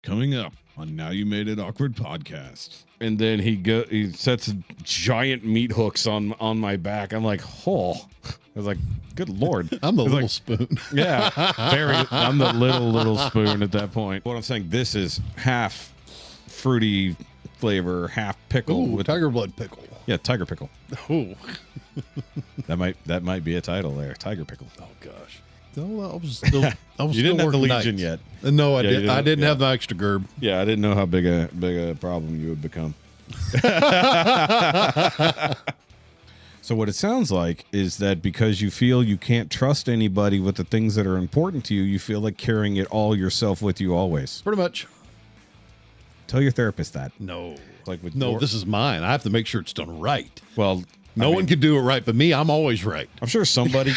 Coming up on Now You Made It Awkward podcast. And then he sets giant meat hooks on my back. I'm like, oh. I was like, good Lord. I'm the little like, spoon. Yeah, I'm the little spoon at that point. What I'm saying, this is half fruity flavor, half pickle. Ooh, with tiger blood pickle. Yeah, tiger pickle. Oh. that might be a title there, tiger pickle. Oh gosh. No, I was still. I was You still didn't have the working Legion nights. yet. No, I Yeah, didn't. I didn't yeah. have the extra gerb. Yeah, I didn't know how big a problem you would become. So what it sounds like is that because you feel you can't trust anybody with the things that are important to you, you feel like carrying it all yourself with you always. Pretty much. Tell your therapist that. No. Like with No, your- this is mine. I have to make sure it's done right. Well, No one can do it right, but me, I'm always right. I'm sure somebody.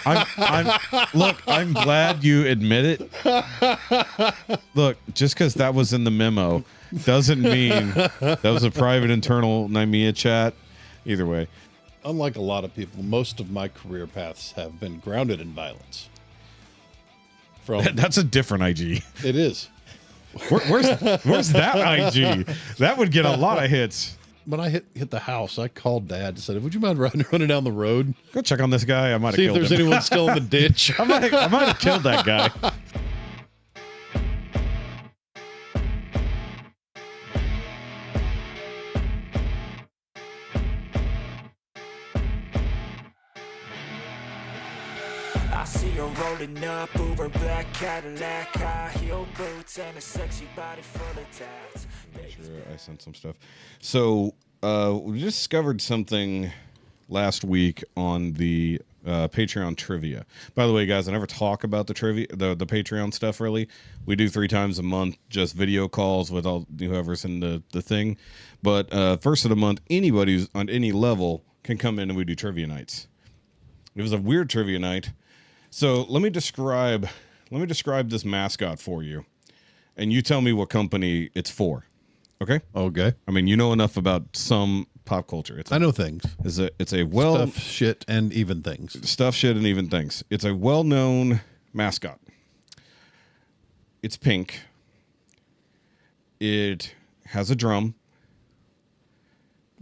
I'm glad you admit it. Look, just because that was in the memo doesn't mean that was a private internal NIMEA chat. Either way, Unlike a lot of people, most of my career paths have been grounded in violence. that's a different IG. It is. Where's that IG? That would get a lot of hits. When I hit the house, I called Dad and said, "Would you mind running down the road? Go check on this guy. I might have See if killed there's him. anyone still in the ditch." I might have killed that guy. I see her rolling up, Uber black Cadillac, high heel boots, and a sexy body full of tats. Sure, I sent some stuff. So we discovered something last week on the Patreon trivia. By the way, guys, I never talk about the trivia, the Patreon stuff really. We do 3 times a month, just video calls with all whoever's in the thing. But first of the month, anybody who's on any level can come in and we do trivia nights. It was a weird trivia night. So let me describe this mascot for you, and you tell me what company it's for. Okay? Okay. I mean, you know enough about some pop culture. I know things. It's a well Stuff, shit, and even things. stuff, shit, and even things. It's a well-known mascot. It's pink. It has a drum.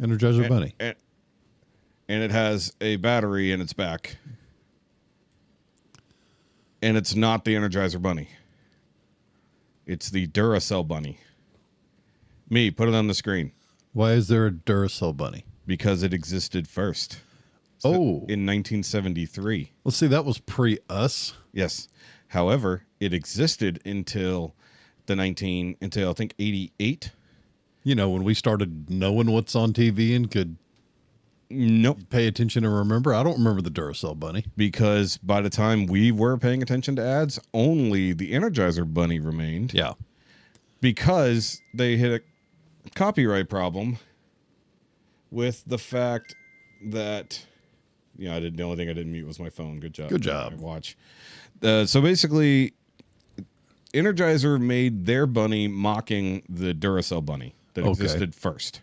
Energizer Bunny. And it has a battery in its back. And it's not the Energizer Bunny. It's the Duracell Bunny. Me, put it on the screen. Why is there a Duracell Bunny? Because it existed first. Oh. In 1973. Let's see, that was pre-us. Yes. However, it existed until I think 88. You know, when we started knowing what's on TV and could Nope. pay attention and remember. I don't remember the Duracell Bunny. Because by the time we were paying attention to ads, only the Energizer Bunny remained. Yeah. Because they hit a copyright problem with the fact that, the only thing I didn't mute was my phone. Good job. Good job. My watch. So basically, Energizer made their bunny mocking the Duracell Bunny that existed first.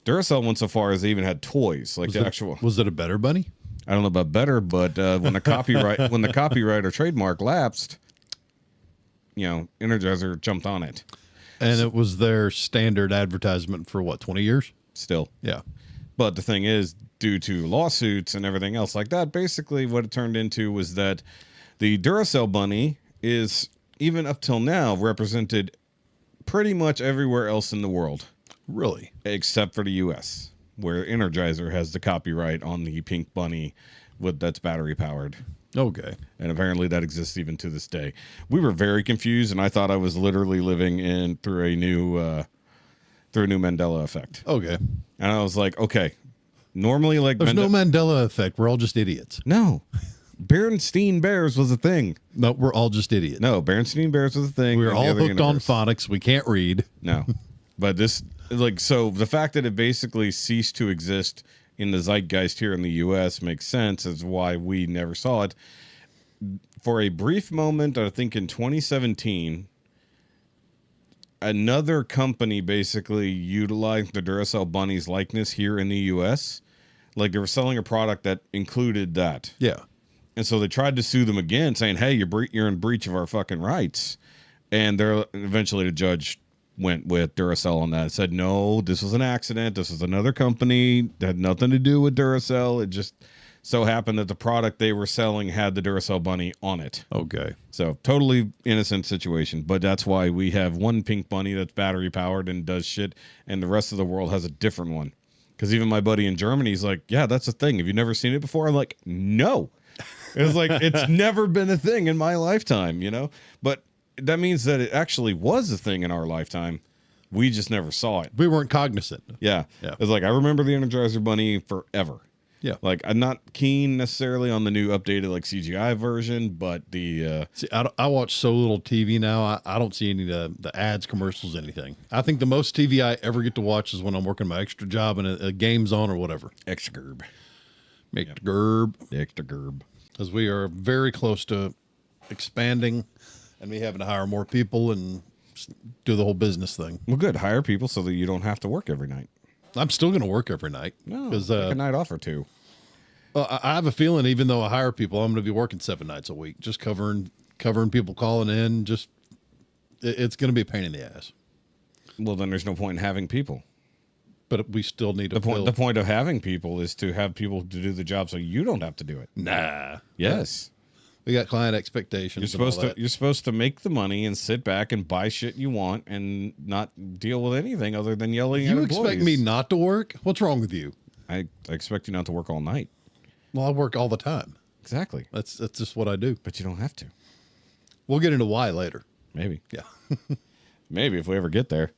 Duracell went so far as they even had toys, like Was it a better bunny? I don't know about better, but when the copyright or trademark lapsed, Energizer jumped on it. And it was their standard advertisement for what, 20 years? Still. Yeah. But the thing is, due to lawsuits and everything else like that, basically what it turned into was that the Duracell Bunny is, even up till now, represented pretty much everywhere else in the world. Really? Except for the U.S., where Energizer has the copyright on the pink bunny that's battery powered. Okay. And apparently that exists even to this day. We were very confused, and I thought I was literally living through a new Mandela effect. Okay. And I was like, okay, normally like There's no Mandela effect. We're all just idiots. No, Berenstein Bears was a thing. No, we're all just idiots. No, Berenstein Bears was a thing. We're in the all other hooked on universe. phonics. We can't read. No, but so the fact that it basically ceased to exist in the zeitgeist here in the U.S. makes sense as why we never saw it. For a brief moment, I think in 2017, another company basically utilized the Duracell Bunny's likeness here in the U.S. Like they were selling a product that included that. Yeah. And so they tried to sue them again, saying, hey, you're in breach of our fucking rights. And eventually the judge went with Duracell on that and said, no, this was an accident. This was another company that had nothing to do with Duracell. It just so happened that the product they were selling had the Duracell bunny on it. Okay. So totally innocent situation. But that's why we have one pink bunny that's battery powered and does shit, and the rest of the world has a different one. Because even my buddy in Germany is like, yeah, that's a thing. Have you never seen it before? I'm like, no. It was like, it's never been a thing in my lifetime, you know? But that means that it actually was a thing in our lifetime. We just never saw it. We weren't cognizant. Yeah. Yeah. It's like, I remember the Energizer Bunny forever. Yeah. Like, I'm not keen necessarily on the new updated, like, CGI version, but the... See, I watch so little TV now, I don't see any of the ads, commercials, anything. I think the most TV I ever get to watch is when I'm working my extra job and a game's on or whatever. Extra gerb. Make the gerb. Extra gerb. Because we are very close to expanding and me having to hire more people and do the whole business thing. Well, good. Hire people so that you don't have to work every night. I'm still going to work every night. No, because take a night off or two. Well, I have a feeling even though I hire people, I'm going to be working 7 nights a week, just covering people calling in. Just it's going to be a pain in the ass. Well, then there's no point in having people. But we still need to The point of having people is to have people to do the job so you don't have to do it. Nah. Yes. We got client expectations. You're supposed to make the money and sit back and buy shit you want and not deal with anything other than yelling at employees. You expect me not to work? What's wrong with you? I expect you not to work all night. Well, I work all the time. Exactly. That's just what I do. But you don't have to. We'll get into why later. Maybe. Yeah. Maybe if we ever get there.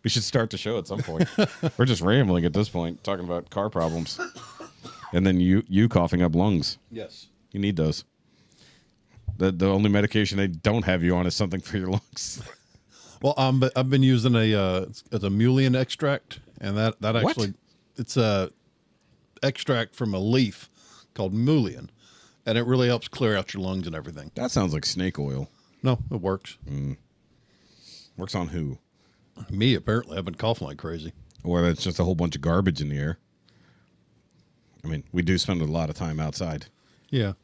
We should start the show at some point. We're just rambling at this point, talking about car problems. And then you coughing up lungs. Yes. You need those. The only medication they don't have you on is something for your lungs. Well, I've been using it's a mullein extract, and that actually it's a extract from a leaf called mullein, and it really helps clear out your lungs and everything. That sounds like snake oil. No, it works. Works on who? Me, apparently. I've been coughing like crazy. Or that's just a whole bunch of garbage in the air. I mean, we do spend a lot of time outside. Yeah.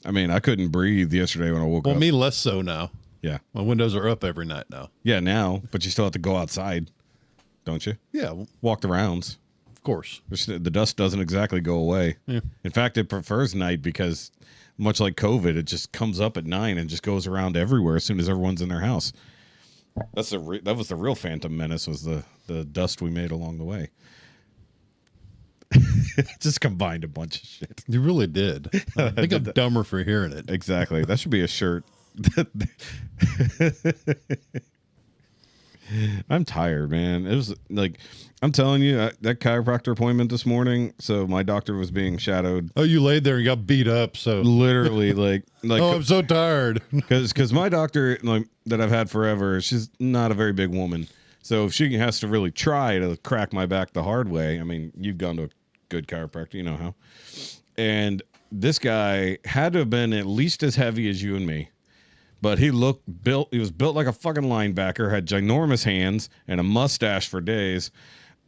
I mean, I couldn't breathe yesterday when I woke up. Well, me less so now. Yeah. My windows are up every night now. Yeah, now, but you still have to go outside, don't you? Yeah, well, Walk the rounds. of course. The dust doesn't exactly go away. Yeah. In fact, it prefers night because, much like COVID, it just comes up at 9 and just goes around everywhere as soon as everyone's in their house. That was the real Phantom Menace, was the dust we made along the way. Just combined a bunch of shit. You really did. I think I'm dumber for hearing it. Exactly. That should be a shirt. I'm tired, man. It was like, I'm telling you, that chiropractor appointment this morning. So my doctor was being shadowed. Oh, you laid there and got beat up. So Literally, like. oh, I'm so tired. Because my doctor, like, that I've had forever, she's not a very big woman. So if she has to really try to crack my back the hard way, I mean, you've gone to a good chiropractor, you know how. And this guy had to have been at least as heavy as you and me. But he was built like a fucking linebacker, had ginormous hands and a mustache for days.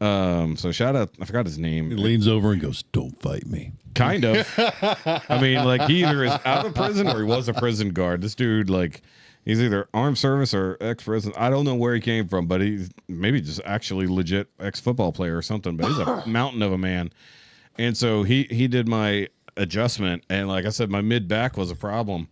So shout out, I forgot his name. He leans over and goes, "Don't fight me." Kind of. I mean, like, he either is out of prison or he was a prison guard. This dude, like, he's either armed service or ex-prison. I don't know where he came from, but he's maybe just actually legit ex-football player or something. But he's a mountain of a man. And so he did my adjustment. And like I said, my mid-back was a problem.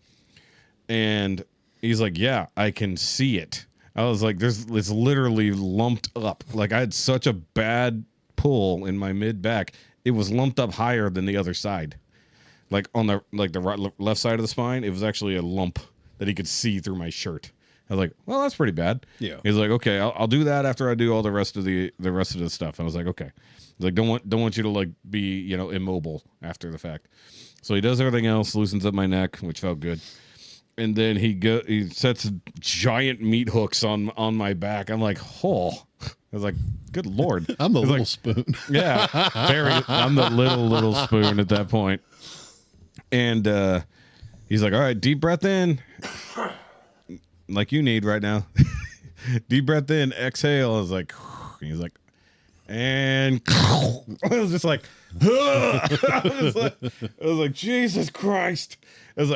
And he's like, yeah, I can see it. I was like, it's literally lumped up. Like, I had such a bad pull in my mid-back. It was lumped up higher than the other side. Like, on the left side of the spine, it was actually a lump that he could see through my shirt. I was like, well, that's pretty bad. Yeah. He's like, okay, I'll do that after I do all the rest of the stuff. And I was like, okay. He's like, don't want you to, like, be, you know, immobile after the fact. So he does everything else, loosens up my neck, which felt good. And then he sets giant meat hooks on my back. I'm like, oh. I was like, good Lord. I'm the little spoon. Yeah. I'm the little spoon at that point. And he's like, all right, deep breath in. Like you need right now. Deep breath in, exhale. I was like, he's like, and I was just like, I was like, Jesus Christ. I was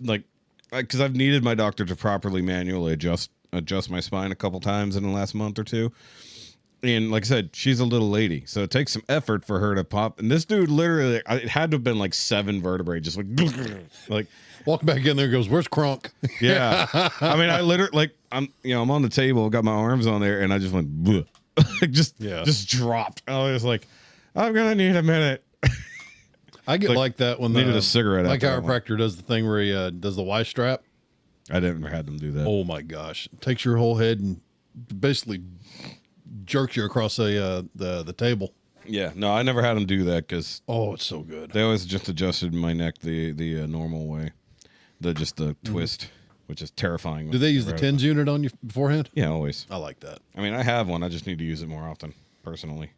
like, because I've needed my doctor to properly manually adjust adjust my spine a couple times in the last month or two. And like I said, she's a little lady, so it takes some effort for her to pop. And this dude literally, it had to have been like 7 vertebrae, just like Walk back in there and goes, "Where's Kronk?" yeah. I mean, I literally I'm on the table, got my arms on there, and I just went bleh. just dropped. I was like, I'm gonna need a minute. I get like that when needed a cigarette. My after that one. chiropractor does the thing where he does the Y strap. I never had them do that. Oh my gosh! It takes your whole head and basically jerks you across the table. Yeah, no, I never had them do that because it's so good. they always just adjusted my neck the normal way, the twist, which is terrifying. Do they use the TENS unit on you beforehand? Yeah, always. I like that. I mean, I have one. I just need to use it more often, personally.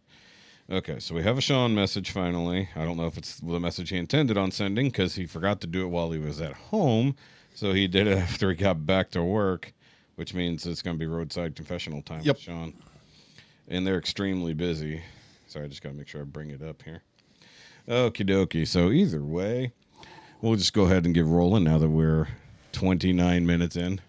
Okay, so we have a Sean message finally. I don't know if it's the message he intended on sending because he forgot to do it while he was at home. So he did it after he got back to work, which means it's going to be roadside confessional time with Sean. And they're extremely busy. Sorry, I just got to make sure I bring it up here. Okie dokie. So either way, we'll just go ahead and get rolling now that we're 29 minutes in.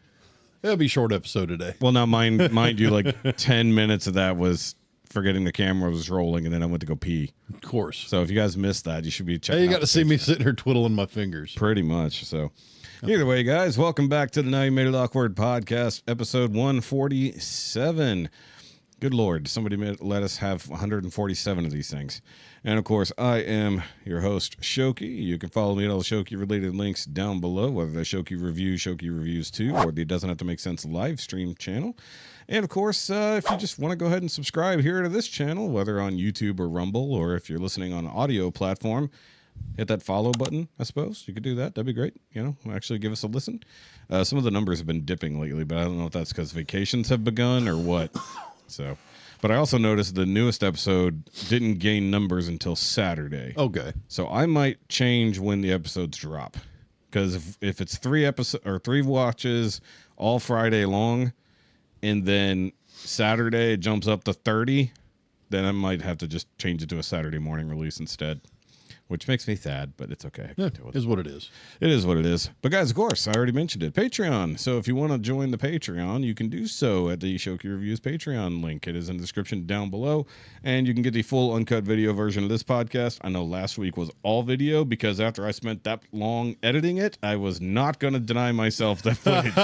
It'll be a short episode today. Well, now mind you, like 10 minutes of that was forgetting the camera was rolling, and then I went to go pee. Of course. So if you guys missed that, you should be checking. Hey, you out got to see me sitting here twiddling my fingers. Pretty much. So either way, guys, welcome back to the Now You Made It Awkward podcast, episode 147. Good Lord, somebody let us have 147 of these things. And of course, I am your host, Shoky. You can follow me at all the Shoky-related links down below, whether they're Shoky Reviews, Shoky Reviews 2, or the Doesn't Have to Make Sense live stream channel. And of course, if you just want to go ahead and subscribe here to this channel, whether on YouTube or Rumble, or if you're listening on an audio platform, hit that follow button, I suppose. You could do that. That'd be great. Actually give us a listen. Some of the numbers have been dipping lately, but I don't know if that's because vacations have begun or what. So, but I also noticed the newest episode didn't gain numbers until Saturday. Okay. So I might change when the episodes drop, because if it's 3 watches all Friday long, and then Saturday it jumps up to 30, then I might have to just change it to a Saturday morning release instead, which makes me sad, but it's okay. Yeah, it is what it is. It is what it is. But guys, of course, I already mentioned it. Patreon. So if you want to join the Patreon, you can do so at the Shoky Reviews Patreon link. It is in the description down below. And you can get the full uncut video version of this podcast. I know last week was all video because after I spent that long editing it, I was not going to deny myself that footage.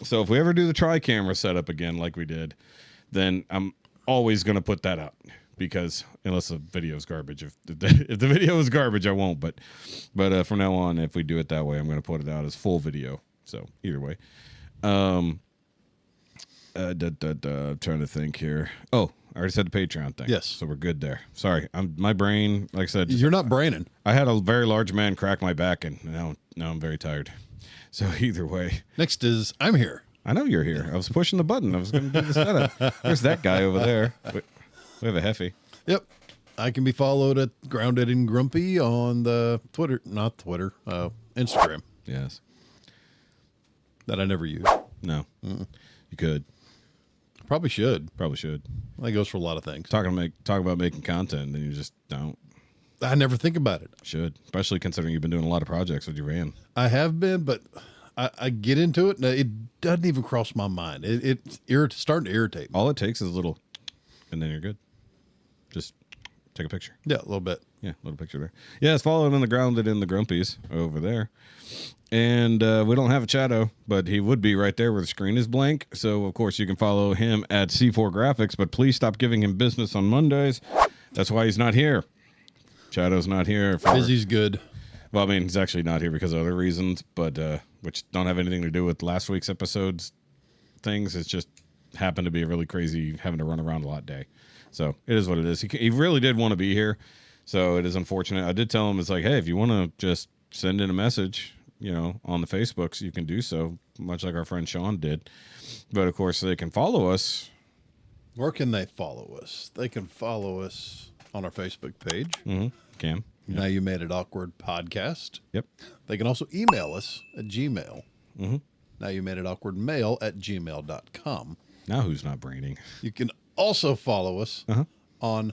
So if we ever do the tri-camera setup again like we did, then I'm always going to put that up. Because unless the video is garbage, if the video is garbage, I won't. But from now on, if we do it that way, I'm going to put it out as full video. So either way, trying to think here. Oh, I already said the Patreon thing. Yes, so we're good there. Sorry, my brain, like I said, you're not braining. I had a very large man crack my back, and now I'm very tired. So either way, next is I'm here. I know you're here. I was pushing the button. I was going to do the setup. There's that guy over there. We have a Hefe. Yep. I can be followed at Grounded and Grumpy on the Instagram. Yes. That I never use. No. You could. Probably should. Probably should. That goes for a lot of things. Talk about making content, and then you just don't. I never think about it. Should. Especially considering you've been doing a lot of projects with your van. I have been, but I get into it, and it doesn't even cross my mind. It's starting to irritate me. All it takes is a little, and then you're good. Just take a picture. Yeah, a little bit. Yeah, a little picture there. Yeah, it's following on the Grounded in the Grumpies over there. And we don't have a Chato, but he would be right there where the screen is blank. So, of course, you can follow him at C4 Graphics, but please stop giving him business on Mondays. That's why he's not here. Chato's not here. Busy's good. Well, I mean, he's actually not here because of other reasons, but which don't have anything to do with last week's episode's things. It's just happened to be a really crazy having to run around a lot day. So it is what it is. He really did want to be here, so it is unfortunate. I did tell him, it's like, hey, if you want to just send in a message, on the Facebooks, you can do so, much like our friend Sean did. But of course, they can follow us. Where can they follow us? They can follow us on our Facebook page. Mm-hmm. Can. Now You Made It Awkward podcast. Yep. They can also email us at Gmail. Mm-hmm. Now You Made It Awkward mail at gmail.com. Now who's not braining? You can also follow us on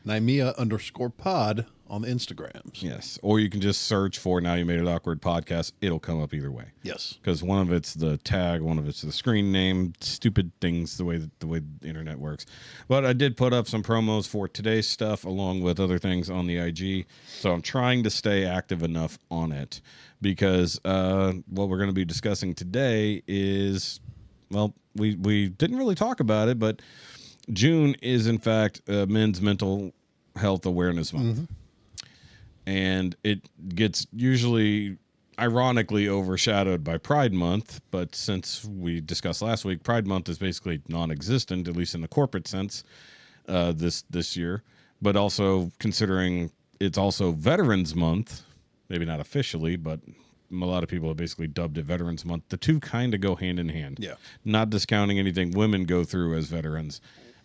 Naimia_pod on the Instagrams. Yes. Or you can just search for Now You Made It Awkward podcast. It'll come up either way. Yes. Because one of it's the tag, one of it's the screen name. Stupid things, the way the internet works. But I did put up some promos for today's stuff along with other things on the IG. So I'm trying to stay active enough on it because what we're going to be discussing today is, well, we didn't really talk about it, but June is in fact Men's Mental Health Awareness Month. Mm-hmm. And it gets usually ironically overshadowed by Pride Month, but since we discussed last week, Pride Month is basically non-existent, at least in the corporate sense, this year. But also considering it's also Veterans Month, maybe not officially, but a lot of people have basically dubbed it Veterans Month. The two kind of go hand in hand. Yeah. Not discounting anything women go through as veterans.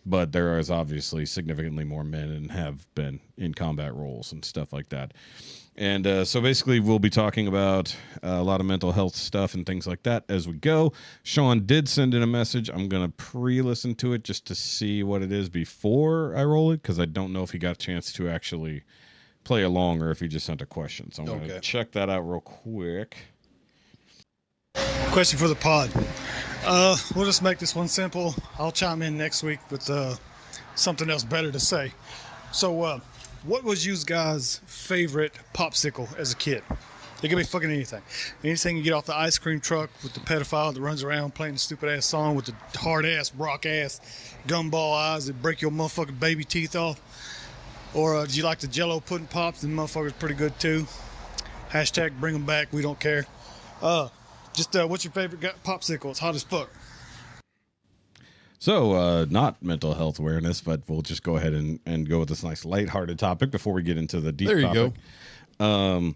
But there is obviously significantly more men and have been in combat roles and stuff like that. And so basically we'll be talking about a lot of mental health stuff and things like that as we go. Sean did send in a message. I'm going to pre-listen to it just to see what it is before I roll it because I don't know if he got a chance to actually play along or if he just sent a question. So I'm going to check that out real quick. Question for the pod. We'll just make this one simple. I'll chime in next week with something else better to say. So, what was you guys' favorite popsicle as a kid? It could be fucking anything. Anything you get off the ice cream truck with the pedophile that runs around playing the stupid ass song with the hard ass, rock ass, gumball eyes that break your motherfucking baby teeth off. Or did you like the Jello pudding pops? The motherfuckers pretty good too. Hashtag bring them back. We don't care. Just what's your favorite popsicle? It's hot as fuck. So, not mental health awareness, but we'll just go ahead and go with this nice lighthearted topic before we get into the deep topic. There you go.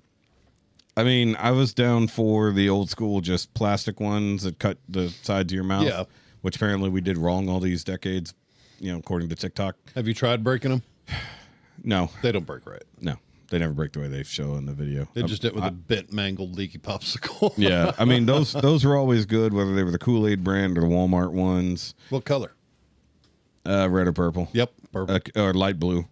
I mean, I was down for the old school, just plastic ones that cut the sides of your mouth. Yeah. Which apparently we did wrong all these decades, according to TikTok. Have you tried breaking them? No. They don't break right. No. They never break the way they show in the video. They just did it with a bent, mangled, leaky popsicle. Yeah, I mean those were always good, whether they were the Kool-Aid brand or the Walmart ones. What color? Red or purple. Yep, purple or light blue.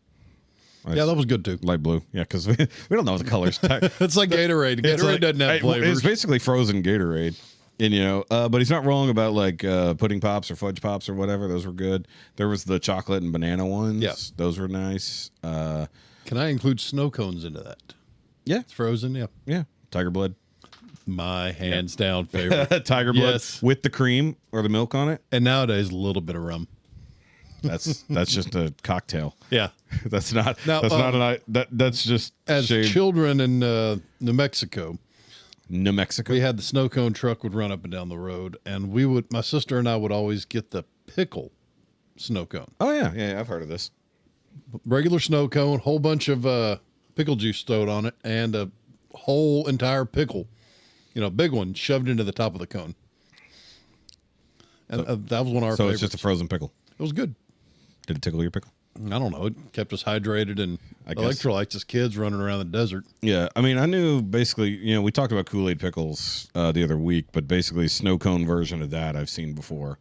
Yeah, that was good too. Light blue. Yeah, because we don't know the colors. It's like Gatorade. Gatorade doesn't have flavors. It's basically frozen Gatorade. And but he's not wrong about like pudding pops or fudge pops or whatever. Those were good. There was the chocolate and banana ones. Yes, those were nice. Can I include snow cones into that? Yeah. It's frozen, yeah. Yeah. Tiger Blood. My hands down favorite. Tiger Blood with the cream or the milk on it. And nowadays a little bit of rum. That's just a cocktail. Yeah. That's not that's just as shaved. Children in New Mexico. New Mexico. We had the snow cone truck would run up and down the road and my sister and I would always get the pickle snow cone. Oh yeah, I've heard of this. Regular snow cone, whole bunch of pickle juice thrown on it, and a whole entire pickle, big one shoved into the top of the cone. And that was one of our favorites. So it's just a frozen pickle. It was good. Did it tickle your pickle? I don't know. It kept us hydrated and electrolytes as kids running around the desert. Yeah. I mean, I knew basically, we talked about Kool-Aid pickles the other week, but basically snow cone version of that I've seen before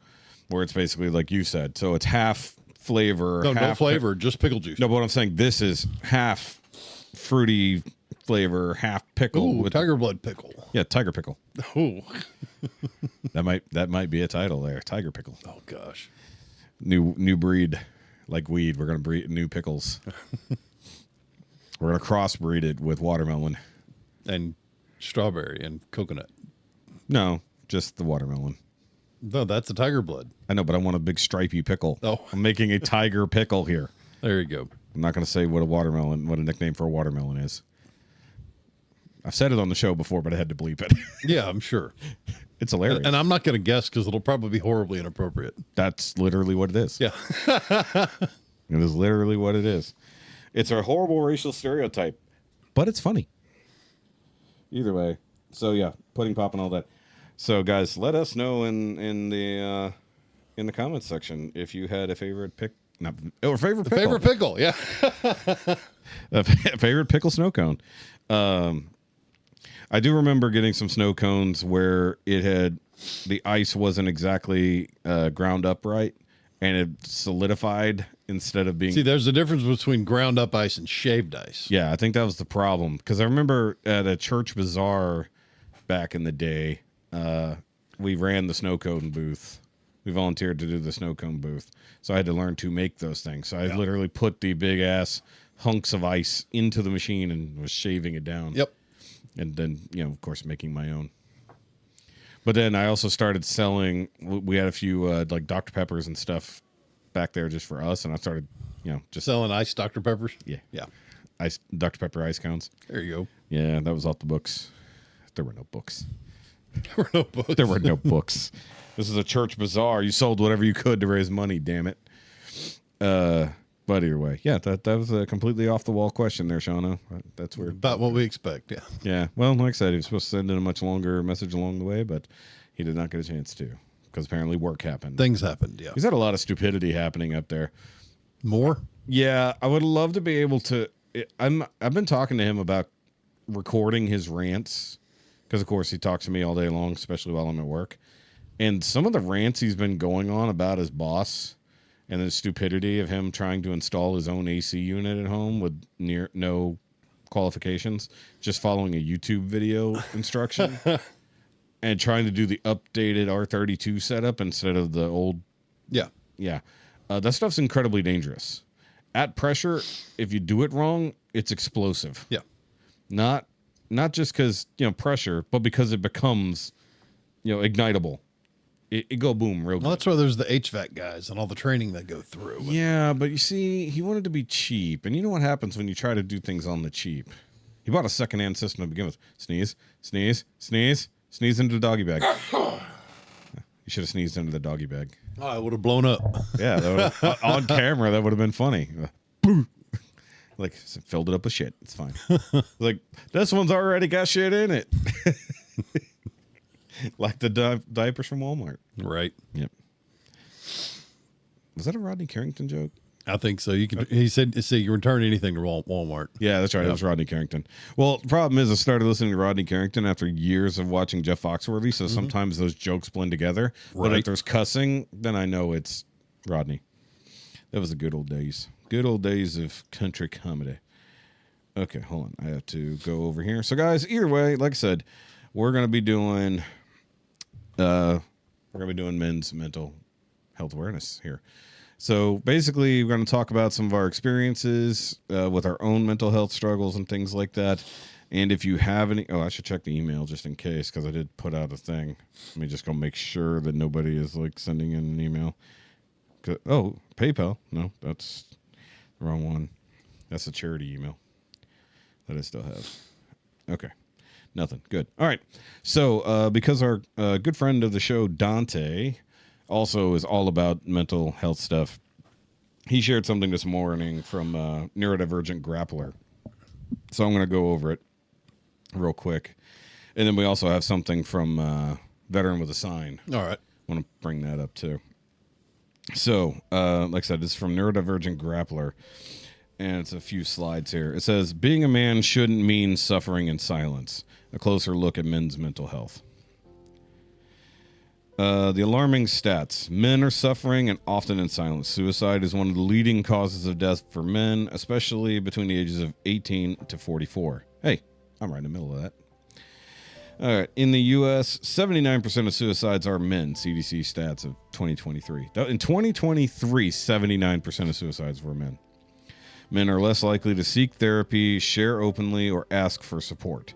where it's basically like you said. So it's half flavor. No flavor, just pickle juice. No, but what I'm saying, this is half fruity flavor, half pickle. Ooh, Tiger Blood pickle. Yeah, Tiger Pickle. Ooh. that might be a title there, Tiger Pickle. Oh, gosh. New breed, like weed. We're going to breed new pickles. We're going to crossbreed it with watermelon. And strawberry and coconut. No, just the watermelon. No, that's a Tiger Blood. I know, but I want a big stripy pickle. Oh. I'm making a tiger pickle here. There you go. I'm not going to say what a nickname for a watermelon is. I've said it on the show before, but I had to bleep it. Yeah, I'm sure. It's hilarious. And I'm not going to guess because it'll probably be horribly inappropriate. That's literally what it is. Yeah. It is literally what it is. It's a horrible racial stereotype, but it's funny. Either way. So, yeah, pudding pop and all that. So, guys, let us know in the comments section if you had a favorite pickle. Favorite pickle, yeah. A favorite pickle snow cone. I do remember getting some snow cones where the ice wasn't exactly ground up right, and it solidified instead of being. See, there's a difference between ground up ice and shaved ice. Yeah, I think that was the problem. Because I remember at a church bazaar back in the day, we ran the snow cone booth. We volunteered to do the snow cone booth. So I had to learn to make those things. So I literally put the big ass hunks of ice into the machine and was shaving it down. Yep. And then, of course, making my own. But then I also started selling. We had a few like Dr. Peppers and stuff back there just for us. And I started, just Selling ice Dr. Peppers? Yeah. Yeah. Ice, Dr. Pepper ice cones. There you go. Yeah, that was off the books. There were no books. There were no books. There were no books. This is a church bazaar. You sold whatever you could to raise money, damn it. But either way, yeah, that was a completely off the wall question there, Shawno. That's weird. About what we expect, yeah. Yeah, well, like I said, he was supposed to send in a much longer message along the way, but he did not get a chance to because apparently work happened. Things happened, yeah. He's had a lot of stupidity happening up there. More? Yeah, I would love to be able to. I've been talking to him about recording his rants because, of course, he talks to me all day long, especially while I'm at work. And some of the rants he's been going on about his boss and the stupidity of him trying to install his own AC unit at home with no qualifications, just following a YouTube video instruction and trying to do the updated R32 setup instead of the old. Yeah. Yeah. That stuff's incredibly dangerous. At pressure, if you do it wrong, it's explosive. Yeah. Not just because, pressure, but because it becomes, ignitable. It go boom real good. Well, that's why there's the HVAC guys and all the training they go through. Yeah, but you see, he wanted to be cheap. And you know what happens when you try to do things on the cheap? He bought a secondhand system to begin with. Sneeze, sneeze, sneeze, sneeze into the doggy bag. You should have sneezed into the doggy bag. Oh, it would have blown up. Yeah, on camera, that would have been funny. Like, filled it up with shit. It's fine. Like, this one's already got shit in it. Like the diapers from Walmart. Right. Yep. Was that a Rodney Carrington joke? I think so. You can. He said, "See, you return anything to Walmart." Yeah, that's right. It was Rodney Carrington. Well, the problem is I started listening to Rodney Carrington after years of watching Jeff Foxworthy, so sometimes those jokes blend together. But if there's cussing, then I know it's Rodney. That was the good old days. Good old days of country comedy. Okay, hold on. I have to go over here. So, guys, either way, like I said, we're going to be doing men's mental health awareness here. So basically, we're going to talk about some of our experiences with our own mental health struggles and things like that. And if you have any, I should check the email just in case because I did put out a thing. Let me just go make sure that nobody is like sending in an email. Oh, PayPal. No, that's the wrong one. That's a charity email that I still have. Okay. Nothing. Good. All right. So because our good friend of the show, Dante, also is all about mental health stuff, he shared something this morning from Neurodivergent Grappler. So I'm going to go over it real quick. And then we also have something from Veteran with a Sign. All right. I want to bring that up too. So, like I said, this is from Neurodivergent Grappler. And it's a few slides here. It says, being a man shouldn't mean suffering in silence. A closer look at men's mental health. The alarming stats. Men are suffering and often in silence. Suicide is one of the leading causes of death for men, especially between the ages of 18 to 44. Hey, I'm right in the middle of that. All right. In the U.S., 79% of suicides are men, CDC stats of 2023. In 2023, 79% of suicides were men. Men are less likely to seek therapy, share openly, or ask for support.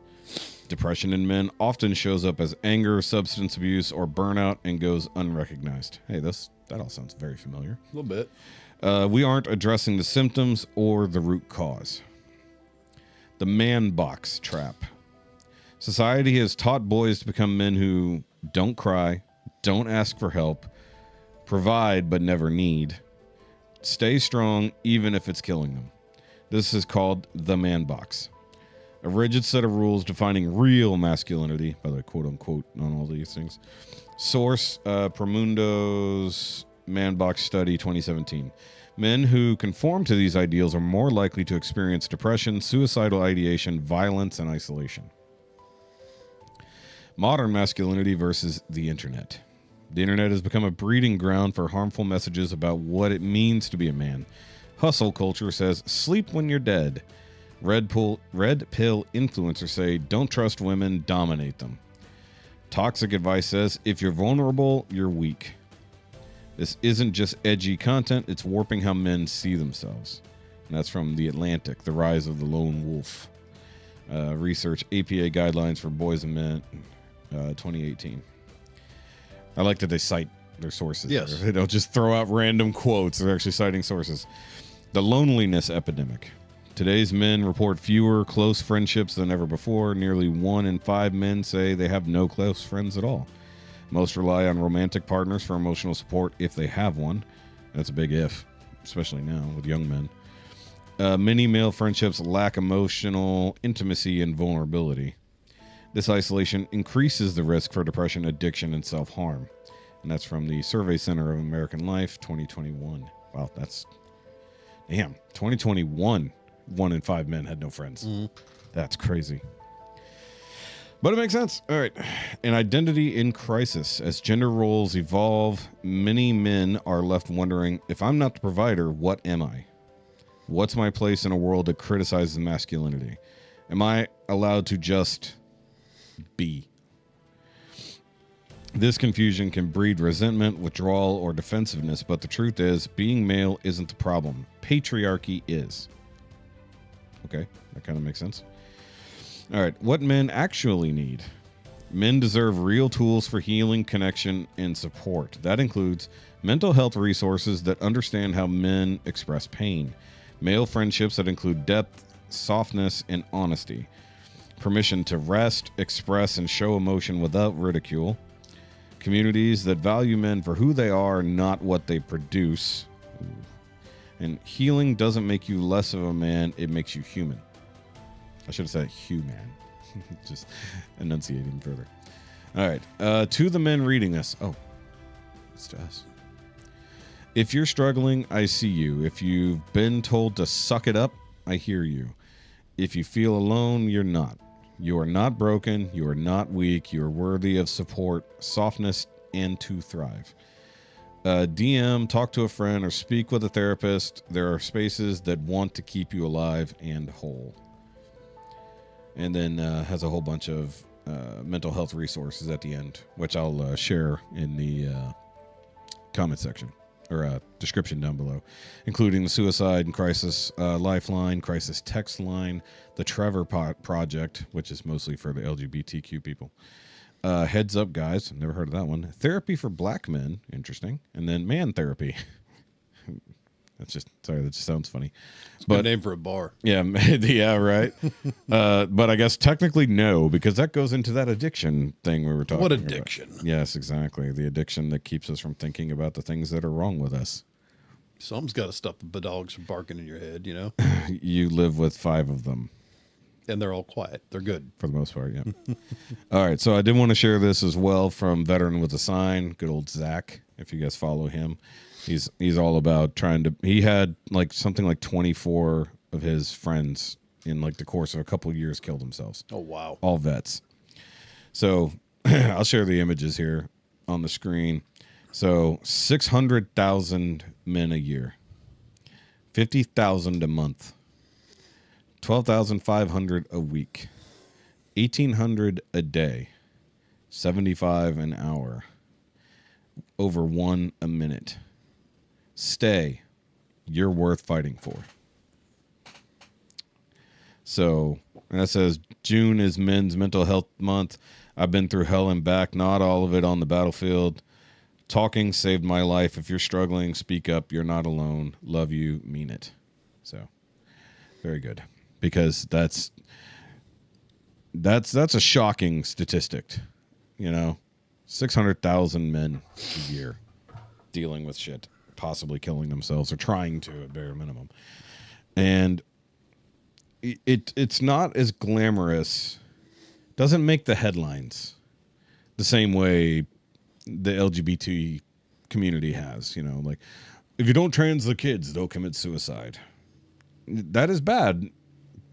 Depression in men often shows up as anger, substance abuse, or burnout and goes unrecognized. Hey, that all sounds very familiar. A little bit. We aren't addressing the symptoms or the root cause. The man box trap. Society has taught boys to become men who don't cry, don't ask for help, provide but never need, stay strong even if it's killing them. This is called the man box. A rigid set of rules defining real masculinity, by the way, quote unquote, on all these things. Source, Promundo's Man Box Study 2017. Men who conform to these ideals are more likely to experience depression, suicidal ideation, violence, and isolation. Modern masculinity versus the internet. The internet has become a breeding ground for harmful messages about what it means to be a man. Hustle culture says, sleep when you're dead. Red pill influencers say, don't trust women, dominate them. Toxic advice says, if you're vulnerable, you're weak. This isn't just edgy content, it's warping how men see themselves. And that's from The Atlantic, The Rise of the Lone Wolf. Research APA Guidelines for Boys and Men, 2018. I like that they cite their sources. Yes. They don't just throw out random quotes. They're actually citing sources. The loneliness epidemic. Today's men report fewer close friendships than ever before. Nearly 1 in 5 men say they have no close friends at all. Most rely on romantic partners for emotional support if they have one. That's a big if, especially now with young men. Many male friendships lack emotional intimacy and vulnerability. This isolation increases the risk for depression, addiction, and self-harm. And that's from the Survey Center of American Life, 2021. Wow, that's... Damn, 2021, 1 in 5 men had no friends. That's crazy. But it makes sense. All right. An identity in crisis. As gender roles evolve, many men are left wondering, if I'm not the provider, what am I? What's my place in a world that criticizes masculinity? Am I allowed to just be? This confusion can breed resentment, withdrawal, or defensiveness, but the truth is, being male isn't the problem. Patriarchy is. Okay, that kind of makes sense. All right, what men actually need. Men deserve real tools for healing, connection, and support. That includes mental health resources that understand how men express pain, male friendships that include depth, softness, and honesty, permission to rest, express, and show emotion without ridicule, communities that value men for who they are, not what they produce. And healing doesn't make you less of a man, it makes you human. I should have said human. Just enunciating further. All right. To the men reading this. Oh, it's to us. If you're struggling, I see you. If you've been told to suck it up, I hear you. If you feel alone, you're not. You are not broken. You are not weak. You are worthy of support, softness, and to thrive. DM, talk to a friend, or speak with a therapist. There are spaces that want to keep you alive and whole. And then has a whole bunch of mental health resources at the end, which I'll share in the comment section or description down below, including the Suicide and Crisis Lifeline, Crisis Text Line, the Trevor Project, which is mostly for the LGBTQ people. Heads Up Guys, never heard of that one. Therapy for Black Men, interesting. And then Man Therapy. That just sounds funny. But good name for a bar. Yeah, yeah, right. But I guess technically no, because that goes into that addiction thing we were talking about. What addiction? Yes, exactly. The addiction that keeps us from thinking about the things that are wrong with us. Something's got to stop the dogs from barking in your head, you know? You live with 5 of them. And they're all quiet. They're good. For the most part, yeah. All right, so I did want to share this as well from Veteran with a Sign, good old Zach, if you guys follow him. He's all about trying to... He had like something like 24 of his friends in like the course of a couple of years killed themselves. Oh, wow. All vets. So I'll share the images here on the screen. So 600,000 men a year. 50,000 a month. 12,500 a week. 1,800 a day. 75 an hour. Over 1 a minute. Stay. You're worth fighting for. So, and that says June is Men's Mental Health Month. I've been through hell and back, not all of it on the battlefield. Talking saved my life. If you're struggling, speak up. You're not alone. Love you. Mean it. So, very good. Because that's a shocking statistic. You know, 600,000 men a year dealing with shit, possibly killing themselves or trying to at bare minimum. And it's not as glamorous, doesn't make the headlines the same way the LGBT community has, you know, like if you don't trans the kids, they'll commit suicide. That is bad,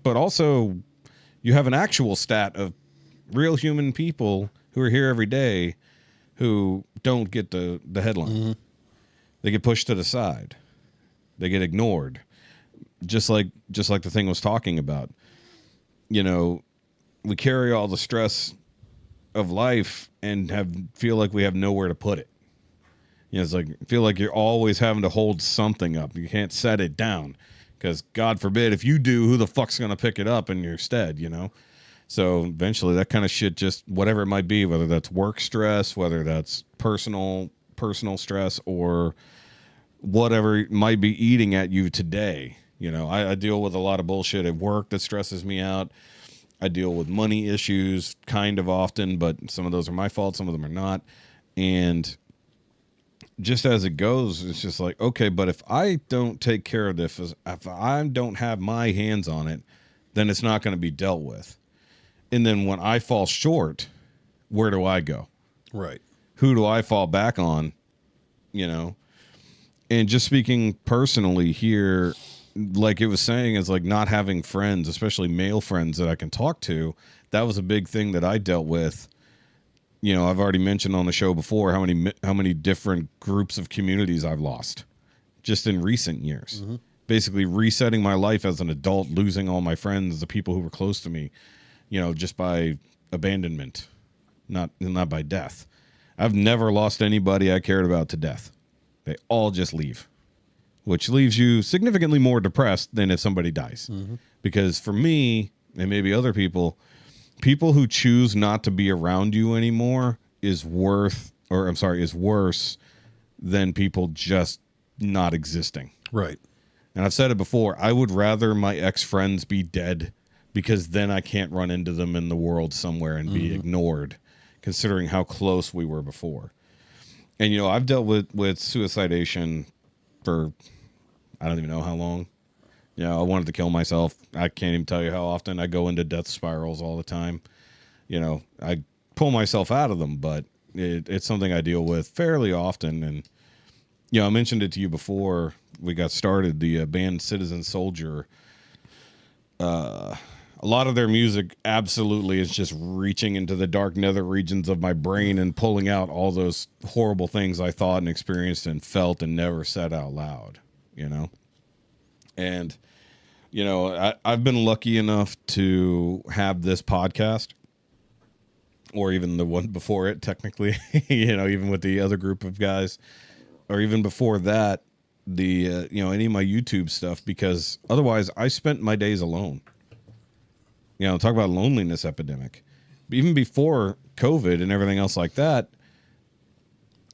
but also you have an actual stat of real human people who are here every day who don't get the headline. Mm-hmm. They get pushed to the side. They get ignored. Just like the thing was talking about. You know, we carry all the stress of life and feel like we have nowhere to put it. You know, it's like, feel like you're always having to hold something up. You can't set it down because God forbid if you do, who the fuck's going to pick it up in your stead, you know? So eventually that kind of shit, just whatever it might be, whether that's work stress, whether that's personal stress, or whatever might be eating at you today. You know, I deal with a lot of bullshit at work that stresses me out. I deal with money issues kind of often, but some of those are my fault. Some of them are not. And just as it goes, it's just like, okay, but if I don't take care of this, if I don't have my hands on it, then it's not going to be dealt with. And then when I fall short, where do I go? Right. Who do I fall back on? You know? And just speaking personally here, like it was saying, is like not having friends, especially male friends that I can talk to. That was a big thing that I dealt with. You know, I've already mentioned on the show before how many different groups of communities I've lost just in recent years. Mm-hmm. Basically resetting my life as an adult, losing all my friends, the people who were close to me, you know, just by abandonment, not by death. I've never lost anybody I cared about to death. They all just leave, which leaves you significantly more depressed than if somebody dies. Mm-hmm. Because for me, and maybe other people who choose not to be around you anymore is worse than people just not existing. Right. And I've said it before, I would rather my ex-friends be dead because then I can't run into them in the world somewhere and be ignored, considering how close we were before. And, you know, I've dealt with suicidation for, I don't even know how long. You know, I wanted to kill myself. I can't even tell you how often I go into death spirals all the time. You know, I pull myself out of them, but it's something I deal with fairly often. And, you know, I mentioned it to you before we got started, the band Citizen Soldier. A lot of their music absolutely is just reaching into the dark nether regions of my brain and pulling out all those horrible things I thought and experienced and felt and never said out loud, you know? And, you know, I've been lucky enough to have this podcast, or even the one before it, technically, you know, even with the other group of guys, or even before that, the, you know, any of my YouTube stuff, because otherwise I spent my days alone. You know, talk about loneliness epidemic. Even before COVID and everything else like that,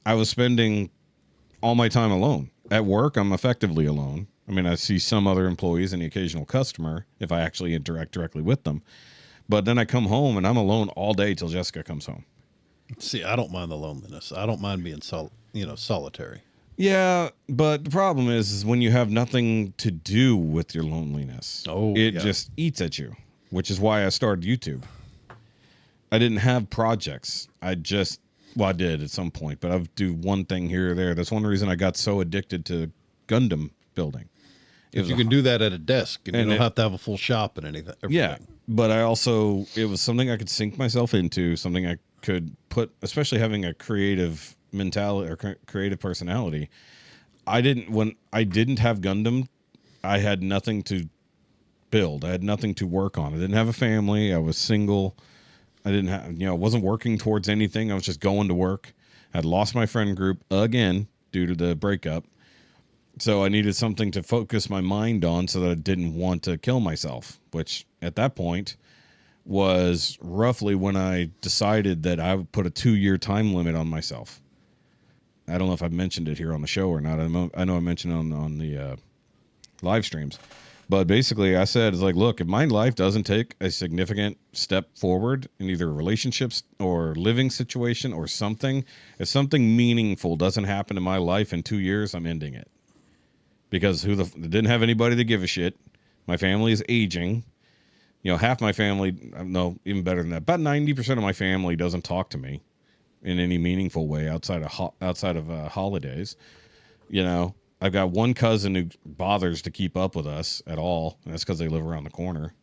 I was spending all my time alone. At work, I'm effectively alone. I mean, I see some other employees and the occasional customer if I actually interact directly with them. But then I come home and I'm alone all day till Jessica comes home. See, I don't mind the loneliness. I don't mind being solitary. Yeah, but the problem is when you have nothing to do with your loneliness. It just eats at you, which is why I started YouTube. I didn't have projects. I did at some point, but I would do one thing here or there. That's one reason I got so addicted to Gundam building. If you can do that at a desk and you don't have to have a full shop and anything. Yeah, but it was something I could sink myself into, something I could put, especially having a creative mentality or creative personality. When I didn't have Gundam, I had nothing to build. I had nothing to work on. I didn't have a family. I was single. I didn't have, I wasn't working towards anything. I was just going to work. I had lost my friend group again due to the breakup. So I needed something to focus my mind on so that I didn't want to kill myself, which at that point was roughly when I decided that I would put a 2-year time limit on myself. I don't know if I've mentioned it here on the show or not. I know I mentioned it on the live streams. But basically I said, it's like, look, if my life doesn't take a significant step forward in either relationships or living situation or something, if something meaningful doesn't happen in my life in 2 years, I'm ending it. Because didn't have anybody to give a shit. My family is aging. Half my family, no, even better than that. About 90% of my family doesn't talk to me in any meaningful way outside of holidays. I've got one cousin who bothers to keep up with us at all, and that's because they live around the corner.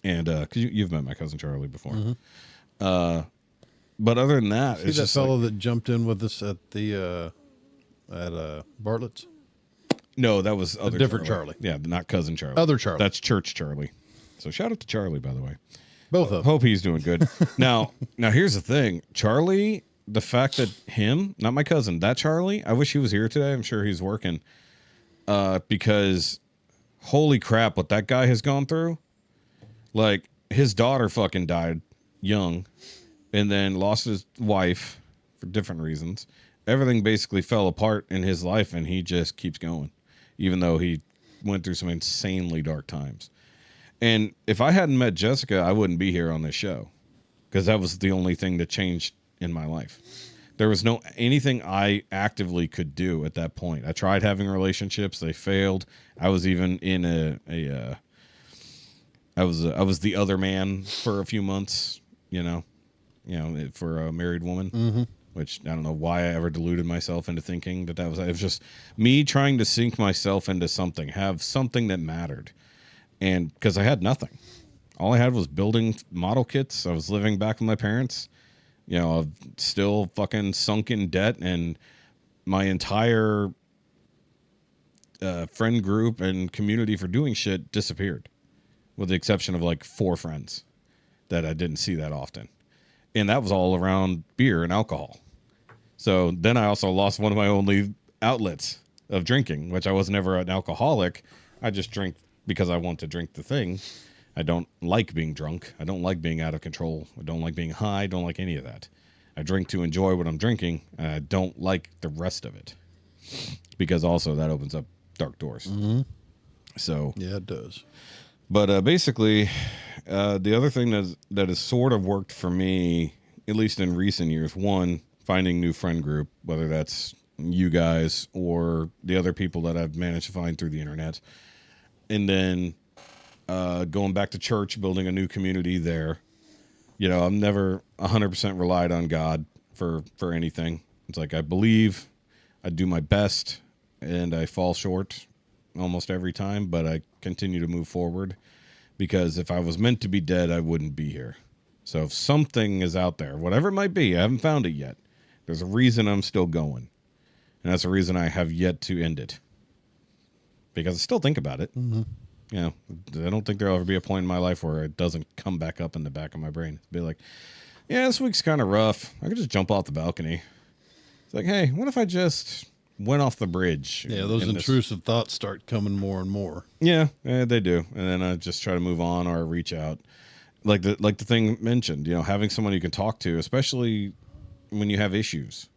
And because you've met my cousin Charlie before. Mm-hmm. but other than that, See it's that just fellow like, that jumped in with us at the Bartlett's? no, that was other different Charlie. Yeah, not cousin Charlie. Other Charlie. That's church Charlie. So shout out to Charlie, by the way. Both of them. Hope he's doing good. Now here's the thing. Charlie, the fact that him, not my cousin, that Charlie, I wish he was here today. I'm sure he's working. Because holy crap, what that guy has gone through. Like, his daughter fucking died young and then lost his wife for different reasons. Everything basically fell apart in his life, and he just keeps going, even though he went through some insanely dark times. And if I hadn't met Jessica, I wouldn't be here on this show, because that was the only thing that changed in my life. There was no anything I actively could do at that point. I tried having relationships; they failed. I was even in I was the other man for a few months, for a married woman. Mm-hmm. Which I don't know why I ever deluded myself into thinking that was. It was just me trying to sink myself into something, have something that mattered. And because I had nothing, all I had was building model kits. I was living back with my parents, still fucking sunk in debt, and my entire friend group and community for doing shit disappeared, with the exception of like 4 friends that I didn't see that often. And that was all around beer and alcohol. So then I also lost one of my only outlets of drinking, which I was never an alcoholic. I just drink because I want to drink the thing. I don't like being drunk. I don't like being out of control. I don't like being high. I don't like any of that. I drink to enjoy what I'm drinking, and I don't like the rest of it, because also that opens up dark doors. Mm-hmm. So yeah, it does. But basically, the other thing that has sort of worked for me, at least in recent years, one, finding new friend group, whether that's you guys or the other people that I've managed to find through the internet. And then going back to church, building a new community there. I've never 100% relied on God for anything. It's like I believe, I do my best, and I fall short almost every time, but I continue to move forward, because if I was meant to be dead, I wouldn't be here. So if something is out there, whatever it might be, I haven't found it yet. There's a reason I'm still going, and that's the reason I have yet to end it, because I still think about it. Mm-hmm. I don't think there'll ever be a point in my life where it doesn't come back up in the back of my brain. It'd be like, yeah, this week's kind of rough. I could just jump off the balcony. It's like, hey, what if I just went off the bridge? Yeah, those intrusive thoughts start coming more and more. Yeah, they do. And then I just try to move on or reach out. Like the thing mentioned, having someone you can talk to, especially when you have issues.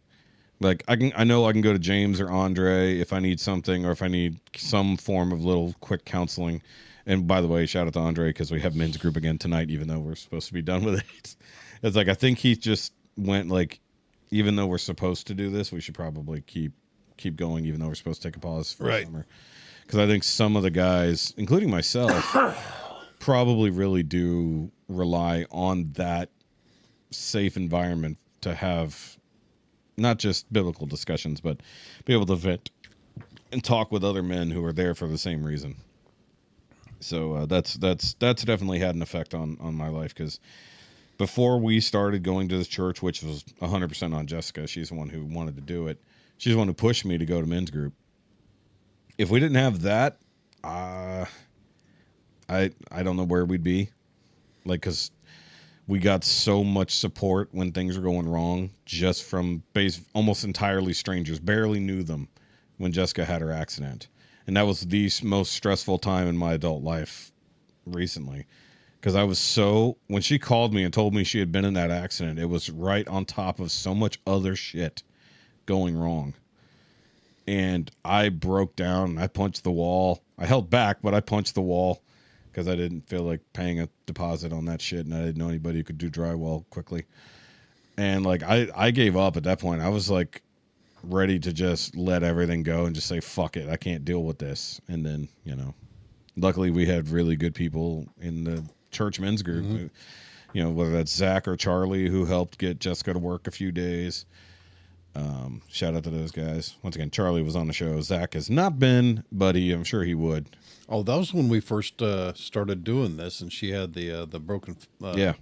Like I know I can go to James or Andre if I need something, or if I need some form of little quick counseling. And by the way, shout out to Andre, because we have men's group again tonight, even though we're supposed to be done with it. It's like, I think he just went like, even though we're supposed to do this, we should probably keep going, even though we're supposed to take a pause for the summer. Because I think some of the guys, including myself, probably really do rely on that safe environment to have not just biblical discussions, but be able to vent and talk with other men who are there for the same reason. So that's definitely had an effect on my life, because before we started going to this church, which was 100% on Jessica, she's the one who wanted to do it. She's the one who pushed me to go to men's group. If we didn't have that, I don't know where we'd be. Like, because we got so much support when things were going wrong, just from almost entirely strangers. Barely knew them when Jessica had her accident. And that was the most stressful time in my adult life recently. Because I was when she called me and told me she had been in that accident, it was right on top of so much other shit going wrong. And I broke down. I punched the wall. I held back, but I punched the wall, because I didn't feel like paying a deposit on that shit, and I didn't know anybody who could do drywall quickly. And like I gave up at that point. I was like ready to just let everything go and just say, fuck it, I can't deal with this. And then, luckily we had really good people in the church men's group, mm-hmm. Whether that's Zach or Charlie, who helped get Jessica to work a few days. Shout out to those guys. Once again, Charlie was on the show. Zach has not been, but I'm sure he would. Oh, that was when we first started doing this, and she had the broken. Yeah,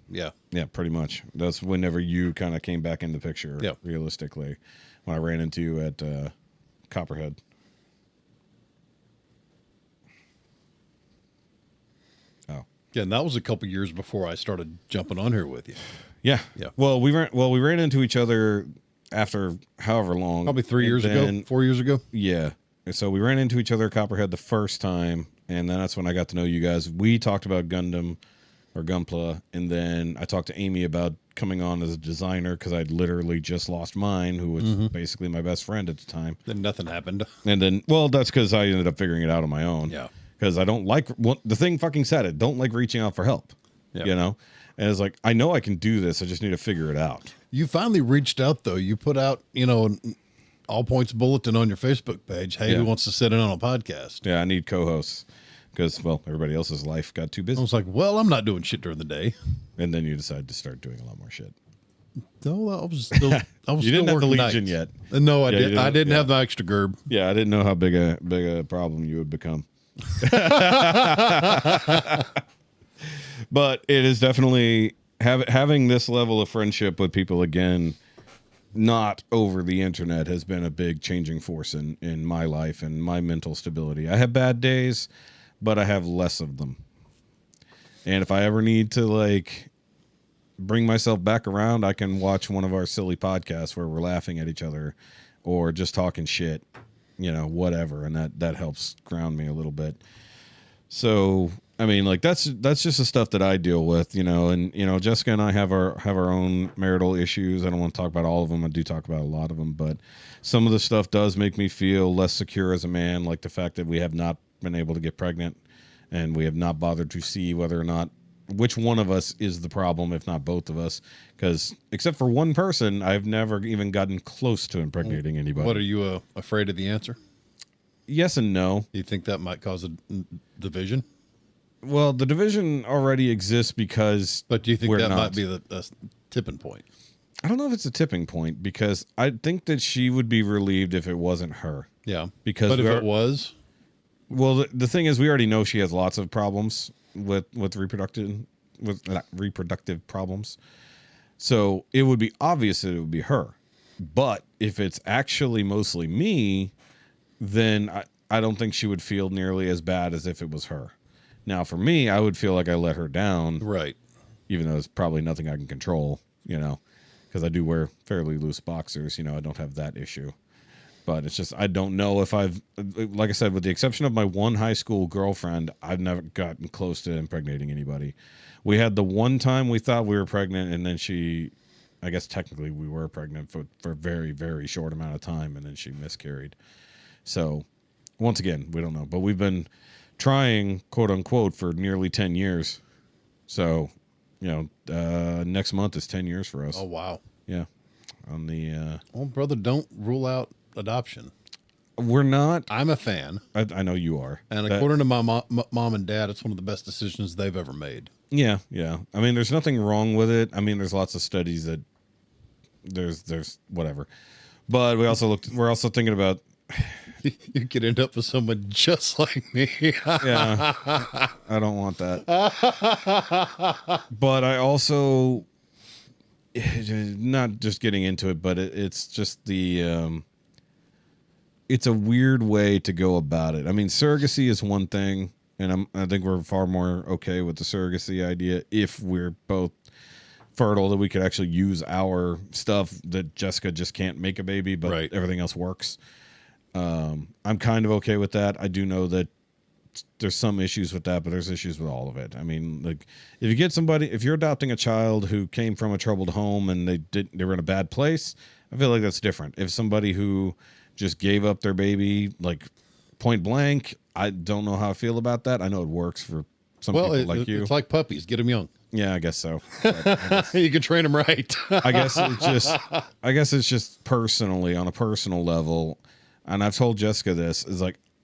pretty much. That's whenever you kind of came back in the picture. Yeah, realistically, when I ran into you at Copperhead. Oh, yeah, and that was a couple years before I started jumping on here with you. Yeah, yeah. Well, we ran into each other after however long, probably 3 years ago, 4 years ago. Yeah, so we ran into each other at Copperhead the first time. And then that's when I got to know you guys. We talked about Gundam or Gunpla. And then I talked to Amy about coming on as a designer because I'd literally just lost mine, who was basically my best friend at the time. Then nothing happened. And then, well, that's because I ended up figuring it out on my own. Yeah. Because I don't like, the thing fucking said it, don't like reaching out for help. Yeah. You know? And it's like, I know I can do this. I just need to figure it out. You finally reached out, though. You put out, all points bulletin on your Facebook page. Hey, who wants to sit in on a podcast? Yeah, I need co-hosts because, well, everybody else's life got too busy. I was like, well, I'm not doing shit during the day. And then you decided to start doing a lot more shit. No, I was still. You didn't have the Legion yet. No, I didn't. I didn't have the extra gerb. Yeah, I didn't know how big a problem you would become. But it is definitely having this level of friendship with people again. Not over the internet has been a big changing force in my life and my mental stability. I have bad days, but I have less of them. And if I ever need to bring myself back around, I can watch one of our silly podcasts where we're laughing at each other or just talking shit, whatever. And that helps ground me a little bit. So, I mean, that's just the stuff that I deal with, and, Jessica and I have our own marital issues. I don't want to talk about all of them. I do talk about a lot of them, but some of the stuff does make me feel less secure as a man, like the fact that we have not been able to get pregnant and we have not bothered to see whether or not which one of us is the problem, if not both of us, because except for one person, I've never even gotten close to impregnating anybody. What, are you afraid of the answer? Yes and no. Do you think that might cause a division? Well, the division already exists because. But do you think that might be the tipping point? I don't know if it's a tipping point because I think that she would be relieved if it wasn't her. Yeah. But if it was? Well, the thing is, we already know she has lots of problems with reproductive problems. So it would be obvious that it would be her. But if it's actually mostly me, then I don't think she would feel nearly as bad as if it was her. Now, for me, I would feel like I let her down. Right. Even though it's probably nothing I can control, because I do wear fairly loose boxers. I don't have that issue. But it's just, I don't know if like I said, with the exception of my one high school girlfriend, I've never gotten close to impregnating anybody. We had the one time we thought we were pregnant, and then I guess technically we were pregnant for a very, very short amount of time, and then she miscarried. So, once again, we don't know. But we've been trying, quote unquote, for nearly 10 years. So, next month is 10 years for us. Oh, wow. Yeah. On the... Well, brother, don't rule out adoption. We're not. I'm a fan. I know you are. And according to my mom and dad, it's one of the best decisions they've ever made. Yeah, yeah. I mean, there's nothing wrong with it. I mean, there's lots of studies that there's whatever. But we're also thinking about... You could end up with someone just like me. Yeah, I don't want that. But I also, not just getting into it, but it's just it's a weird way to go about it. I mean, surrogacy is one thing, and I think we're far more okay with the surrogacy idea if we're both fertile, that we could actually use our stuff, that Jessica just can't make a baby, but everything else works. I'm kind of okay with that. I do know that there's some issues with that, but there's issues with all of it. I mean, if you're adopting a child who came from a troubled home and they were in a bad place, I feel like that's different. If somebody who just gave up their baby, point blank, I don't know how I feel about that. I know it works for some people like you. It's like puppies. Get them young. Yeah, I guess so. You can train them right. I guess it's just personally, on a personal level. And I've told Jessica this, is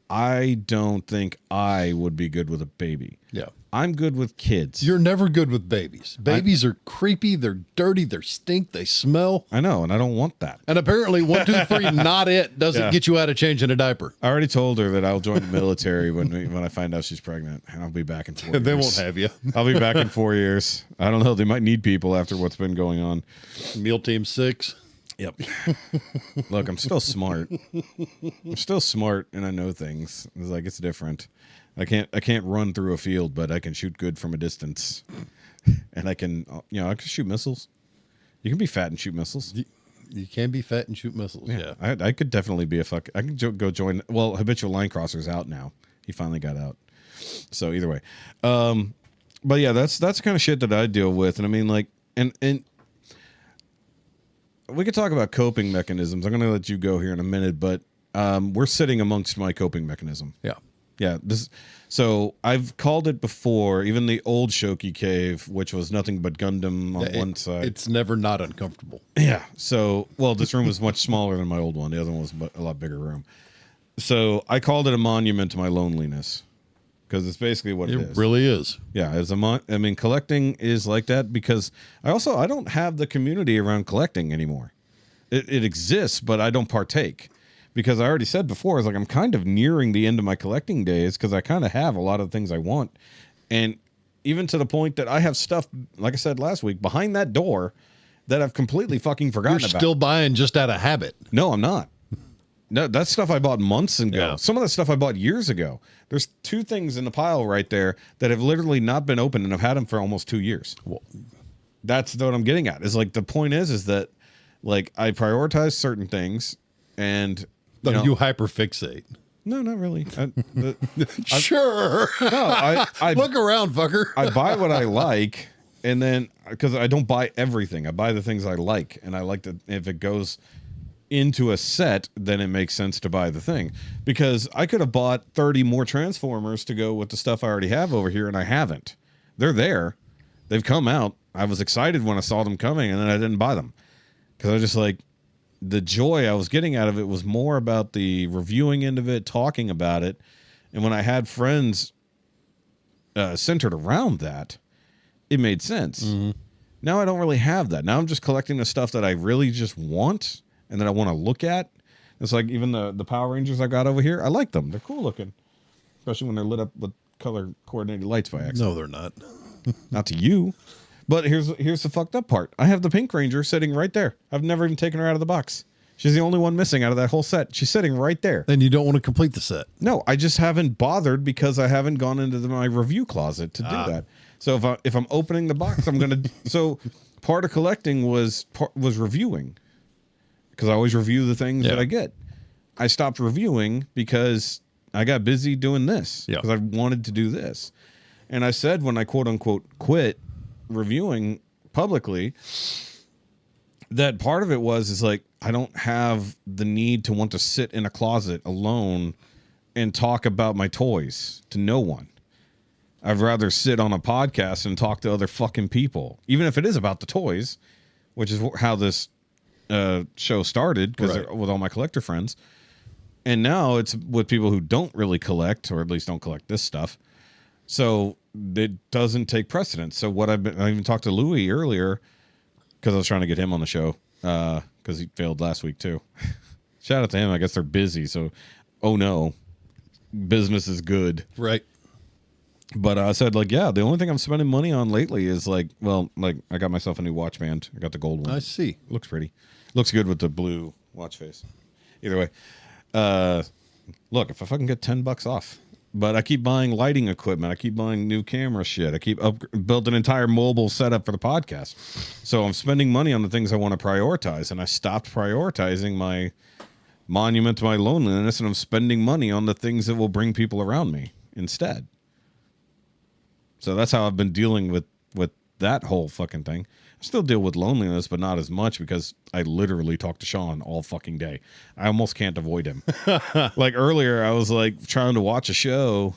I don't think I would be good with a baby. Yeah. I'm good with kids. You're never good with babies. Babies are creepy. They're dirty. They stink. They smell. I know, and I don't want that. And apparently 1, 2, 3, not it doesn't Yeah. get you out of changing a diaper. I already told her that I'll join the military when I find out she's pregnant, and I'll be back in 4 years. They won't have you. I'll be back in 4 years. I don't know. They might need people after what's been going on. Meal Team 6. Yep. Look, I'm still smart. I'm still smart, and I know things. It's like it's different. I can't run through a field, but I can shoot good from a distance, and I can I can shoot missiles. You can be fat and shoot missiles. You can be fat and shoot missiles. Yeah. I could definitely be I could go join. Well, Habitual Line Crosser's out now. He finally got out. So either way, but yeah, that's the kind of shit that I deal with, and I mean, like, and we could talk about coping mechanisms. I'm going to let you go here in a minute, but we're sitting amongst my coping mechanism. Yeah. Yeah. So I've called it before, even the old Shoky cave, which was nothing but Gundam on one side. It's never not uncomfortable. Yeah. So, well, this room was much smaller than my old one. The other one was a lot bigger room. So I called it a monument to my loneliness because it's basically what it is. It really is. Yeah. I mean, collecting is like that because I don't have the community around collecting anymore. It exists, but I don't partake. Because I already said before, it's like I'm kind of nearing the end of my collecting days because I kind of have a lot of things I want. And even to the point that I have stuff, like I said last week, behind that door that I've completely fucking forgotten about. You're still buying just out of habit. No, I'm not. No, that's stuff I bought months ago. Yeah. Some of that stuff I bought years ago. There's 2 things in the pile right there that have literally not been opened, and I've had them for almost 2 years. Well, that's what I'm getting at. Is like the point is that like I prioritize certain things and you hyperfixate. No, not really. Sure. No, I Look around, fucker. I buy what I like, and then because I don't buy everything, I buy the things I like, and I like that if it goes into a set, then it makes sense to buy the thing. Because I could have bought 30 more Transformers to go with the stuff I already have over here, and I haven't. They're there. They've come out. I was excited when I saw them coming, and then I didn't buy them because I was just like. The joy I was getting out of it was more about the reviewing end of it, talking about it. And when I had friends centered around that, it made sense. Mm-hmm. Now I don't really have that. Now I'm just collecting the stuff that I really just want and that I want to look at. It's like even the Power Rangers I got over here, I like them. They're cool looking, especially when they're lit up with color-coordinated lights by accident. No, they're not. Not to you. But here's the fucked up part. I have the Pink Ranger sitting right there. I've never even taken her out of the box. She's the only one missing out of that whole set. She's sitting right there. Then you don't want to complete the set. No, I just haven't bothered because I haven't gone into my review closet to do that. So if I'm opening the box, I'm gonna. So part of collecting was reviewing because I always review the things that I get. I stopped reviewing because I got busy doing this because I wanted to do this, and I said when I quote unquote quit reviewing publicly that part of it is like I don't have the need to want to sit in a closet alone and talk about my toys to no one. I'd rather sit on a podcast and talk to other fucking people, even if it is about the toys, which is how this show started because with all my collector friends. And now it's with people who don't really collect, or at least don't collect this stuff. So it doesn't take precedence. So I even talked to Louis earlier because I was trying to get him on the show because he failed last week too. Shout out to him. I guess they're busy. So, oh no, business is good. Right. But I said the only thing I'm spending money on lately is I got myself a new watch band. I got the gold one. I see. Looks pretty. Looks good with the blue watch face. Either way, look, if I fucking get $10 off. But I keep buying lighting equipment. I keep buying new camera shit. I keep built an entire mobile setup for the podcast. So I'm spending money on the things I want to prioritize, and I stopped prioritizing my monument to my loneliness, and I'm spending money on the things that will bring people around me instead. So that's how I've been dealing with that whole fucking thing. I still deal with loneliness, but not as much because I literally talk to Sean all fucking day. I almost can't avoid him. Like earlier, I was trying to watch a show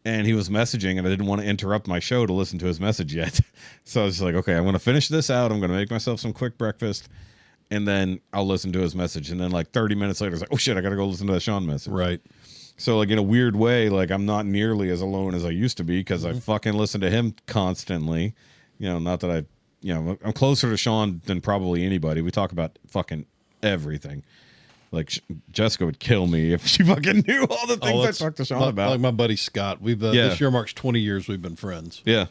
and he was messaging and I didn't want to interrupt my show to listen to his message yet. So I was just like, okay, I'm going to finish this out. I'm going to make myself some quick breakfast and then I'll listen to his message. And then 30 minutes later, I was like, oh shit, I got to go listen to that Sean message. Right. So, like, in a weird way, like, I'm not nearly as alone as I used to be because I fucking listen to him constantly. You know, not that I'm closer to Sean than probably anybody. We talk about fucking everything. Like, Jessica would kill me if she fucking knew all the things I talked to Sean about. Like my buddy Scott. We've this year marks 20 years we've been friends. Yeah.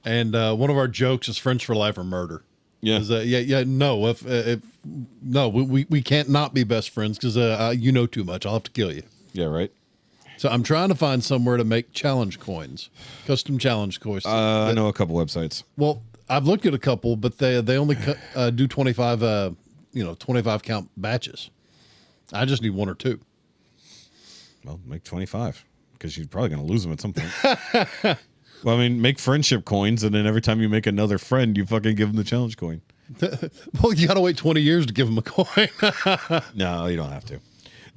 And one of our jokes is friends for life or murder. Yeah. No, we can't not be best friends because you know too much. I'll have to kill you. Yeah, right. So I'm trying to find somewhere to make challenge coins, custom challenge coins. I know a couple websites. Well, I've looked at a couple, but they only do 25 25 count batches. I just need one or two. Well, make 25 because you're probably going to lose them at some point. Well, I mean, make friendship coins, and then every time you make another friend, you fucking give them the challenge coin. Well, you got to wait 20 years to give them a coin. No, you don't have to.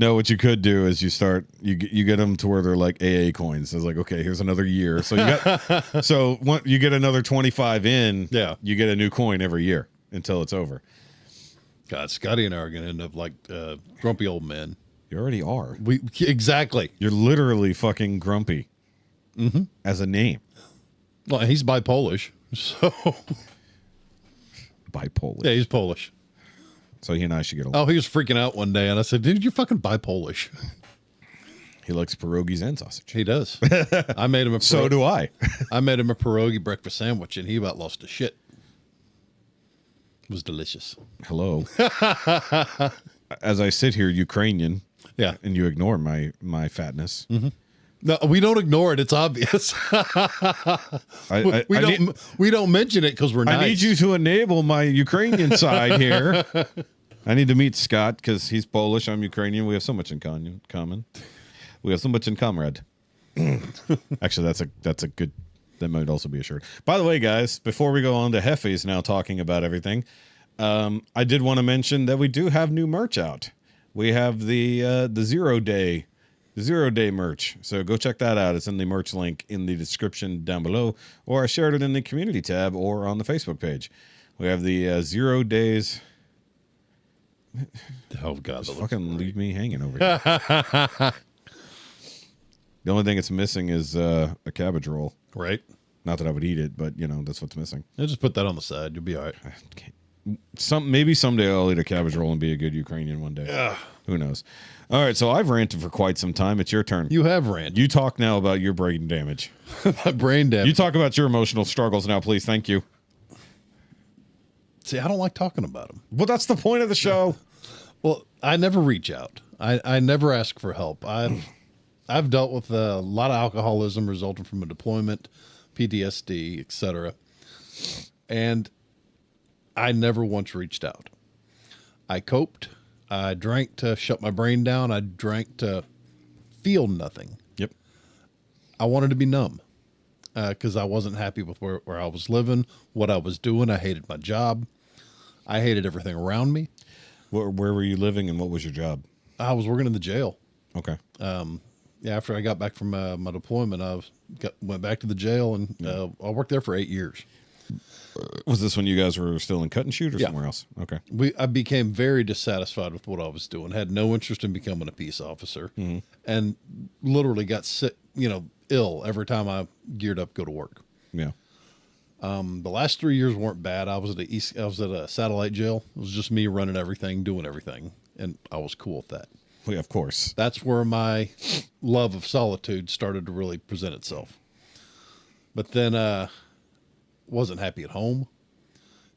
No, what you could do is you get them to where they're like AA coins. It's like, okay, here's another year. So you get another 25 in. Yeah, you get a new coin every year until it's over. God, Scotty and I are going to end up like grumpy old men. You already are. Exactly. You're literally fucking grumpy. As a name. Well, he's bi-Polish, so bipolar. Yeah, he's Polish. So he and I should get along. Oh, he was freaking out one day, and I said, "Dude, you're fucking bi-Polish." He likes pierogies and sausage. He does. I made him a so do I. I made him a pierogi breakfast sandwich, and he about lost his shit. It was delicious. Hello. As I sit here, Ukrainian. Yeah. And you ignore my fatness. No, we don't ignore it. It's obvious. We don't mention it because we're nice. I need you to enable my Ukrainian side here. I need to meet Scott because he's Polish. I'm Ukrainian. We have so much in common. We have so much in comrade. Actually, that's a good. That might also be a shirt. By the way, guys, before we go on to Jefe's now talking about everything, I did want to mention that we do have new merch out. We have the 0 day. The 0 day merch. So go check that out. It's in the merch link in the description down below, or I shared it in the community tab or on the Facebook page. We have the 0 days. Oh, God. Just fucking leave me hanging over here. The only thing it's missing is a cabbage roll. Right. Not that I would eat it, but, that's what's missing. I'll just put that on the side. You'll be all right. Maybe someday I'll eat a cabbage roll and be a good Ukrainian one day. Yeah. Who knows? All right, so I've ranted for quite some time. It's your turn. You have ranted. You talk now about your brain damage. My brain damage. You talk about your emotional struggles now, please. Thank you. See, I don't like talking about them. Well, that's the point of the show. Well, I never reach out. I never ask for help. I've dealt with a lot of alcoholism resulting from a deployment, PTSD, etc. And I never once reached out. I coped. I drank to shut my brain down. I drank to feel nothing. Yep. I wanted to be numb because I wasn't happy with where I was living, what I was doing. I hated my job. I hated everything around me. Where were you living and what was your job? I was working in the jail. Okay. After I got back from my deployment, went back to the jail, and I worked there for 8 years. Was this when you guys were still in cut and shoot or somewhere else? Okay. I became very dissatisfied with what I was doing, had no interest in becoming a peace officer, and literally got sick, ill every time I geared up to go to work. Yeah. The last 3 years weren't bad. I was at a satellite jail. It was just me running everything, doing everything, and I was cool with that. Well, yeah, of course. That's where my love of solitude started to really present itself. But then wasn't happy at home.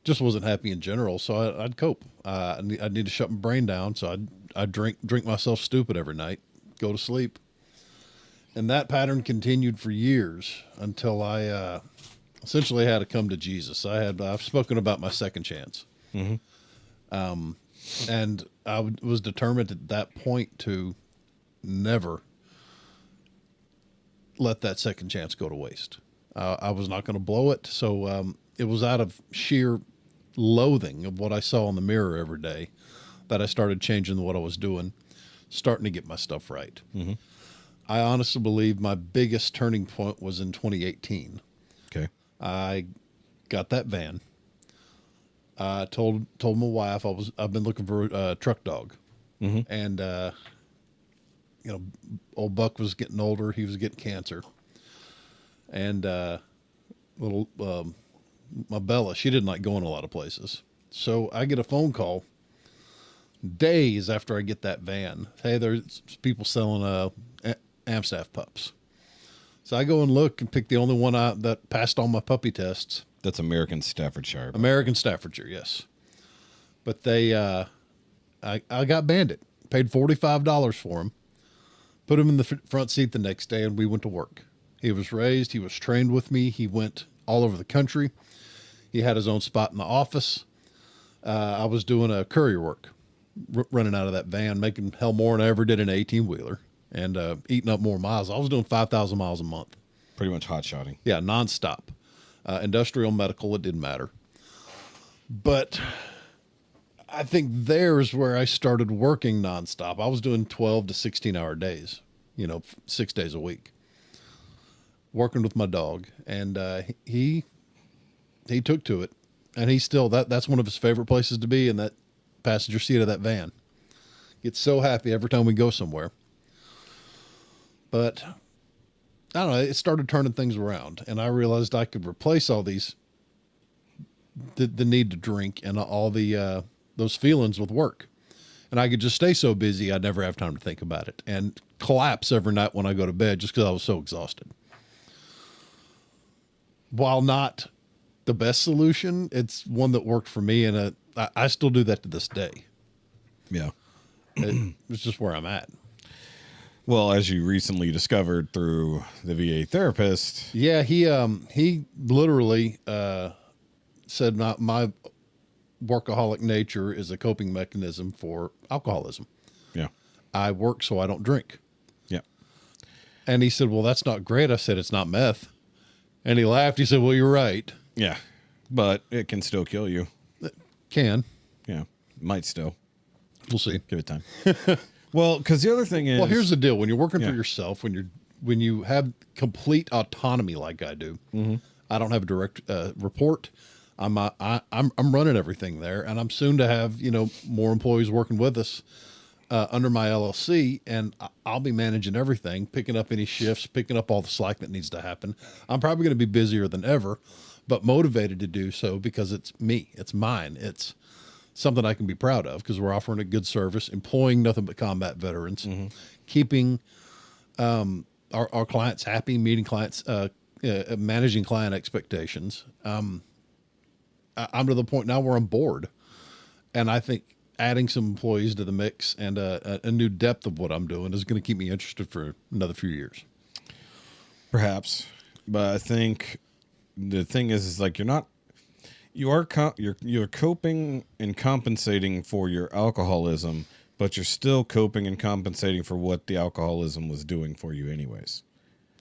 Just wasn't happy in general, so I'd cope. I'd need to shut my brain down, so I'd drink myself stupid every night, go to sleep. And that pattern continued for years until I essentially had to come to Jesus. I've spoken about my second chance. And I was determined at that point to never let that second chance go to waste. I was not going to blow it. So it was out of sheer loathing of what I saw in the mirror every day that I started changing what I was doing, starting to get my stuff right. I honestly believe my biggest turning point was in 2018. Okay. I got that van. I told my wife I've been looking for a truck dog, and old Buck was getting older. He was getting cancer. And my Bella, she didn't like going a lot of places. So I get a phone call days after I get that van. Hey, there's people selling Amstaff pups. So I go and look and pick the only one that passed all my puppy tests. That's American Staffordshire. American Staffordshire, yes. But they, I got Bandit. Paid $45 for him. Put him in the front seat the next day, and we went to work. He was raised. He was trained with me. He went all over the country. He had his own spot in the office. I was doing a courier work, running out of that van, making hell more than I ever did in an 18-wheeler, and eating up more miles. I was doing 5,000 miles a month. Pretty much hot shotting. Yeah, nonstop. Industrial, medical, it didn't matter. But I think there's where I started working nonstop. I was doing 12 to 16-hour days, 6 days a week, working with my dog. And he took to it. And he's still, that's one of his favorite places to be, in that passenger seat of that van. Gets so happy every time we go somewhere. But I don't know, it started turning things around, and I realized I could replace all these, the need to drink and all the those feelings with work. And I could just stay so busy I'd never have time to think about it, and collapse every night when I go to bed just because I was so exhausted. While not the best solution, it's one that worked for me, and I still do that to this day. Yeah. It's just where I'm at. Well, as you recently discovered through the VA therapist. Yeah, he literally said my workaholic nature is a coping mechanism for alcoholism. Yeah. I work so I don't drink. Yeah. And he said, well, that's not great. I said, it's not meth. And he laughed. He said, well, you're right. Yeah. But it can still kill you. It can. Yeah. Might still. We'll see. Give it time. Well, because the other thing is... Well, here's the deal. When you're working for yourself, when you have complete autonomy like I do, I don't have a direct report. I'm running everything there, and I'm soon to have more employees working with us under my LLC, and I'll be managing everything, picking up any shifts, picking up all the slack that needs to happen. I'm probably going to be busier than ever, but motivated to do so because it's me, it's mine, it's something I can be proud of because we're offering a good service, employing nothing but combat veterans, keeping our clients happy, meeting clients, managing client expectations. I'm to the point now where I'm bored, and I think adding some employees to the mix and a new depth of what I'm doing is going to keep me interested for another few years. Perhaps, but I think the thing is like you're coping and compensating for your alcoholism, but you're still coping and compensating for what the alcoholism was doing for you anyways.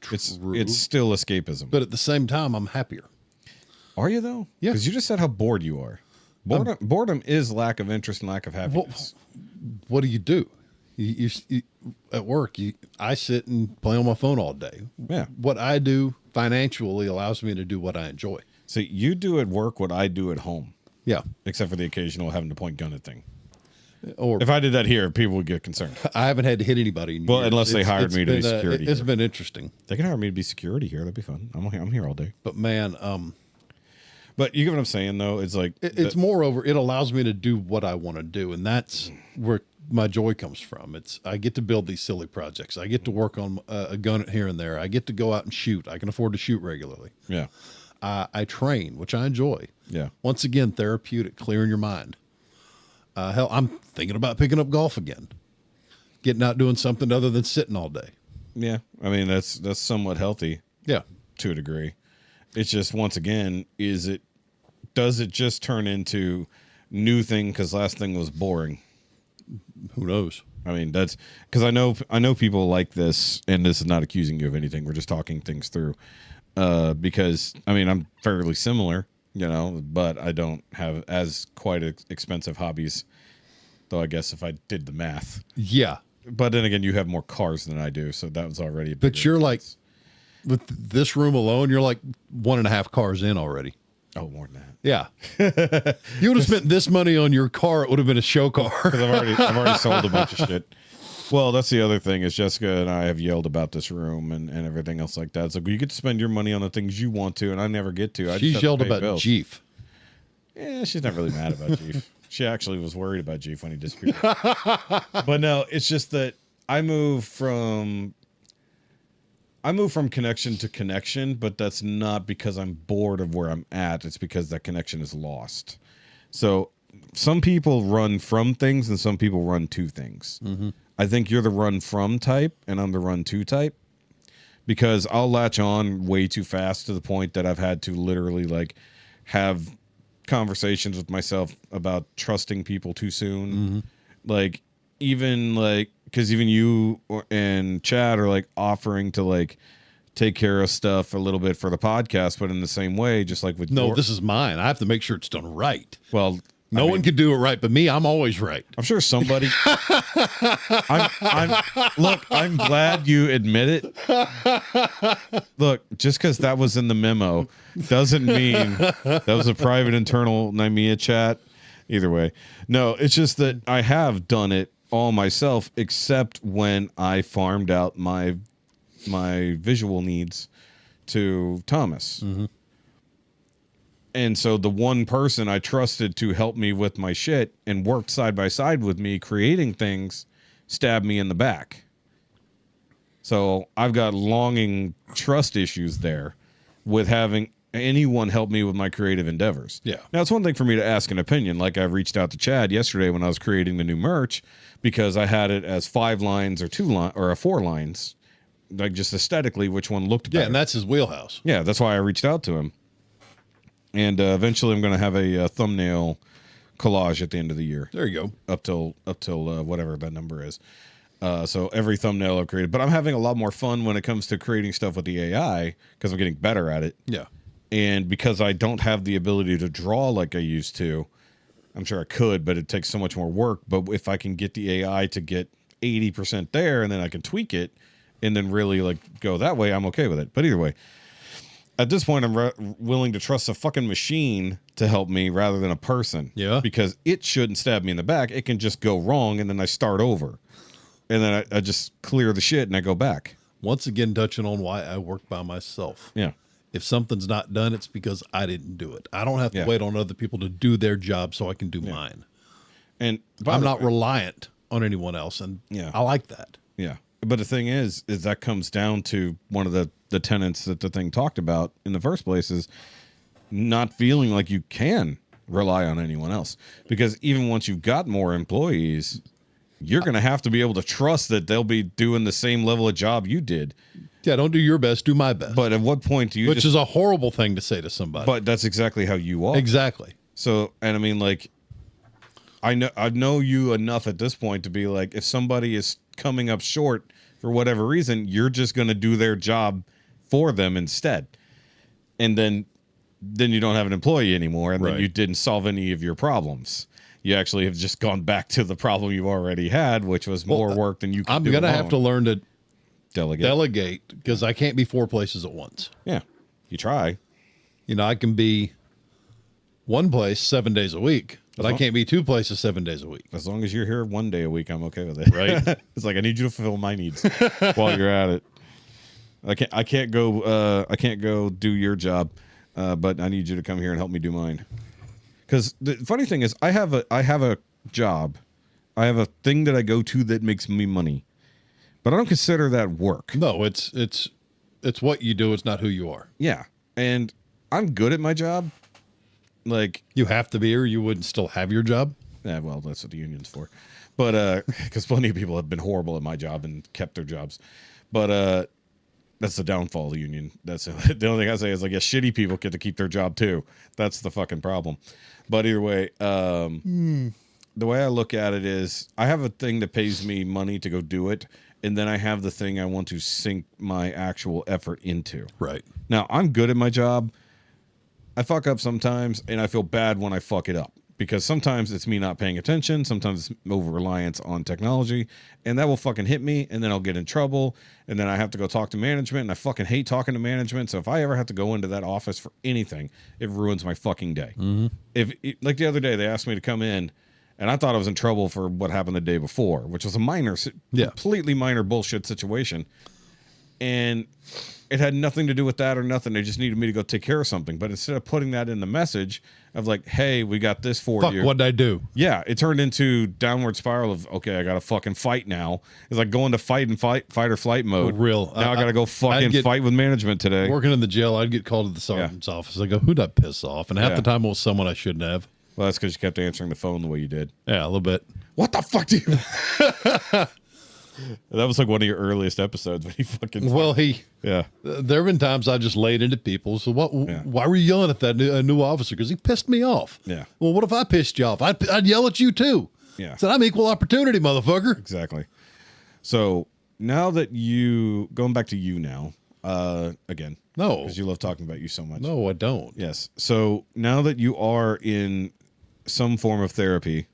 True. It's still escapism. But at the same time, I'm happier. Are you though? Yeah. Because you just said how bored you are. Boredom is lack of interest and lack of happiness. What do? You at work, I sit and play on my phone all day. Yeah. What I do financially allows me to do what I enjoy. So you do at work what I do at home. Yeah. Except for the occasional having to point gun at thing. Or if I did that here, people would get concerned. I haven't had to hit anybody in well, years. unless they hired me to be security. It's been interesting. They can hire me to be security here. That'd be fun. I'm here all day. But man, but you get what I'm saying, though. It's like it's moreover, it allows me to do what I want to do, and that's where my joy comes from. I get to build these silly projects. I get to work on a gun here and there. I get to go out and shoot. I can afford to shoot regularly. Yeah. I train, which I enjoy. Yeah. Once again, therapeutic, clearing your mind. Hell, I'm thinking about picking up golf again, getting out doing something other than sitting all day. Yeah, I mean that's somewhat healthy. Yeah, to a degree. It's just once again, does it just turn into new thing because last thing was boring? Who knows? I mean, that's because I know people like this, and this is not accusing you of anything. We're just talking things through. Because I mean, I'm fairly similar, but I don't have as quite expensive hobbies. Though I guess if I did the math, yeah. But then again, you have more cars than I do, so that was already. But you're expense. Like, with this room alone, you're like 1.5 cars in already. Oh, more than that. Yeah. You would have spent this money on your car. It would have been a show car. Because I've already sold a bunch of shit. Well, that's the other thing is Jessica and I have yelled about this room and everything else like that. It's like, well, you get to spend your money on the things you want to, and I never get to. She's yelled about Jefe. Yeah, she's not really mad about Jefe. She actually was worried about Jefe when he disappeared. But no, it's just that I move from connection to connection, but that's not because I'm bored of where I'm at. It's because that connection is lost. So some people run from things and some people run to things. Mm-hmm. I think you're the run from type and I'm the run to type, because I'll latch on way too fast to the point that I've had to literally like have conversations with myself about trusting people too soon. Mm-hmm. Like even like, because even you and Chad are like offering to like take care of stuff a little bit for the podcast, but in the same way, just like with this is mine. I have to make sure it's done right. Well, no one can do it right, but me, I'm always right. I'm sure somebody. I'm glad you admit it. Look, just because that was in the memo doesn't mean that was a private internal Nimea chat. Either way, no, it's just that I have done it all myself, except when I farmed out my visual needs to Thomas. Mm-hmm. And so the one person I trusted to help me with my shit and worked side by side with me creating things stabbed me in the back. So I've got longing trust issues there with having anyone help me with my creative endeavors. Yeah. Now, it's one thing for me to ask an opinion. Like I reached out to Chad yesterday when I was creating the new merch because I had it as 5 lines or 4 lines, like just aesthetically, which one looked better. Yeah, and that's his wheelhouse. Yeah, that's why I reached out to him. And eventually I'm going to have a thumbnail collage at the end of the year. There you go. Up till whatever that number is. So every thumbnail I've created. But I'm having a lot more fun when it comes to creating stuff with the AI because I'm getting better at it. Yeah. And because I don't have the ability to draw like I used to, I'm sure I could, but it takes so much more work. But if I can get the AI to get 80% there and then I can tweak it and then really like go that way, I'm okay with it. But either way, at this point, I'm willing to trust a fucking machine to help me rather than a person. Yeah. Because it shouldn't stab me in the back. It can just go wrong, and then I start over. And then I just clear the shit, and I go back. Once again, touching on why I work by myself. Yeah. If something's not done, it's because I didn't do it. I don't have to wait on other people to do their job so I can do mine. And I'm not reliant on anyone else, and I like that. Yeah. But the thing is that comes down to one of the tenets that the thing talked about in the first place is not feeling like you can rely on anyone else. Because even once you've got more employees, you're going to have to be able to trust that they'll be doing the same level of job you did. Yeah, don't do your best, do my best. But at what point do you Which is a horrible thing to say to somebody. But that's exactly how you are. Exactly. So, and I mean, like, I know you enough at this point to be like, if somebody is coming up short for whatever reason, you're just going to do their job for them instead. And then you don't have an employee anymore, and then you didn't solve any of your problems. You actually have just gone back to the problem you've already had, which was more work than you could do. I'm going to have to learn to delegate because I can't be 4 places at once. Yeah. You try. You know, I can be one place 7 days a week, but I can't be 2 places 7 days a week. As long as you're here 1 day a week, I'm okay with it. Right? It's like I need you to fulfill my needs while you're at it. I can't go do your job, but I need you to come here and help me do mine. Because the funny thing is, I have a job, I have a thing that I go to that makes me money, but I don't consider that work. No, it's what you do. It's not who you are. Yeah, and I'm good at my job. Like, you have to be, or you wouldn't still have your job. Yeah, well, that's what the union's for. But because plenty of people have been horrible at my job and kept their jobs. But that's the downfall of the union. That's the only thing I say is like, yeah, shitty people get to keep their job too. That's the fucking problem. But either way, the way I look at it is I have a thing that pays me money to go do it, and then I have the thing I want to sink my actual effort into. Right. Now, I'm good at my job. I fuck up sometimes, and I feel bad when I fuck it up. Because sometimes it's me not paying attention, sometimes it's over-reliance on technology, and that will fucking hit me, and then I'll get in trouble, and then I have to go talk to management, and I fucking hate talking to management, so if I ever have to go into that office for anything, it ruins my fucking day. Mm-hmm. Like the other day, they asked me to come in And I thought I was in trouble for what happened the day before, which was a completely minor bullshit situation. And it had nothing to do with that or nothing. They just needed me to go take care of something. But instead of putting that in the message of like, hey, we got this for Fuck, you. what'd I do? Yeah, it turned into downward spiral of, okay, I got to fucking fight now. It's like going to fight or flight mode. For real. Now I got to go fucking fight with management today. Working in the jail, I'd get called to the sergeant's office. I go, who'd I piss off? And half the time it was someone I shouldn't have. Well, that's because you kept answering the phone the way you did. Yeah, a little bit. What the fuck do you... That was like one of your earliest episodes when he fucking... Well, Yeah. there have been times I just laid into people. So why were you yelling at that new officer? Because he pissed me off. Yeah. Well, what if I pissed you off? I'd yell at you too. Yeah. Said I'm equal opportunity, motherfucker. Exactly. So now that going back to you now, again. No. Because you love talking about you so much. No, I don't. Yes. So now that you are in some form of therapy,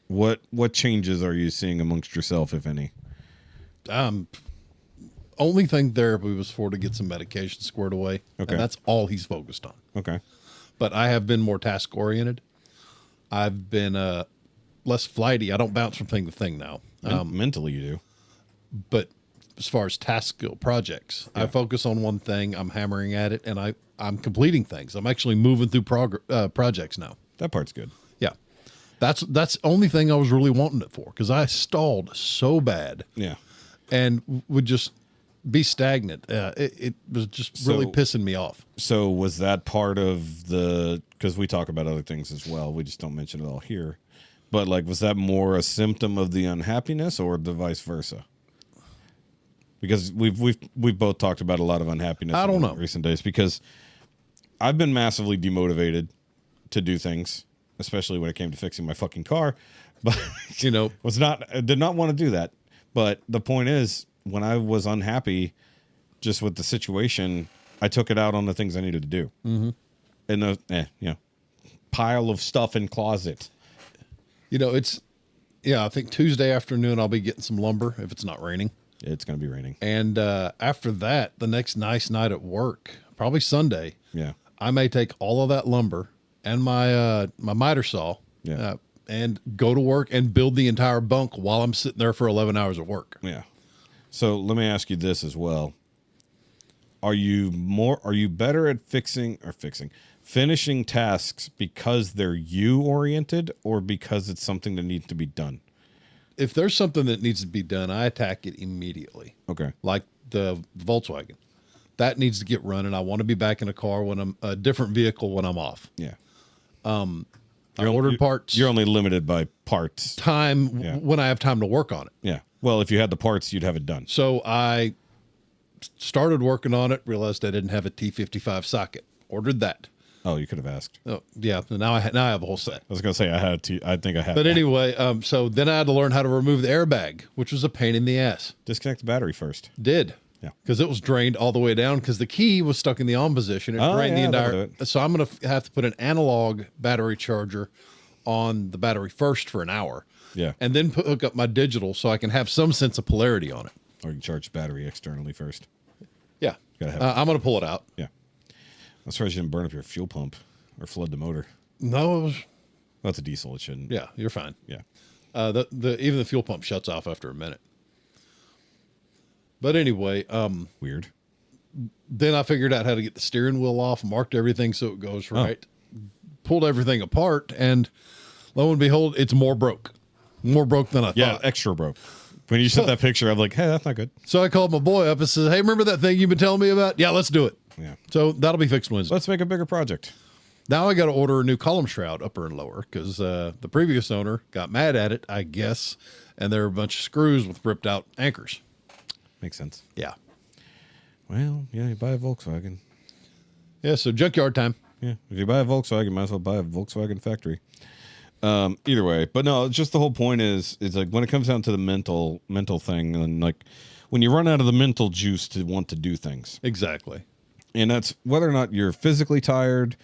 what changes are you seeing amongst yourself, if any? Only thing therapy was for to get some medication squared away. Okay. And that's all he's focused on. Okay. But I have been more task oriented. I've been less flighty. I don't bounce from thing to thing now. Mentally you do. But as far as task skill projects, I focus on one thing. I'm hammering at it, and I'm completing things. I'm actually moving through projects now. That part's good. Yeah. That's the only thing I was really wanting it for, because I stalled so bad. Yeah. And would just be stagnant. It was just really pissing me off. So was that part of because we talk about other things as well, we just don't mention it all here, but like, was that more a symptom of the unhappiness or the vice versa? Because we've both talked about a lot of unhappiness I don't know. in recent days, because I've been massively demotivated to do things, especially when it came to fixing my fucking car. But I did not want to do that. But the point is, when I was unhappy just with the situation, I took it out on the things I needed to do. Mm-hmm. And pile of stuff in closet. I think Tuesday afternoon I'll be getting some lumber if it's not raining. It's going to be raining. And after that, the next nice night at work, probably Sunday, I may take all of that lumber and my miter saw and go to work and build the entire bunk while I'm sitting there for 11 hours of work. Yeah. So let me ask you this as well. Are you better at finishing tasks because they're you oriented or because it's something that needs to be done? If there's something that needs to be done, I attack it immediately. Okay. Like the Volkswagen. That needs to get running. I want to be back in a car when I'm a different vehicle when I'm off. Yeah. I ordered parts. You're only limited by parts. When I have time to work on it. Yeah. Well, if you had the parts, you'd have it done. So I started working on it, realized I didn't have a T55 socket. Ordered that. Oh, you could have asked. Oh, yeah. Now I have a whole set. I was going to say I think I had. But anyway, so then I had to learn how to remove the airbag, which was a pain in the ass. Disconnect the battery first. Did. Yeah. Because it was drained all the way down because the key was stuck in the on position. It drained the entire. So I'm going to have to put an analog battery charger on the battery first for an hour. Yeah. And then hook up my digital so I can have some sense of polarity on it. Or you can charge the battery externally first. Yeah. Gotta have I'm going to pull it out. Yeah. I'm surprised you didn't burn up your fuel pump or flood the motor. No, it was. Well, it's a diesel. It shouldn't. Yeah, you're fine. Yeah. Even the fuel pump shuts off after a minute. But anyway, weird. Then I figured out how to get the steering wheel off, marked everything so it goes right, pulled everything apart, and lo and behold, it's more broke than I thought. Yeah, extra broke. When you sent that picture, I'm like, hey, that's not good. So I called my boy up and said, hey, remember that thing you've been telling me about? Yeah, let's do it. Yeah. So that'll be fixed Wednesday. Let's make a bigger project. Now I got to order a new column shroud, upper and lower, because the previous owner got mad at it, I guess, and there were a bunch of screws with ripped out anchors. Makes sense. Yeah. Well, yeah, you buy a Volkswagen. Yeah, so junkyard time. Yeah, if you buy a Volkswagen, you might as well buy a Volkswagen factory. Either way, but no, it's just the whole point is like when it comes down to the mental thing, and like when you run out of the mental juice to want to do things. Exactly. And that's whether or not you're physically tired,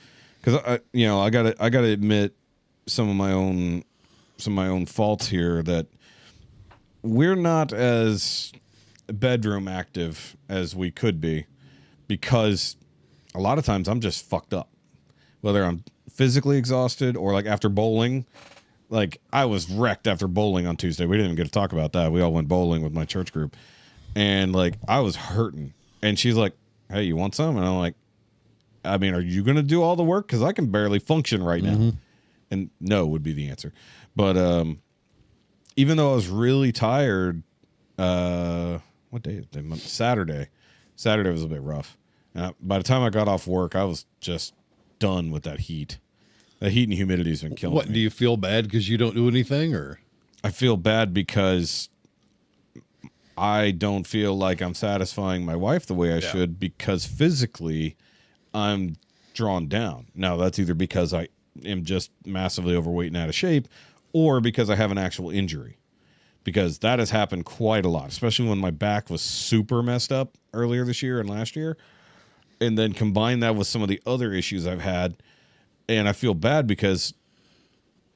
because I gotta admit some of my own faults here, that we're not as bedroom active as we could be, because a lot of times I'm just fucked up, whether I'm physically exhausted or like after bowling, like I was wrecked after bowling on Tuesday. We didn't even get to talk about that. We all went bowling with my church group, and like I was hurting. And she's like, "Hey, you want some?" And I'm like, "I mean, are you gonna do all the work? Because I can barely function right now." And no would be the answer. But even though I was really tired, what day is it? Saturday. Saturday was a bit rough. And by the time I got off work, I was just done with that heat. The heat and humidity has been killing me. What, do you feel bad because you don't do anything, or? I feel bad because I don't feel like I'm satisfying my wife the way I should, because physically I'm drawn down. Now, that's either because I am just massively overweight and out of shape, or because I have an actual injury. Because that has happened quite a lot, especially when my back was super messed up earlier this year and last year. And then combine that with some of the other issues I've had. And I feel bad because,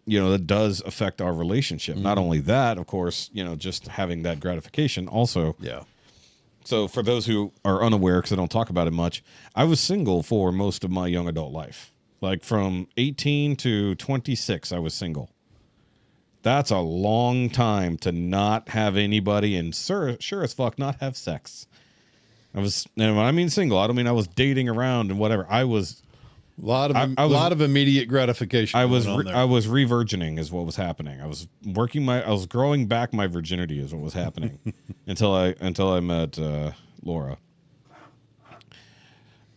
you know, that does affect our relationship. Not only that, of course, you know, just having that gratification also. Yeah. So for those who are unaware, because I don't talk about it much, I was single for most of my young adult life. Like from 18 to 26, I was single. That's a long time to not have anybody and sure as fuck not have sex. And when I mean single, I don't mean I was dating around and whatever. I was A lot of immediate gratification. I was re-virgining is what was happening. I was growing back my virginity is what was happening until I met Laura.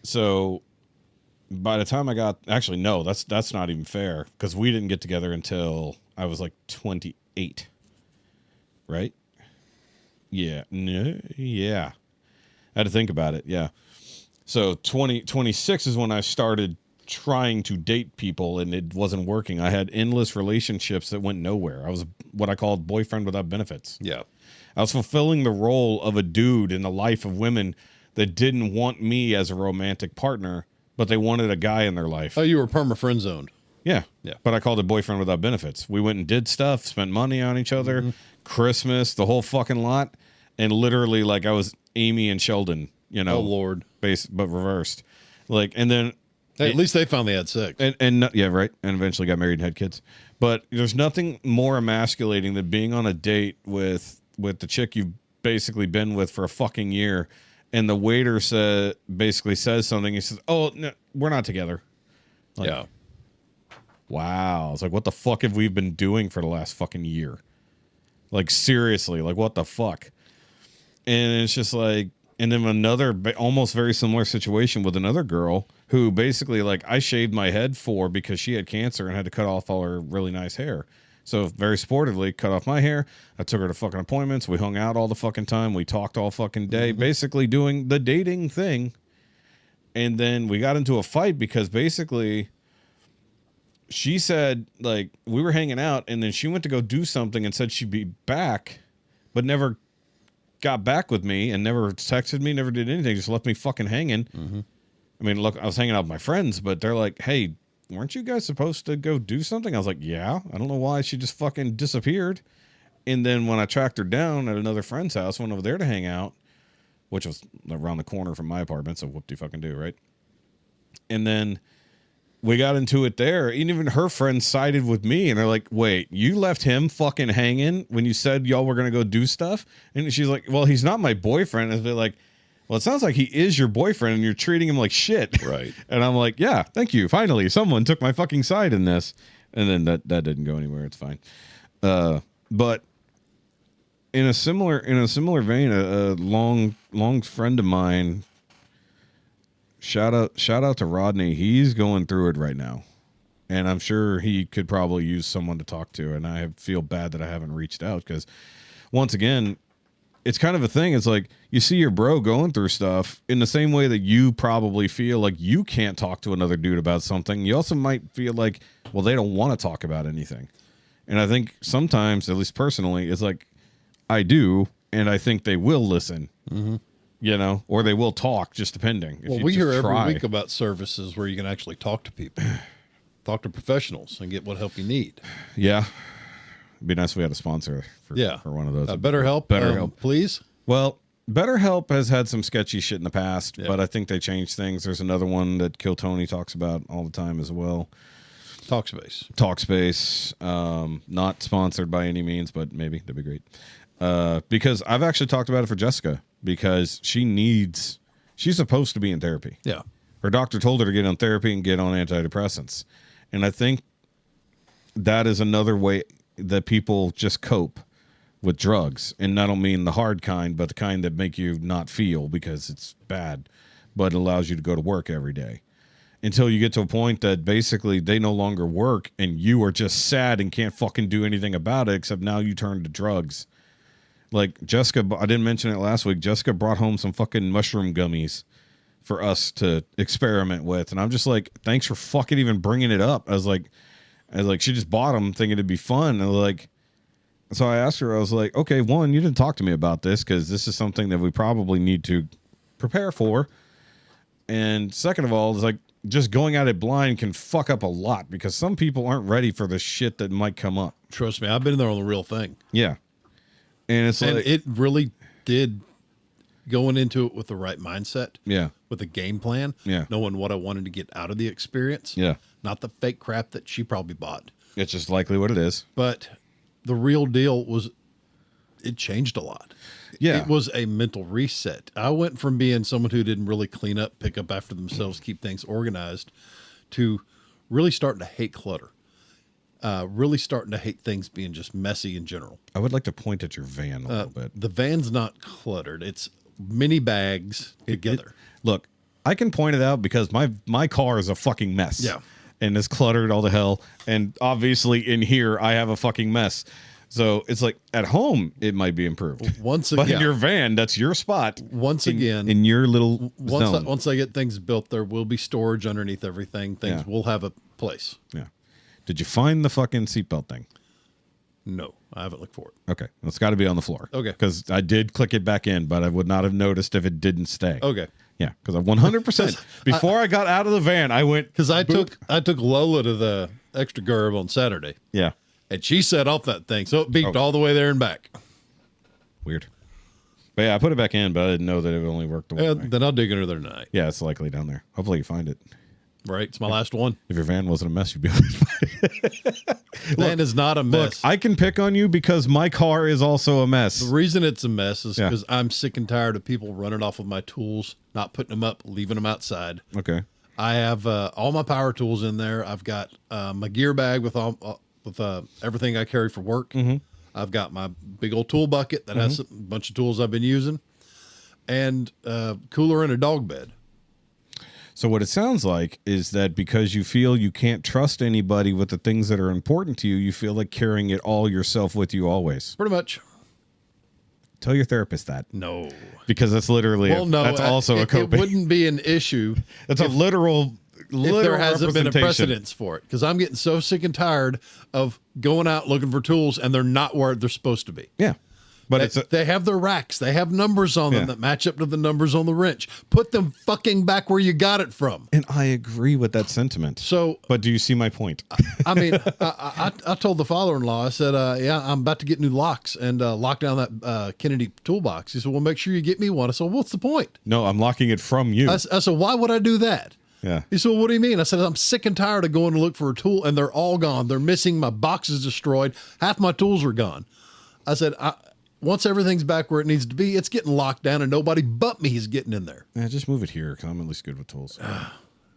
So by the time I got, actually no, that's not even fair, because we didn't get together until I was like 28. Right? Yeah. No, yeah. I had to think about it. Yeah. So 26 is when I started trying to date people, and it wasn't working. I had endless relationships that went nowhere. I was what I called boyfriend without benefits. Yeah. I was fulfilling the role of a dude in the life of women that didn't want me as a romantic partner, but they wanted a guy in their life. Oh, you were perma-friend zoned. Yeah. Yeah. But I called it boyfriend without benefits. We went and did stuff, spent money on each other, Christmas, the whole fucking lot. And literally, like, I was Amy and Sheldon, you know. Oh, Lord. But reversed. Like, and then. Hey, at least they finally had sex. And yeah, right. And eventually got married and had kids. But there's nothing more emasculating than being on a date with the chick you've basically been with for a fucking year. And the waiter basically says something. He says, "Oh, no, we're not together." Like, yeah. Wow. It's like, what the fuck have we been doing for the last fucking year? Like, seriously, like, what the fuck? And it's just like, and then another almost very similar situation with another girl who basically, like, I shaved my head for because she had cancer and had to cut off all her really nice hair. So very sportively cut off my hair. I took her to fucking appointments. We hung out all the fucking time. We talked all fucking day, basically doing the dating thing. And then we got into a fight because basically she said, like, we were hanging out and then she went to go do something and said she'd be back, but never got back with me and never texted me, never did anything, just left me fucking hanging. I mean, look, I was hanging out with my friends, but they're like, "Hey, weren't you guys supposed to go do something?" I was like, "Yeah." I don't know why she just fucking disappeared. And then when I tracked her down at another friend's house, went over there to hang out, which was around the corner from my apartment, so whoop-de-fucking-do, right? And then we got into it there. And even her friends sided with me, and they're like, "Wait, you left him fucking hanging when you said y'all were going to go do stuff?" And she's like, "Well, he's not my boyfriend." And they're like, "Well, it sounds like he is your boyfriend and you're treating him like shit." Right. And I'm like, "Yeah, thank you. Finally, someone took my fucking side in this." And then that didn't go anywhere. It's fine. But in a similar vein, a long friend of mine, shout out to Rodney. He's going through it right now. And I'm sure he could probably use someone to talk to. And I feel bad that I haven't reached out because, once again, it's kind of a thing. It's like you see your bro going through stuff in the same way that you probably feel like you can't talk to another dude about something. You also might feel like, well, they don't want to talk about anything. And I think sometimes, at least personally, it's like I do, and I think they will listen, you know, or they will talk, just depending. Well, we hear every week about services where you can actually talk to people, talk to professionals, and get what help you need. Yeah. It'd be nice if we had a sponsor for one of those. BetterHelp, please. Well, BetterHelp has had some sketchy shit in the past, but I think they changed things. There's another one that Kill Tony talks about all the time as well. Talkspace. Not sponsored by any means, but maybe that'd be great. Because I've actually talked about it for Jessica because she's supposed to be in therapy. Yeah. Her doctor told her to get on therapy and get on antidepressants. And I think that is another way that people just cope with drugs. And I don't mean the hard kind, but the kind that make you not feel because it's bad, but it allows you to go to work every day. Until you get to a point that basically they no longer work and you are just sad and can't fucking do anything about it except now you turn to drugs. Like Jessica, I didn't mention it last week. Jessica brought home some fucking mushroom gummies for us to experiment with. And I'm just like, thanks for fucking even bringing it up. I was like, she just bought them thinking it'd be fun. And like, so I asked her, I was like, okay, one, you didn't talk to me about this because this is something that we probably need to prepare for. And second of all, it's like just going at it blind can fuck up a lot because some people aren't ready for the shit that might come up. Trust me, I've been there on the real thing. Yeah. And it's like, it really did going into it with the right mindset. Yeah. With a game plan. Yeah. Knowing what I wanted to get out of the experience. Yeah. Not the fake crap that she probably bought. It's just likely what it is. But the real deal was it changed a lot. Yeah. It was a mental reset. I went from being someone who didn't really clean up, pick up after themselves, keep things organized, to really starting to hate clutter. Really starting to hate things being just messy in general. I would like to point at your van a little bit. The van's not cluttered. It's mini bags together. Look, I can point it out because my car is a fucking mess. Yeah. And it's cluttered all the hell. And obviously in here, I have a fucking mess. So it's like at home, it might be improved. But in your van, that's your spot. Once again, in your little zone. Once I get things built, there will be storage underneath everything. Things will have a place. Yeah. Did you find the fucking seatbelt thing? No, I haven't looked for it. Okay. It's got to be on the floor. Okay. Because I did click it back in, but I would not have noticed if it didn't stay. Okay. Yeah, because I 100%. Before I got out of the van, I went. Because I took Lola to the extra Gerb on Saturday. Yeah. And she set off that thing. So it beeped all the way there and back. Weird. But yeah, I put it back in, but I didn't know that it would only work the one way. Then I'll dig under there tonight. Yeah, it's likely down there. Hopefully you find it. Right. It's my last one. If your van wasn't a mess, you'd be able to find it. Van is not a mess. Look, I can pick on you because my car is also a mess. The reason it's a mess is because I'm sick and tired of people running off with my tools, not putting them up, leaving them outside. Okay. I have all my power tools in there. I've got my gear bag with everything I carry for work. Mm-hmm. I've got my big old tool bucket that has a bunch of tools I've been using, and cooler and a dog bed. So what it sounds like is that because you feel you can't trust anybody with the things that are important to you, you feel like carrying it all yourself with you always. Pretty much. Tell your therapist that. No. Because that's literally that's also a coping. It wouldn't be an issue. That's a literal if there hasn't been a precedence for it. Because I'm getting so sick and tired of going out looking for tools and they're not where they're supposed to be. Yeah. But they have their racks. They have numbers on them that match up to the numbers on the wrench. Put them fucking back where you got it from. And I agree with that sentiment. So, but do you see my point? I mean, I told the father-in-law, I said, I'm about to get new locks and lock down that Kennedy toolbox. He said, well, make sure you get me one. I said, well, what's the point? No, I'm locking it from you. I said, why would I do that? Yeah. He said, well, what do you mean? I said, I'm sick and tired of going to look for a tool and they're all gone. They're missing. My box is destroyed. Half my tools are gone. I said, once everything's back where it needs to be, it's getting locked down and nobody but me is getting in there. Yeah, just move it here because I'm at least good with tools.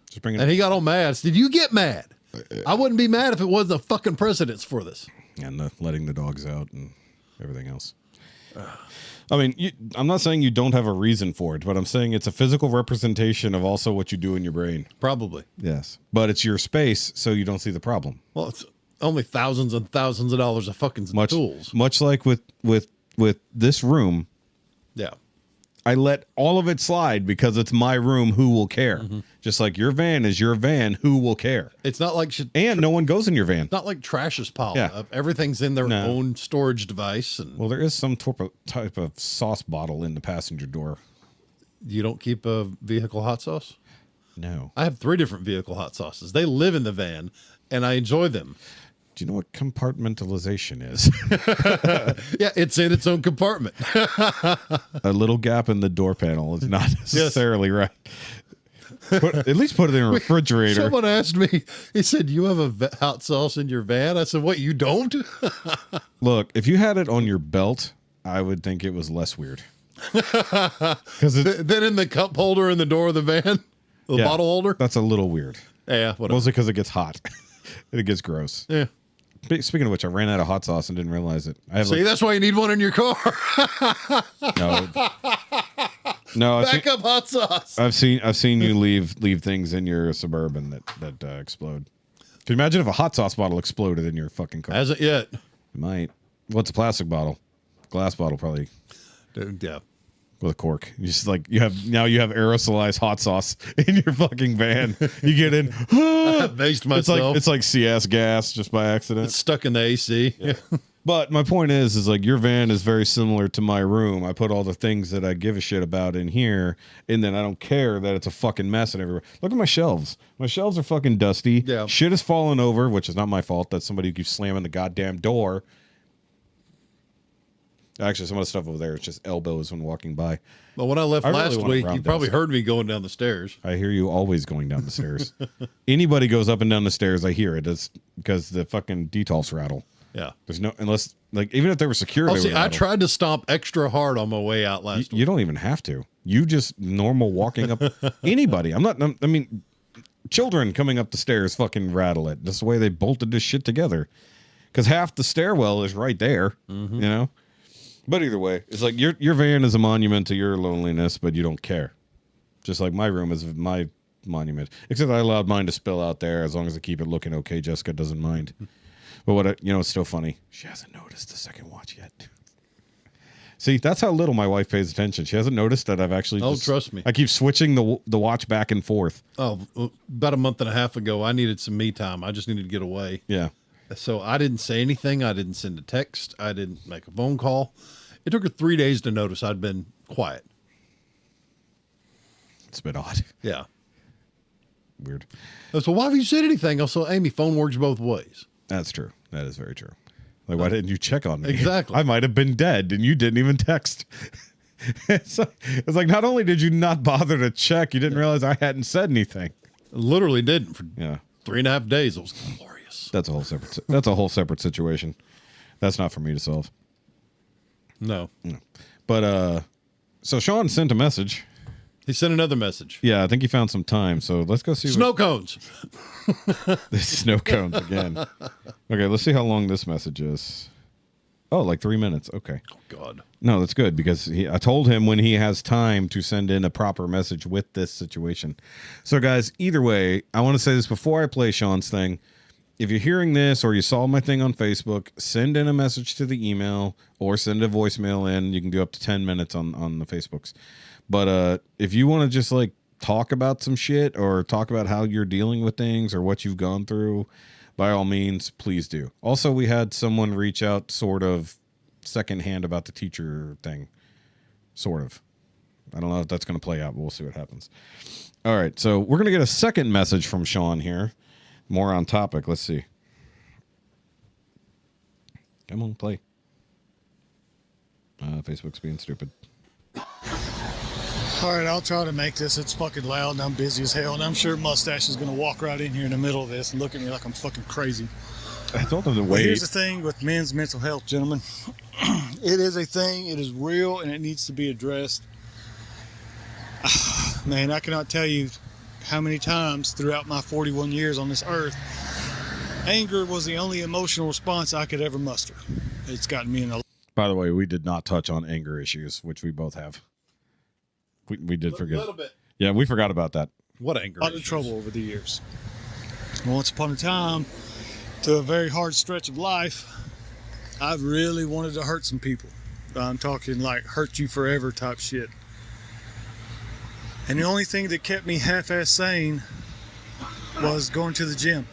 Just bring it. And he got all mad. I said, did you get mad? I wouldn't be mad if it wasn't a fucking precedence for this. And letting the dogs out and everything else. I mean, I'm not saying you don't have a reason for it, but I'm saying it's a physical representation of also what you do in your brain. Probably. Yes. But it's your space, so you don't see the problem. Well, it's only thousands and thousands of dollars of fucking tools. Much like with this room. Yeah. I let all of it slide because it's my room. Who will care? Mm-hmm. Just like your van is your van. Who will care? It's not like and no one goes in your van. Not like trash is piled up. Everything's in their own storage device. And well, there is some type of sauce bottle in the passenger door. You don't keep a vehicle hot sauce? No. I have 3 different vehicle hot sauces. They live in the van, and I enjoy them. Do you know what compartmentalization is? Yeah, it's in its own compartment. A little gap in the door panel is not necessarily right. At least put it in a refrigerator. Someone asked me, he said, "You have a hot sauce in your van?" I said, "What, you don't?" Look, if you had it on your belt, I would think it was less weird. Because Then in the cup holder in the door of the van, the bottle holder. That's a little weird. Yeah, whatever. Mostly because it gets hot. It gets gross. Yeah. Speaking of which, I ran out of hot sauce and didn't realize it. I have See, that's why you need one in your car. no. Backup hot sauce. I've seen you leave things in your Suburban that explode. Can you imagine if a hot sauce bottle exploded in your fucking car? Hasn't yet. It might. What's a plastic bottle? Glass bottle probably. Dude, yeah. With a cork. You just like you have aerosolized hot sauce in your fucking van. You get in. I based myself. It's like CS gas just by accident. It's stuck in the AC. Yeah. But my point is like your van is very similar to my room. I put all the things that I give a shit about in here, and then I don't care that it's a fucking mess and everywhere. Look at my shelves. My shelves are fucking dusty. Yeah. Shit is falling over, which is not my fault. That's somebody who keeps slamming the goddamn door. Actually, some of the stuff over there is just elbows when walking by. Well, when I left last week, you probably heard me going down the stairs. I hear you always going down the stairs. Anybody goes up and down the stairs, I hear it. It's because the fucking detolfs rattle. Yeah. There's no, unless, like, even if they were secure, they would I rattle. tried to stomp extra hard on my way out last week. You don't even have to. You just normal walking up. Anybody. I mean, children coming up the stairs fucking rattle it. That's the way they bolted this shit together. Because half the stairwell is right there, you know? But either way, it's like your van is a monument to your loneliness, but you don't care. Just like my room is my monument. Except I allowed mine to spill out there as long as I keep it looking okay. Jessica doesn't mind. But it's still funny. She hasn't noticed the second watch yet. See, that's how little my wife pays attention. She hasn't noticed that I've actually. Oh, trust me. I keep switching the watch back and forth. Oh, about a month and a half ago, I needed some me time. I just needed to get away. Yeah. So I didn't say anything. I didn't send a text. I didn't make a phone call. It took her 3 days to notice I'd been quiet. It's a bit odd. Yeah. Weird. So why haven't you said anything? Also, Amy, phone works both ways. That's true. That is very true. Like, why didn't you check on me? Exactly. I might have been dead and you didn't even text. It's like, not only did you not bother to check, you didn't realize I hadn't said anything. Literally didn't for Yeah. 3.5 days. It was glorious. That's a whole separate situation. That's not for me to solve. No. But so Sean sent a message. He sent another message. Yeah, I think he found some time. So let's go see Snow cones. the snow cones again. Okay, let's see how long this message is. Oh, like 3 minutes. Okay. Oh, God. No, that's good because I told him when he has time to send in a proper message with this situation. So, guys, either way, I want to say this before I play Sean's thing. If you're hearing this or you saw my thing on Facebook, send in a message to the email or send a voicemail in. You can do up to 10 minutes on the Facebooks. But if you want to just like talk about some shit or talk about how you're dealing with things or what you've gone through, by all means, please do. Also, we had someone reach out sort of secondhand about the teacher thing. Sort of. I don't know if that's going to play out, but we'll see what happens. All right, so we're going to get a second message from Sean here. More on topic. Let's see. Come on, play. Facebook's being stupid. All right, I'll try to make this. It's fucking loud and I'm busy as hell, and I'm sure Mustache is going to walk right in here in the middle of this and look at me like I'm fucking crazy. I told him to But wait. here's the thing with men's mental health, gentlemen. It is a thing. It is real, and it needs to be addressed. Man, I cannot tell you how many times throughout my 41 years on this earth, anger was the only emotional response I could ever muster. It's gotten me in a... By the way, we did not touch on anger issues, which we both have. We did forget. A little bit. Yeah, we forgot about that. What anger? A lot of trouble over the years. Once upon a time, to a very hard stretch of life, I really wanted to hurt some people. I'm talking like hurt you forever type shit. And the only thing that kept me half-ass sane was going to the gym,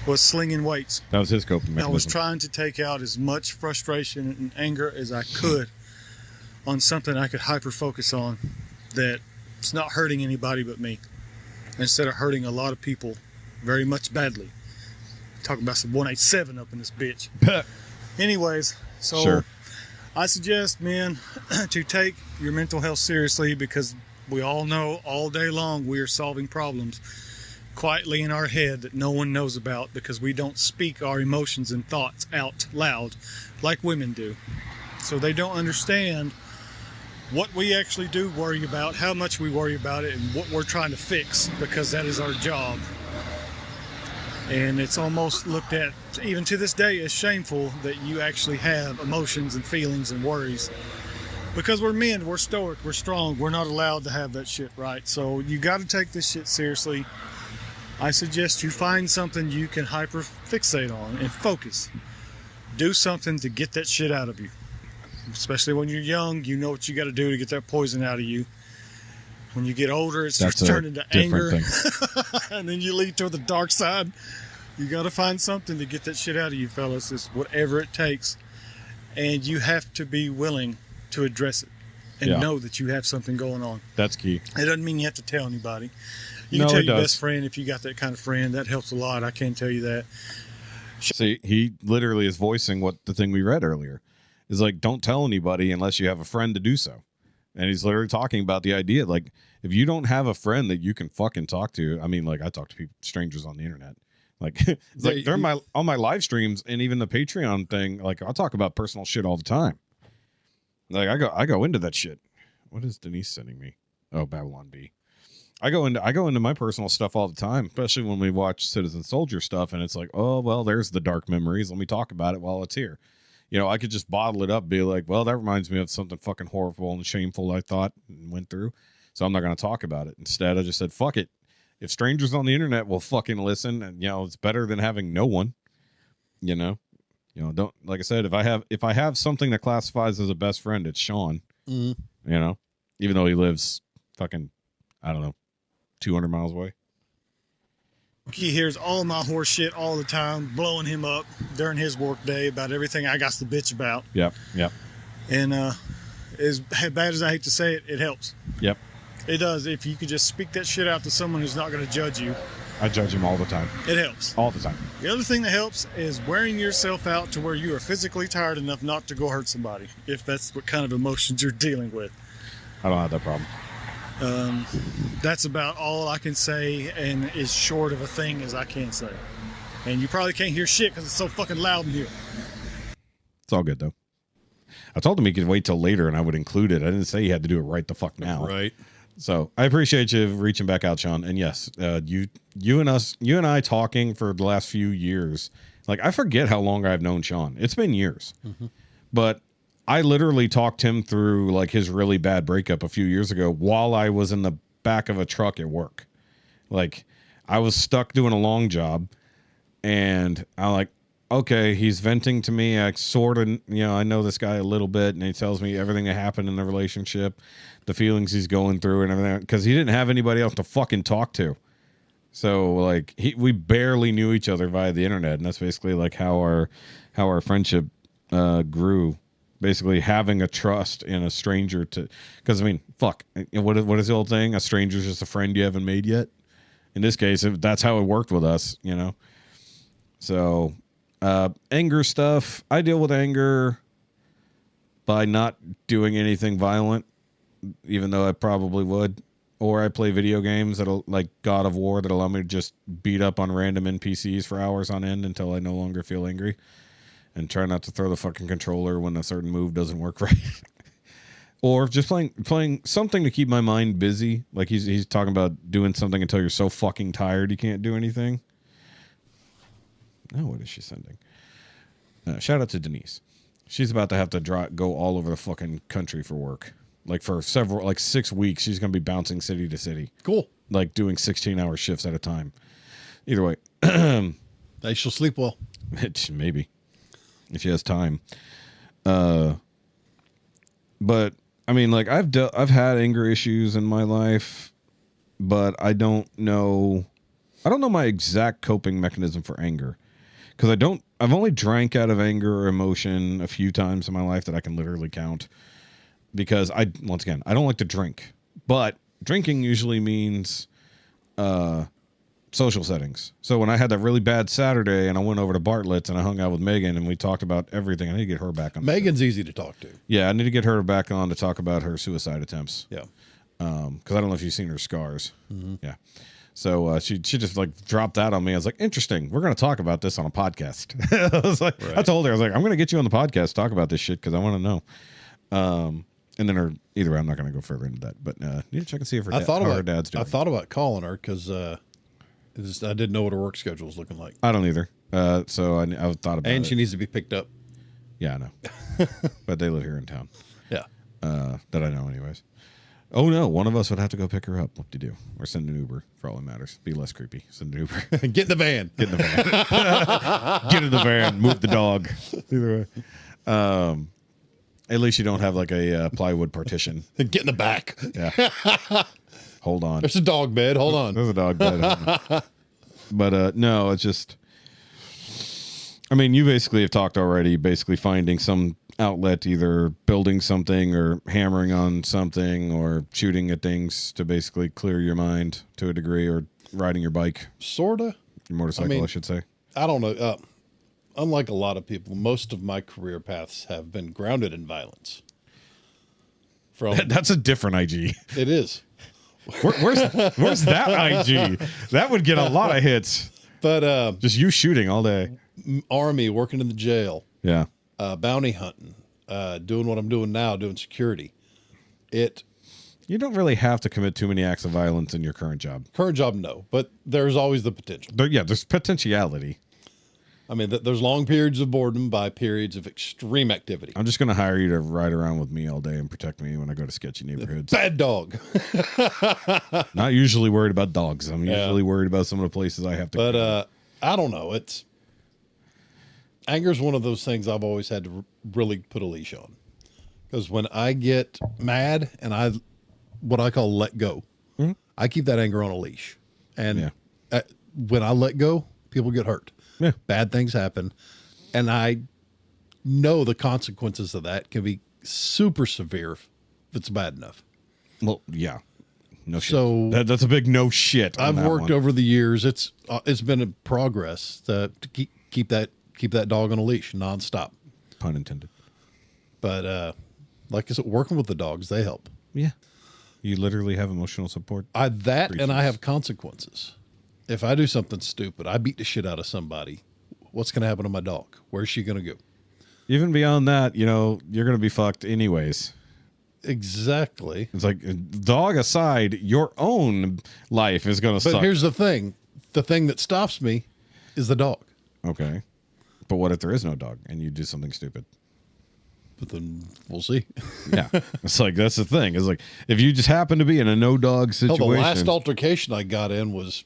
was slinging weights. That was his coping I mechanism. was trying to take out as much frustration and anger as I could on something I could hyper-focus on that's not hurting anybody but me, instead of hurting a lot of people very much badly. Talking about some 187 up in this bitch. Anyways, so Sure. I suggest men to take your mental health seriously, because We all know all day long we are solving problems quietly in our head that no one knows about because we don't speak our emotions and thoughts out loud like women do. So they don't understand what we actually do worry about, how much we worry about it, and what we're trying to fix, because that is our job. And it's almost looked at, even to this day, as shameful that you actually have emotions and feelings and worries. Because we're men, we're stoic, we're strong, we're not allowed to have that shit, right? So you got to take this shit seriously. I suggest you find something you can hyper fixate on and focus. Do something to get that shit out of you. Especially when you're young, you know what you got to do to get that poison out of you. When you get older, it starts turning to anger. And then you lead to the dark side. You got to find something to get that shit out of you, fellas. It's whatever it takes. And you have to be willing to address it and know that you have something going on. That's key. It doesn't mean you have to tell anybody. You can tell your best friend if you got that kind of friend. That helps a lot. I can tell you that. See, he literally is voicing what the thing we read earlier is like, don't tell anybody unless you have a friend to do so. And he's literally talking about the idea, like, if you don't have a friend that you can fucking talk to, I mean, like, I talk to people, strangers on the internet. Like, it's like during on my live streams and even the Patreon thing, like, I'll talk about personal shit all the time. Like, I go into that shit. What is Denise sending me? Oh, Babylon B. I go into my personal stuff all the time, especially when we watch Citizen Soldier stuff, and it's like, oh, well, there's the dark memories. Let me talk about it while it's here. You know, I could just bottle it up, be like, well, that reminds me of something fucking horrible and shameful I thought and went through, so I'm not going to talk about it. Instead, I just said, fuck it. If strangers on the internet will fucking listen, and, you know, it's better than having no one, you know, don't, like I said, if I have something that classifies as a best friend, it's Sean, you know, even though he lives fucking, I don't know, 200 miles away. He hears all my horse shit all the time, blowing him up during his work day about everything I got to bitch about. Yep. And as bad as I hate to say it, it helps. Yep. It does. If you could just speak that shit out to someone who's not going to judge you. I judge him all the time. It helps. All the time. The other thing that helps is wearing yourself out to where you are physically tired enough not to go hurt somebody, if that's what kind of emotions you're dealing with. I don't have that problem. That's about all I can say, and as short of a thing as I can say. And you probably can't hear shit because it's so fucking loud in here. It's all good, though. I told him he could wait till later and I would include it. I didn't say he had to do it right the fuck now. Right. So I appreciate you reaching back out, Sean. And yes, you and I talking for the last few years. Like, I forget how long I've known Sean. It's been years. Mm-hmm. But I literally talked him through like his really bad breakup a few years ago while I was in the back of a truck at work. Like, I was stuck doing a long job and I'm like, okay, he's venting to me. I sort of, I know this guy a little bit, and he tells me everything that happened in the relationship, the feelings he's going through and everything, because he didn't have anybody else to fucking talk to. So like we barely knew each other via the internet, and that's basically like how our friendship grew. Basically having a trust in a stranger because I mean, fuck, what is the old thing? A stranger's just a friend you haven't made yet. In this case, that's how it worked with us, So anger stuff, I deal with anger by not doing anything violent, even though I probably would. Or I play video games that'll, like God of War, that allow me to just beat up on random NPCs for hours on end until I no longer feel angry. And try not to throw the fucking controller when a certain move doesn't work right. Or just playing something to keep my mind busy. Like he's talking about doing something until you're so fucking tired you can't do anything. Oh, what is she sending? Shout out to Denise. She's about to have to go all over the fucking country for work. Like for 6 weeks, she's going to be bouncing city to city. Cool. Like doing 16-hour shifts at a time. Either way. They shall sleep well. Maybe. If she has time. But I mean, like I've had anger issues in my life, but I don't know my exact coping mechanism for anger. Because I've only drank out of anger or emotion a few times in my life that I can literally count. Because I don't like to drink, but drinking usually means social settings. So when I had that really bad Saturday and I went over to Bartlett's and I hung out with Megan and we talked about everything, I need to get her back on. Megan's easy to talk to. Yeah, I need to get her back on to talk about her suicide attempts. Yeah. Because I don't know if you've seen her scars. Yeah. So she just like dropped that on me. I was like, interesting. We're going to talk about this on a podcast. I was like, I told her, I was like, I'm going to get you on the podcast to talk about this shit because I want to know. And then either way, I'm not going to go further into that. But need to check and see if her dad's doing. I thought about calling her because I didn't know what her work schedule was looking like. I don't either. So I thought about it. And she needs to be picked up. Yeah, I know. But they live here in town. Yeah. That I know anyways. Oh, no. One of us would have to go pick her up. What to do? Or send an Uber for all that matters. Be less creepy. Send an Uber. Get in the van. Get in the van. Get in the van. Move the dog. Either way. At least you don't have like a plywood partition. Get in the back. Yeah. Hold on. There's a dog bed. Hold on. There's a dog bed. But no, it's just... I mean, you basically have talked already, basically finding some outlet, either building something or hammering on something or shooting at things to basically clear your mind to a degree, or riding your bike. Sorta. Your motorcycle, I should say. I don't know. Unlike a lot of people, most of my career paths have been grounded in violence. That's a different IG. It is. Where's that IG? That would get a lot of hits. But just you shooting all day. Army, working in the jail. Yeah. Bounty hunting, doing what I'm doing now, doing security. You don't really have to commit too many acts of violence in your current job. Current job, no, but there's always the potential. There's potentiality. I mean, there's long periods of boredom by periods of extreme activity. I'm just going to hire you to ride around with me all day and protect me when I go to sketchy neighborhoods. Bad dog. Not usually worried about dogs. I'm usually worried about some of the places I have to go. But I don't know. Anger is one of those things I've always had to really put a leash on. Because when I get mad and what I call let go, I keep that anger on a leash. And when I let go, people get hurt. Yeah. Bad things happen. And I know the consequences of that can be super severe if it's bad enough. Well, yeah. No shit. So that's a big no shit. I've worked over the years. It's been a progress to keep that dog on a leash nonstop. Pun intended. But like I said, working with the dogs, they help. Yeah. You literally have emotional support. And I have consequences. If I do something stupid, I beat the shit out of somebody, what's going to happen to my dog? Where's she going to go? Even beyond that, you're going to be fucked anyways. Exactly. It's like, dog aside, your own life is going to suck. But here's the thing. The thing that stops me is the dog. Okay. But what if there is no dog and you do something stupid? But then we'll see. Yeah. It's like, that's the thing. It's like, if you just happen to be in a no dog situation. The last altercation I got in was,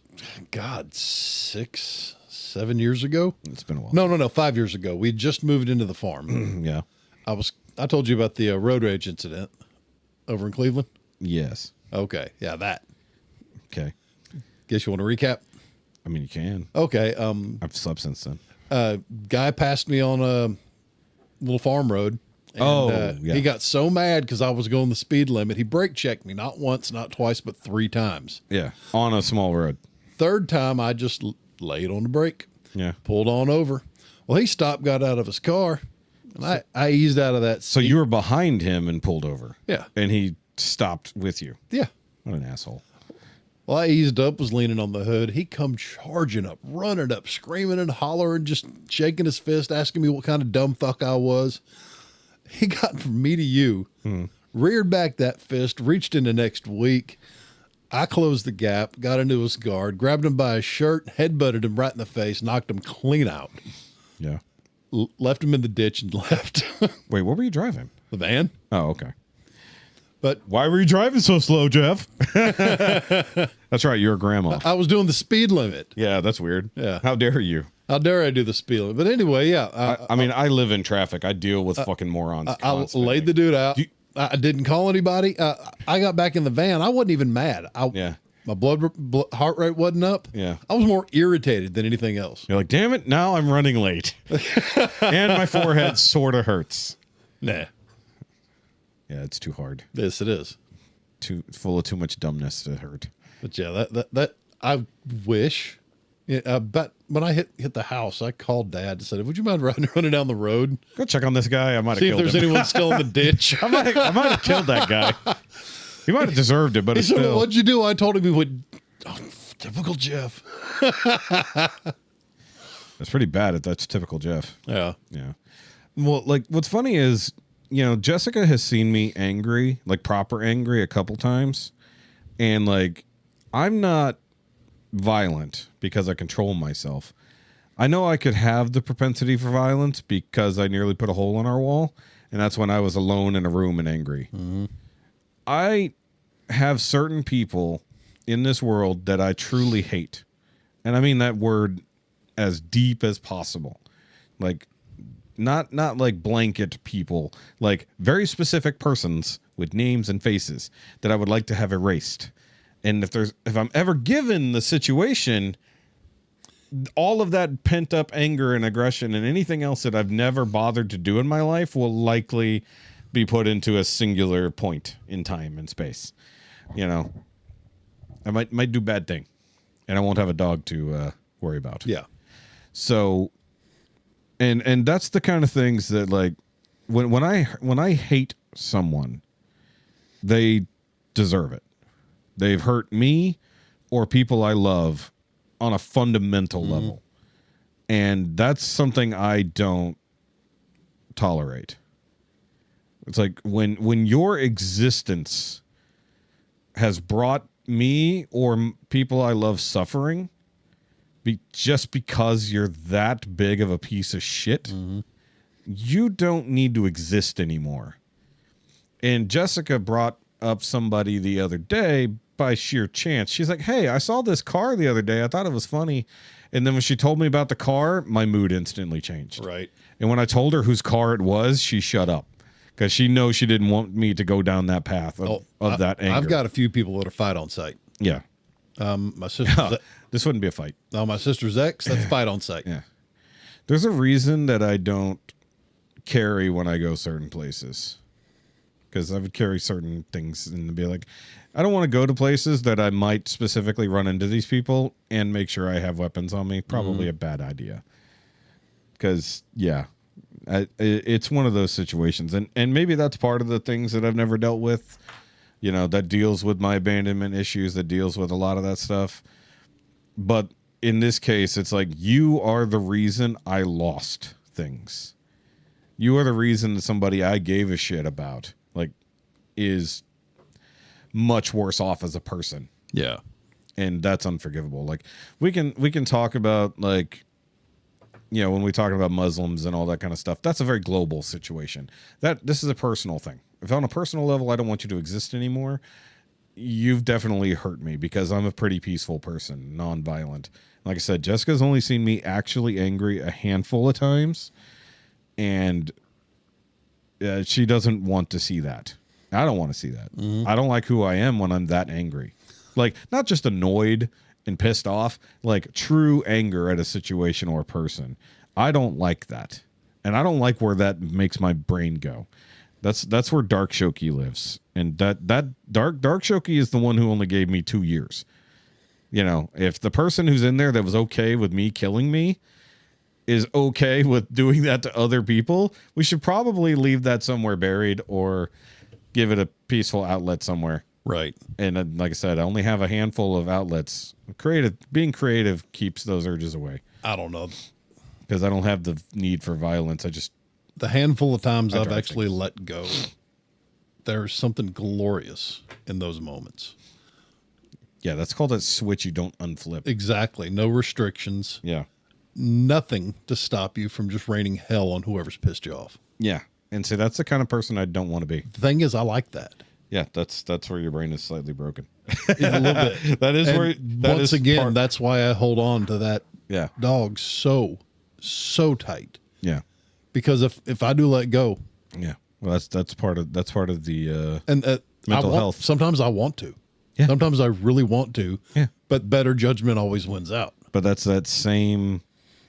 6-7 years ago. It's been a while. No, 5 years ago. We just moved into the farm. Yeah. I told you about the road rage incident over in Cleveland. Yes. Okay. Yeah, that. Okay. Guess you want to recap? I mean, you can. Okay. I've slept since then. Guy passed me on a little farm road. And, yeah. He got so mad because I was going the speed limit. He brake checked me not once, not twice, but 3 times. Yeah. On a small road. Third time, I just laid on the brake. Yeah. Pulled on over. Well, he stopped, got out of his car, and I eased out of that. So you were behind him and pulled over. Yeah. And he stopped with you. Yeah. What an asshole. Well, I eased up, was leaning on the hood. He come charging up, running up, screaming and hollering, just shaking his fist, asking me what kind of dumb fuck I was. He got from me to you, reared back that fist, reached in the next week. I closed the gap, got into his guard, grabbed him by his shirt, headbutted him right in the face, knocked him clean out. Yeah. Left him in the ditch and left. Wait, what were you driving? The van. Oh, okay. But why were you driving so slow, Jeff? That's right. You're a grandma. I was doing the speed limit. Yeah, that's weird. Yeah. How dare you? How dare I do the speed limit? But anyway, yeah. I mean, I live in traffic. I deal with fucking morons. I constantly. laid the dude out. I didn't call anybody. I got back in the van. I wasn't even mad. Yeah. My heart rate wasn't up. Yeah. I was more irritated than anything else. You're like, damn it, now I'm running late. And my forehead sort of hurts. Nah. Yeah, it's too hard. Yes, it is. Full of too much dumbness to hurt. But yeah, that I wish. Yeah, but when I hit the house, I called Dad and said, "Would you mind running down the road? Go check on this guy. I might have See if killed there's him. anyone still in the ditch." I might have killed that guy. He might have deserved it, but He it's said, still. "What'd you do?" I told him he would. Oh, typical Jeff. It's pretty bad. That's typical Jeff. Yeah. Yeah. Well, like, what's funny is, Jessica has seen me angry, like proper angry, a couple times, and like, I'm not violent because I control myself. I know I could have the propensity for violence because I nearly put a hole in our wall, and that's when I was alone in a room and angry. Mm-hmm. I have certain people in this world that I truly hate, and I mean that word as deep as possible. Like, not like blanket people, like very specific persons with names and faces that I would like to have erased. And if I'm ever given the situation, all of that pent up anger and aggression and anything else that I've never bothered to do in my life will likely be put into a singular point in time and space. I might do bad thing, and I won't have a dog to worry about. Yeah. So, and that's the kind of things that, like, when I hate someone, they deserve it. They've hurt me or people I love on a fundamental level. And that's something I don't tolerate. It's like when your existence has brought me or people I love suffering just because you're that big of a piece of shit, you don't need to exist anymore. And Jessica brought up somebody the other day by sheer chance. She's like, "Hey, I saw this car the other day. I thought it was funny." And then when she told me about the car, my mood instantly changed. Right. And when I told her whose car it was, she shut up because she knows she didn't want me to go down that path of that anger. I've got a few people that are fight on sight. Yeah. My sister's This wouldn't be a fight. my sister's ex, that's fight on sight. Yeah. There's a reason that I don't carry when I go certain places. Because I would carry certain things and be like, I don't want to go to places that I might specifically run into these people and make sure I have weapons on me. Probably a bad idea. Because, yeah, it's one of those situations. And maybe that's part of the things that I've never dealt with, that deals with my abandonment issues, that deals with a lot of that stuff. But in this case, it's like, you are the reason I lost things. You are the reason that somebody I gave a shit about is much worse off as a person. Yeah. And that's unforgivable. Like, we can talk about, like, when we talk about Muslims and all that kind of stuff, that's a very global situation. This is a personal thing. If on a personal level I don't want you to exist anymore, you've definitely hurt me because I'm a pretty peaceful person, non-violent. Like I said, Jessica's only seen me actually angry a handful of times, and she doesn't want to see that. I don't want to see that. I don't like who I am when I'm that angry. Like, not just annoyed and pissed off, like true anger at a situation or a person. I don't like that. And I don't like where that makes my brain go. That's where Dark Shoky lives. And that Dark Shoky is the one who only gave me 2 years. If the person who's in there that was okay with me killing me is okay with doing that to other people, we should probably leave that somewhere buried or give it a peaceful outlet somewhere. Right. And like I said, I only have a handful of outlets. Being creative keeps those urges away. I don't know. Because I don't have the need for violence. The handful of times I've drive actually things. let go, there's something glorious in those moments. Yeah, that's called a switch you don't unflip. Exactly. No restrictions. Yeah. Nothing to stop you from just raining hell on whoever's pissed you off. Yeah. And so that's the kind of person I don't want to be. The thing is, I like that. Yeah, that's where your brain is slightly broken. Yeah, a little bit. That is And where once again, that's why I hold on to that dog so tight. Yeah. Because if I do let go, yeah. Well, that's part of the and mental health. Sometimes I want to. Yeah. Sometimes I really want to. Yeah. But better judgment always wins out. But that's that same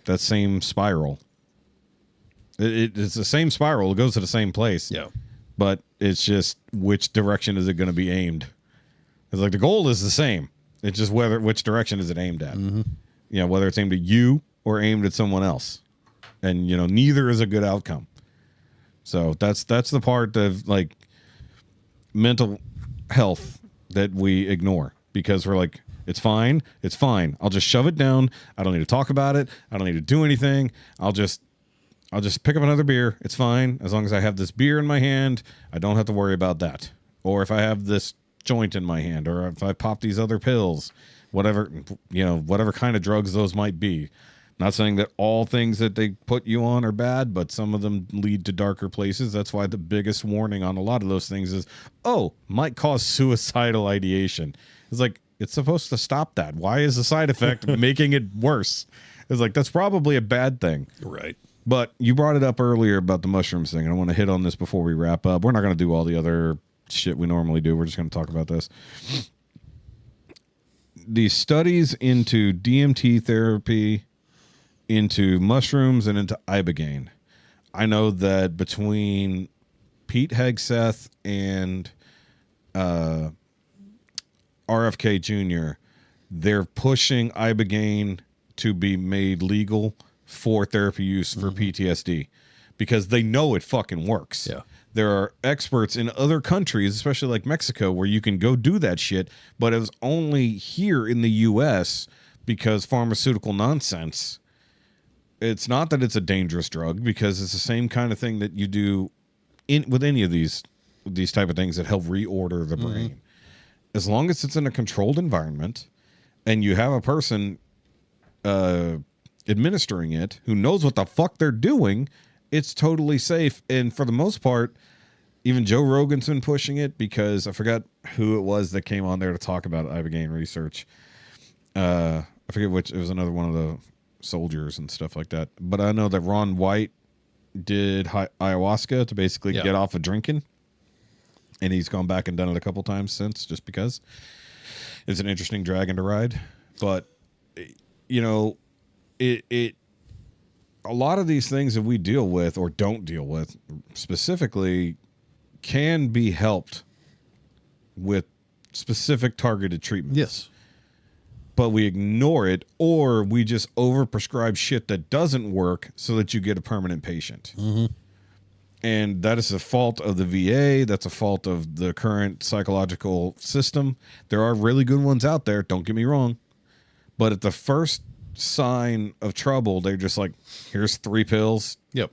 spiral. It's the same spiral. It goes to the same place. Yeah. But it's just which direction is it going to be aimed? It's like the goal is the same. It's just which direction is it aimed at? Mm-hmm. Whether it's aimed at you or aimed at someone else. And, neither is a good outcome. So that's the part of, like, mental health that we ignore because we're like, it's fine. It's fine. I'll just shove it down. I don't need to talk about it. I don't need to do anything. I'll just pick up another beer. It's fine. As long as I have this beer in my hand, I don't have to worry about that. Or if I have this joint in my hand, or if I pop these other pills, whatever kind of drugs those might be. Not saying that all things that they put you on are bad, but some of them lead to darker places. That's why the biggest warning on a lot of those things is, might cause suicidal ideation. It's like, it's supposed to stop that. Why is the side effect making it worse? It's like, that's probably a bad thing. Right. But you brought it up earlier about the mushrooms thing, and I want to hit on this before we wrap up. We're not going to do all the other shit we normally do. We're just going to talk about this. These studies into DMT therapy, into mushrooms, and into ibogaine. I know that between Pete Hegseth and RFK Jr., they're pushing ibogaine to be made legal for therapy use for PTSD because they know it fucking works. Yeah. There are experts in other countries, especially like Mexico, where you can go do that shit, but it was only here in the U.S. because pharmaceutical nonsense. It's not that it's a dangerous drug because it's the same kind of thing that you do with any of these type of things that help reorder the brain. As long as it's in a controlled environment and you have a person administering it who knows what the fuck they're doing, it's totally safe. And for the most part, even Joe Rogan's been pushing it because I forgot who it was that came on there to talk about ibogaine research. I forget which. It was another one of the soldiers and stuff like that. But I know that Ron White did ayahuasca to basically get off of drinking. And he's gone back and done it a couple times since, just because it's an interesting dragon to ride. But, you know, a lot of these things that we deal with or don't deal with specifically can be helped with specific targeted treatments. Yes. But we ignore it, or we just overprescribe shit that doesn't work so that you get a permanent patient. And that is a fault of the VA. That's a fault of the current psychological system. There are really good ones out there, don't get me wrong. But at the first sign of trouble, they're just like, here's 3 pills. Yep.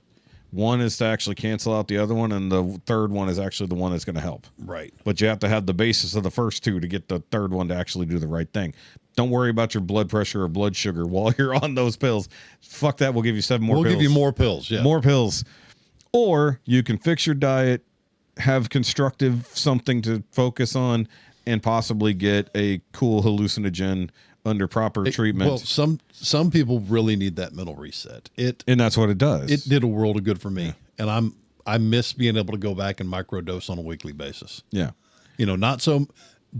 One is to actually cancel out the other one, and the third one is actually the one that's going to help. Right. But you have to have the basis of the first 2 to get the third one to actually do the right thing. Don't worry about your blood pressure or blood sugar while you're on those pills. Fuck that. We'll give you 7 more pills. We'll give you more pills. Yeah. More pills. Or you can fix your diet, have constructive something to focus on, and possibly get a cool hallucinogen under proper treatment. Well, some people really need that mental reset. And that's what it does. It did a world of good for me. And I miss being able to go back and microdose on a weekly basis. Yeah. You know,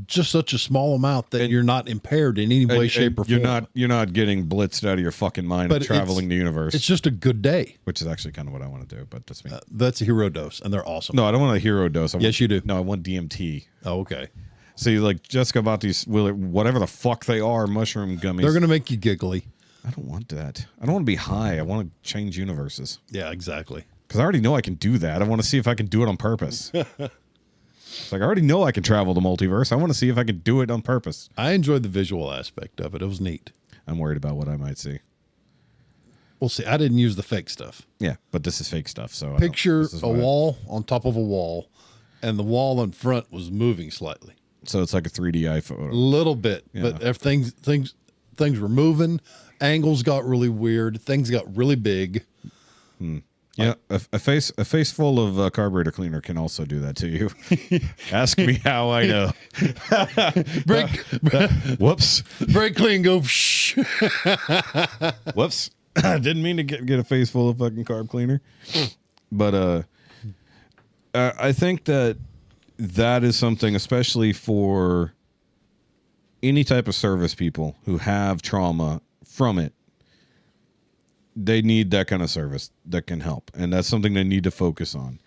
just such a small amount that you're not impaired in any way, shape, or form. You're not getting blitzed out of your fucking mind But traveling the universe. It's just a good day. Which is actually kind of what I want to do, but that's me. That's a hero dose, and they're awesome. No, I don't want a hero dose. Yes, you do. No, I want DMT. Oh, okay. See, like Jessica bought these, whatever the fuck they are, mushroom gummies. They're going to make you giggly. I don't want that. I don't want to be high. I want to change universes. Yeah, exactly. Because I already know I can do that. I want to see if I can do it on purpose. It's like, I already know I can travel the multiverse. I want to see if I can do it on purpose. I enjoyed the visual aspect of it. It was neat. I'm worried about what I might see. We'll see. I didn't use the fake stuff. Yeah, but this is fake stuff. So Picture a wall on top of a wall, and the wall in front was moving slightly. So it's like a 3D iPhoto. A little bit, Yeah. but things were moving. Angles got really weird. Things got really big. Yeah, a face full of carburetor cleaner can also do that to you. Ask me how I know. Whoops. Brake clean, go. Shh. Whoops. Didn't mean to get a face full of fucking carb cleaner. But I think that is something, especially for any type of service people who have trauma from it. They need that kind of service that can help. And that's something they need to focus on.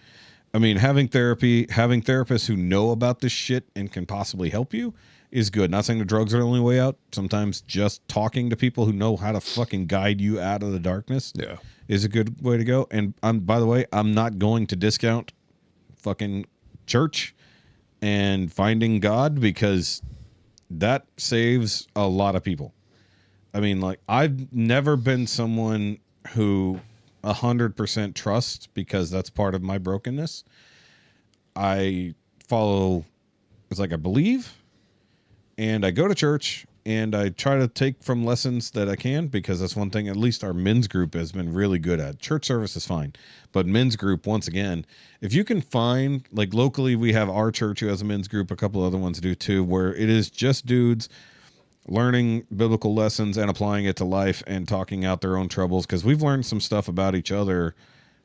I mean, having therapists who know about this shit and can possibly help you is good. Not saying the drugs are the only way out. Sometimes just talking to people who know how to fucking guide you out of the darkness is a good way to go. And by the way, I'm not going to discount fucking church. and finding God, because that saves a lot of people. I mean, like, I've never been someone who 100% trusts, because that's part of my brokenness. I follow, it's like I believe, and I go to church, and I try to take from lessons that I can, because that's one thing at least our men's group has been really good at. Church service is fine, but men's group, once again, if you can find, like, locally we have our church who has a men's group, a couple other ones do too, where it is just dudes learning biblical lessons and applying it to life and talking out their own troubles, because we've learned some stuff about each other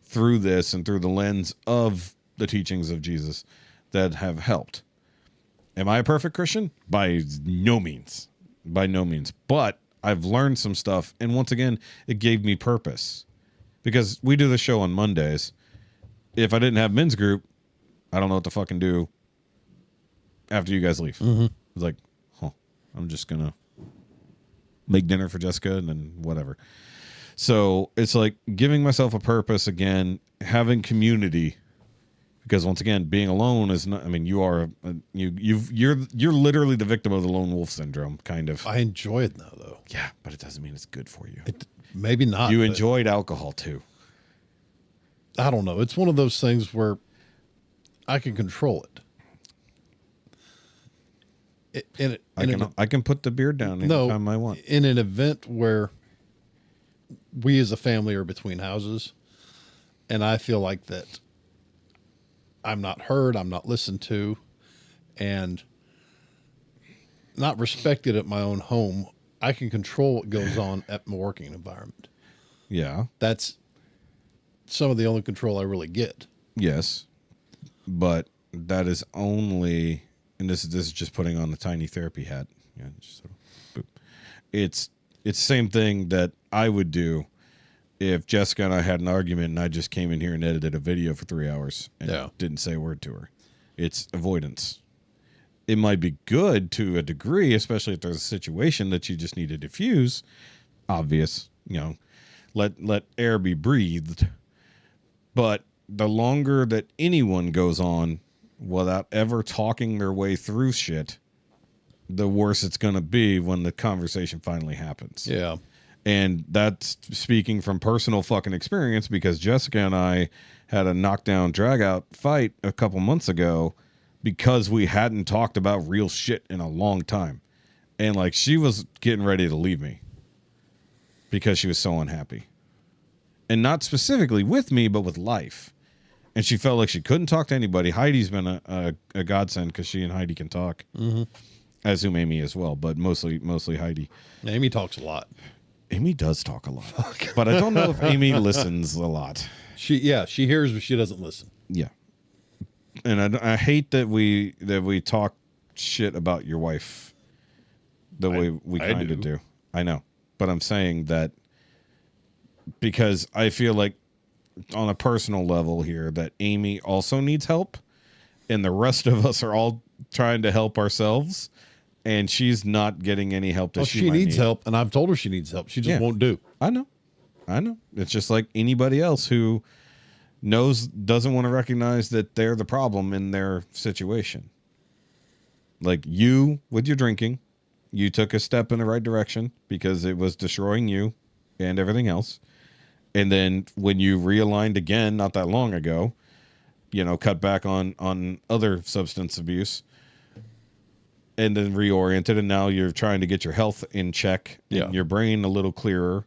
through this and through the lens of the teachings of Jesus that have helped. Am I a perfect Christian? By no means. By no means. But I've learned some stuff, and once again, it gave me purpose. Because we do the show on Mondays. If I didn't have men's group, I don't know what to fucking do after you guys leave. Mm-hmm. It's like, I'm just going to make dinner for Jessica and then whatever. So it's like giving myself a purpose again, having community, because once again, being alone is not, I mean, you are, you're literally the victim of the lone wolf syndrome, kind of. I enjoy it now, though. Yeah, but it doesn't mean it's good for you. Maybe not. You enjoyed alcohol too. I don't know. It's one of those things where I can control it. I can put the beer down anytime I want. In an event where we as a family are between houses, and I feel like that I'm not heard, I'm not listened to, and not respected at my own home, I can control what goes on at my working environment. Yeah. That's some of the only control I really get. Yes. But that is only, and this is just putting on the tiny therapy hat. Yeah, just sort of, boop. It's the same thing that I would do if Jessica and I had an argument and I just came in here and edited a video for 3 hours and didn't say a word to her. It's avoidance. It might be good to a degree, especially if there's a situation that you just need to diffuse. Obvious, let air be breathed. But the longer that anyone goes on without ever talking their way through shit, the worse it's going to be when the conversation finally happens. Yeah. And that's speaking from personal fucking experience, because Jessica and I had a knockdown drag out fight a couple months ago because we hadn't talked about real shit in a long time. And like, she was getting ready to leave me because she was so unhappy. And not specifically with me, but with life. And she felt like she couldn't talk to anybody. Heidi's been a godsend, because she and Heidi can talk. Mm-hmm. As whom Amy as well, but mostly Heidi. Amy talks a lot. Amy does talk a lot, but I don't know if Amy listens a lot. She hears, but she doesn't listen. Yeah, and I hate that we talk shit about your wife the way we kind of do. I know, but I'm saying that because I feel like on a personal level here that Amy also needs help, and the rest of us are all trying to help ourselves. And she's not getting any help that she needs help, and I've told her she needs help. She just won't do. I know. It's just like anybody else who doesn't want to recognize that they're the problem in their situation. Like you, with your drinking, you took a step in the right direction because it was destroying you and everything else. And then when you realigned again, not that long ago, cut back on other substance abuse, and then reoriented, and now you're trying to get your health in check, and your brain a little clearer.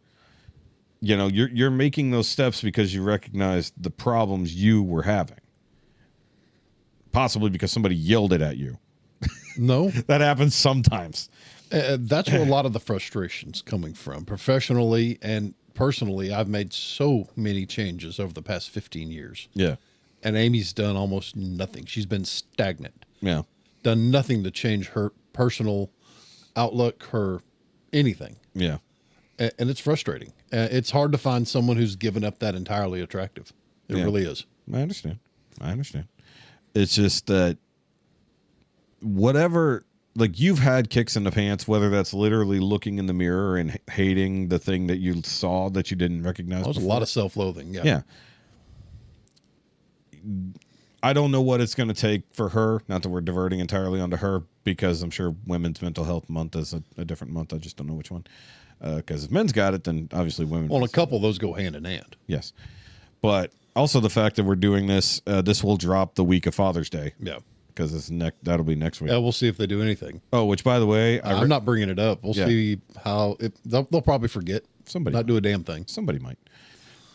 You're making those steps because you recognize the problems you were having. Possibly because somebody yelled it at you. No. That happens sometimes. That's where a lot of the frustration's coming from. Professionally and personally, I've made so many changes over the past 15 years. Yeah. And Amy's done almost nothing. She's been stagnant. Yeah. Done nothing to change her personal outlook, her anything. Yeah. And it's frustrating. It's hard to find someone who's given up that entirely attractive. It really is. I understand. It's just that whatever, like, you've had kicks in the pants, whether that's literally looking in the mirror and hating the thing that you saw that you didn't recognize. There's a lot of self-loathing. Yeah. Yeah. I don't know what it's going to take for her. Not that we're diverting entirely onto her, because I'm sure Women's Mental Health Month is a different month. I just don't know which one. Because if men's got it, then obviously women. Well, a couple of those go hand in hand. Yes. But also the fact that we're doing this, this will drop the week of Father's Day. Yeah. Because that'll be next week. Yeah, we'll see if they do anything. Oh, which, by the way, I'm not bringing it up. We'll see how they'll probably forget. Somebody not do a damn thing. Somebody might.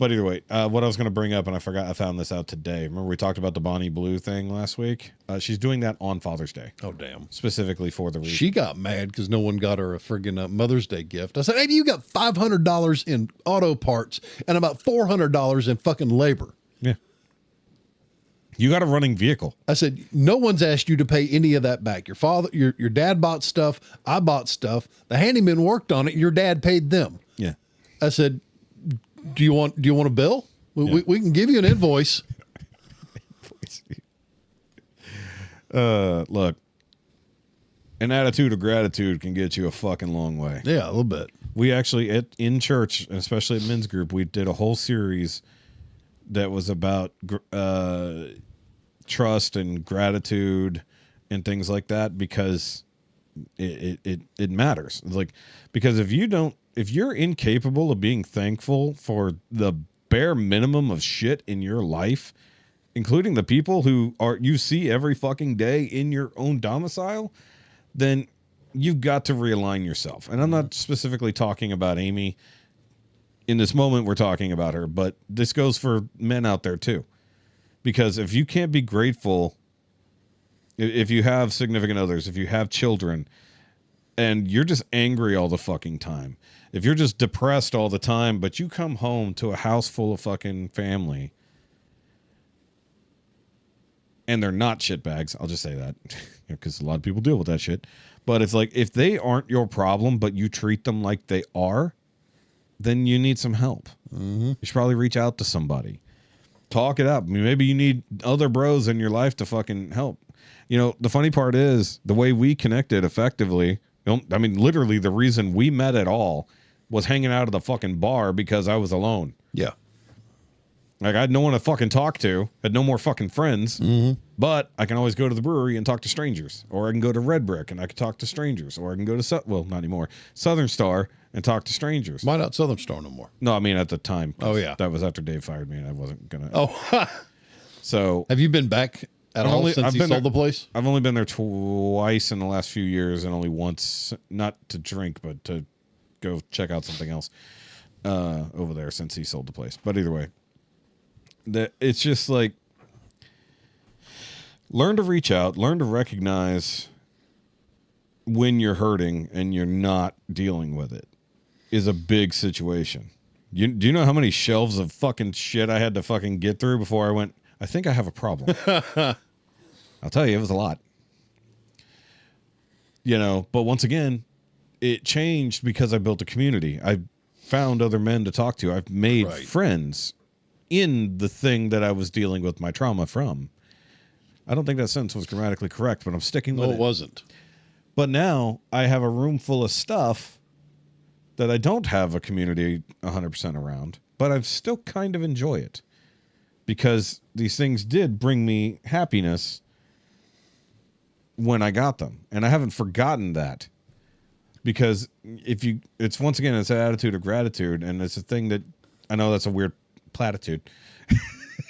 But either way, what I was going to bring up, and I forgot, I found this out today. Remember we talked about the Bonnie Blue thing last week? She's doing that on Father's Day. Oh, damn. Specifically for the reason. She got mad because no one got her a friggin' Mother's Day gift. I said, hey, you got $500 in auto parts and about $400 in fucking labor. Yeah. You got a running vehicle. I said, no one's asked you to pay any of that back. Your dad bought stuff. I bought stuff. The handyman worked on it. Your dad paid them. Yeah. I said, do you want a bill? We can give you an invoice. Look, an attitude of gratitude can get you a fucking long way. Yeah, a little bit. We actually, in church, especially at men's group, we did a whole series that was about trust and gratitude and things like that, because it matters. It's like, because if you're incapable of being thankful for the bare minimum of shit in your life, including the people who you see every fucking day in your own domicile, then you've got to realign yourself. And I'm not specifically talking about Amy. In this moment, we're talking about her, but this goes for men out there too. Because if you can't be grateful, if you have significant others, if you have children, and you're just angry all the fucking time, if you're just depressed all the time, but you come home to a house full of fucking family, and they're not shitbags, I'll just say that, because a lot of people deal with that shit. But it's like, if they aren't your problem, but you treat them like they are, then you need some help. Mm-hmm. You should probably reach out to somebody. Talk it up. I mean, maybe you need other bros in your life to fucking help. You know, the funny part is, the way we connected effectively, I mean, literally the reason we met at all was hanging out at the fucking bar because I was alone. Yeah. Like, I had no one to fucking talk to, had no more fucking friends, but I can always go to the brewery and talk to strangers, or I can go to Red Brick and I can talk to strangers, or I can go to, well, not anymore, Southern Star and talk to strangers. Why not Southern Star no more? No, I mean, at the time. Oh, yeah. That was after Dave fired me and I wasn't going to. Oh, so. Have you been back at all since he sold the place? I've only been there twice in the last few years, and only once, not to drink, but to go check out something else over there since he sold the place. But either way. It's just like, learn to reach out, learn to recognize when you're hurting and you're not dealing with it is a big situation. Do you know how many shelves of fucking shit I had to fucking get through before I went, I think I have a problem? I'll tell you, it was a lot. You know, but once again, it changed because I built a community. I found other men to talk to. I've made friends in the thing that I was dealing with my trauma from. I don't think that sentence was grammatically correct, but I'm sticking with it. No, it wasn't. But now I have a room full of stuff that I don't have a community 100% around, but I still kind of enjoy it because these things did bring me happiness when I got them. And I haven't forgotten that, because it's once again, it's an attitude of gratitude. And it's a thing that, I know that's a weird platitude.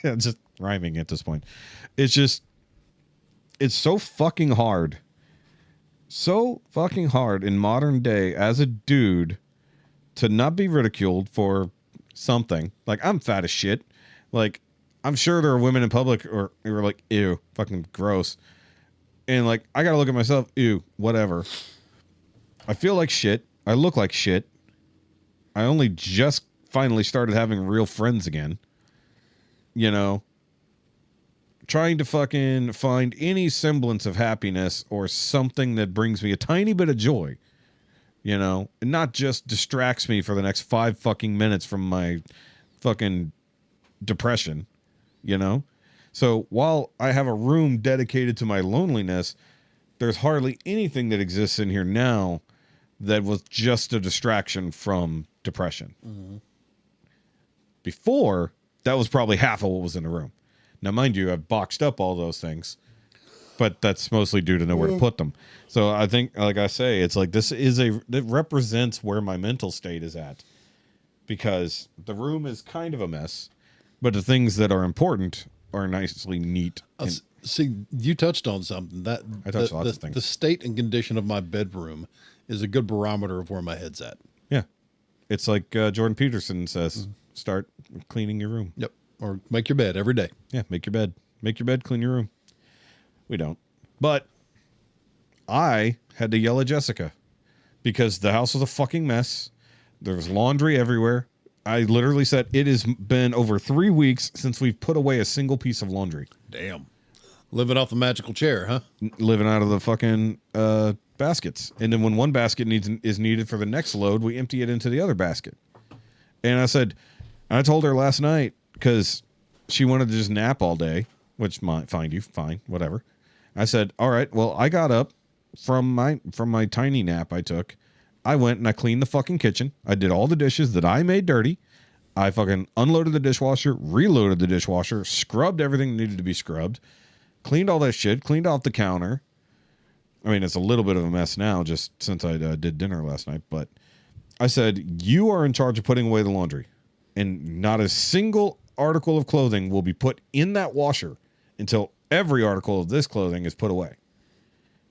It's just rhyming at this point. It's so fucking hard in modern day as a dude to not be ridiculed for something. Like, I'm fat as shit. Like, I'm sure there are women in public who are like, ew, fucking gross. And like, I gotta look at myself, ew, whatever. I feel like shit. I look like shit. I only just finally started having real friends again. You know, trying to fucking find any semblance of happiness or something that brings me a tiny bit of joy, you know, and not just distracts me for the next 5 fucking minutes from my fucking depression, you know? So while I have a room dedicated to my loneliness, there's hardly anything that exists in here now that was just a distraction from depression. Mm-hmm. Before, that was probably half of what was in the room. Now, mind you, I've boxed up all those things, but that's mostly due to nowhere to put them. So I think, like I say, it's like it represents where my mental state is at, because the room is kind of a mess, but the things that are important are nicely neat. See, you touched on something. I touched lots of things. The state and condition of my bedroom is a good barometer of where my head's at. Yeah. It's like Jordan Peterson says, start cleaning your room. Yep. Or make your bed every day. Yeah, make your bed. Make your bed, clean your room. We don't. But I had to yell at Jessica because the house was a fucking mess. There was laundry everywhere. I literally said, it has been over 3 weeks since we've put away a single piece of laundry. Damn. Living off the magical chair, huh? Living out of the fucking baskets. And then when one basket is needed for the next load, we empty it into the other basket. And I told her last night, because she wanted to just nap all day, which might find you fine, whatever. I said, all right, well, I got up from my tiny nap I took. I went and I cleaned the fucking kitchen. I did all the dishes that I made dirty. I fucking unloaded the dishwasher, reloaded the dishwasher, scrubbed everything that needed to be scrubbed, cleaned all that shit, cleaned off the counter. I mean, it's a little bit of a mess now just since I did dinner last night, but I said, you are in charge of putting away the laundry, and not a single article of clothing will be put in that washer until every article of this clothing is put away.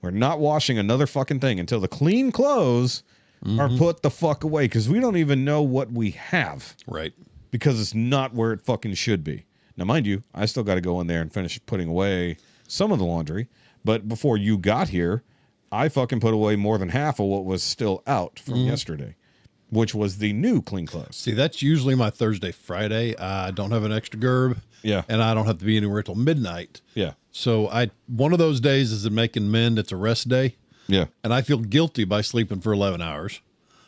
We're not washing another fucking thing until the clean clothes are put the fuck away, because we don't even know what we have. Right. Because it's not where it fucking should be. Now, mind you, I still got to go in there and finish putting away some of the laundry. But before you got here, I fucking put away more than half of what was still out from yesterday, which was the new clean clothes. See, that's usually my Thursday, Friday. I don't have an extra gerb. Yeah. And I don't have to be anywhere till midnight. Yeah. So one of those days is a making men. It's a rest day. Yeah. And I feel guilty by sleeping for 11 hours.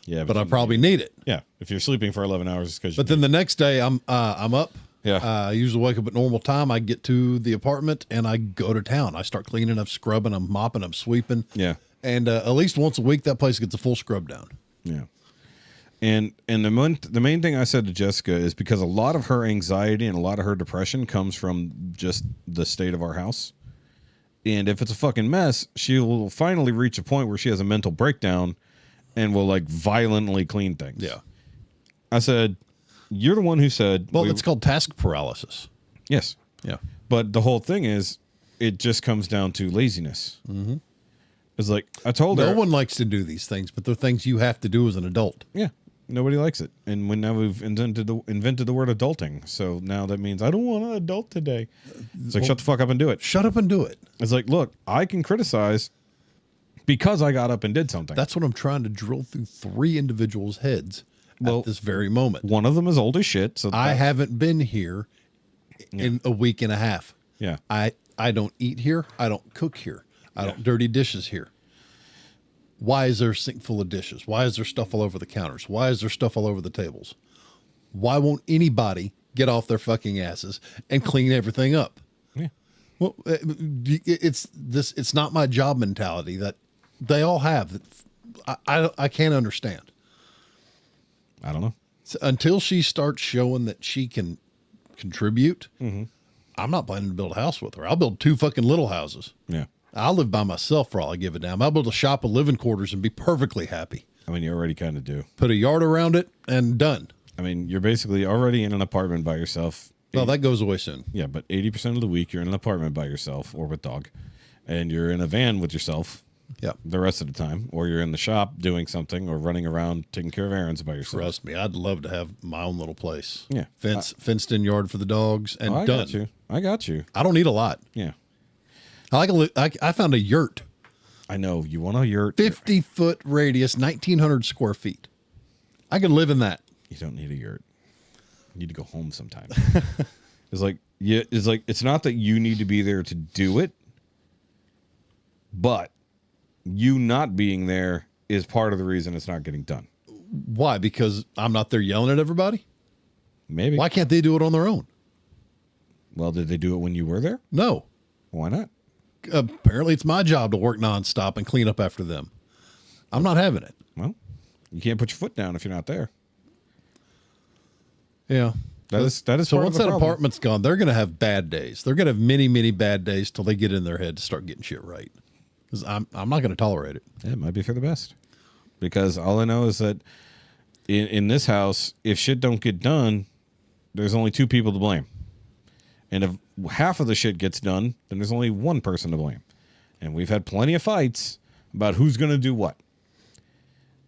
Yeah. But I probably need it. Yeah. If you're sleeping for 11 hours, it's because But then the next day I'm up. Yeah. I usually wake up at normal time. I get to the apartment and I go to town. I start cleaning, I'm scrubbing, I'm mopping, I'm sweeping. Yeah. And at least once a week, that place gets a full scrub down. Yeah. And the main thing I said to Jessica is because a lot of her anxiety and a lot of her depression comes from just the state of our house. And if it's a fucking mess, she will finally reach a point where she has a mental breakdown and will like violently clean things. Yeah. I said, you're the one who said... Well, it's called task paralysis. Yes. Yeah. But the whole thing is, it just comes down to laziness. Mm-hmm. It's like, I told her... No one likes to do these things, but they're things you have to do as an adult. Yeah. Nobody likes it. And now we've invented the word adulting. So now that means I don't want to adult today. It's like, shut the fuck up and do it. Shut up and do it. It's like, look, I can criticize because I got up and did something. That's what I'm trying to drill through 3 individuals' heads at this very moment. One of them is old as shit. So I haven't been here in a week and a half. Yeah. I don't eat here. I don't cook here. I don't dirty dishes here. Why is there a sink full of dishes? Why is there stuff all over the counters? Why is there stuff all over the tables? Why won't anybody get off their fucking asses and clean everything up? Yeah. Well, it's not my job mentality that they all have. I can't understand. I don't know. So until she starts showing that she can contribute, I'm not planning to build a house with her. I'll build 2 fucking little houses. Yeah. I'll live by myself for all I give a damn. I'll be able to shop a living quarters and be perfectly happy. I mean, you already kind of do. Put a yard around it and done. I mean, you're basically already in an apartment by yourself. Well, that goes away soon. Yeah, but 80% of the week you're in an apartment by yourself or with dog. And you're in a van with yourself Yeah. the rest of the time. Or you're in the shop doing something or running around taking care of errands by yourself. Trust me, I'd love to have my own little place. Yeah. Fenced in yard for the dogs and I done. got you. I got you. I don't need a lot. Yeah. I found a yurt. I know. You want a yurt. 50-foot radius, 1,900 square feet. I could live in that. You don't need a yurt. You need to go home sometime. It's not that you need to be there to do it, but you not being there is part of the reason it's not getting done. Why? Because I'm not there yelling at everybody? Maybe. Why can't they do it on their own? Well, did they do it when you were there? No. Why not? Apparently it's my job to work nonstop and clean up after them. I'm not having it. Well, you can't put your foot down if you're not there. Yeah. That is So part once of the that problem. apartment's gone, they're going to have bad days. They're going to have many, many bad days till they get in their head to start getting shit right. Because I'm not going to tolerate it. Yeah, it might be for the best. Because all I know is that in this house, if shit don't get done, there's only two people to blame. And if half of the shit gets done, then there's only one person to blame. And we've had plenty of fights about who's going to do what.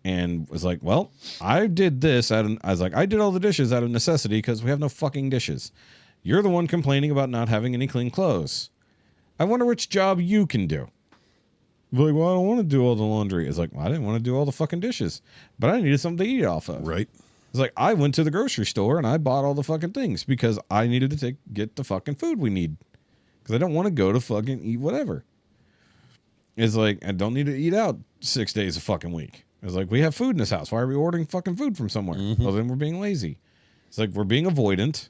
And was like, well, I did this. I was like, I did all the dishes out of necessity because we have no fucking dishes. You're the one complaining about not having any clean clothes. I wonder which job you can do. Like, well, I don't want to do all the laundry. It's like, well, I didn't want to do all the fucking dishes, but I needed something to eat off of. Right. It's like, I went to the grocery store and I bought all the fucking things because I needed to get the fucking food we need. Because I don't want to go to fucking eat whatever. It's like, I don't need to eat out 6 days a fucking week. It's like, we have food in this house. Why are we ordering fucking food from somewhere? Well, then we're being lazy. It's like, we're being avoidant.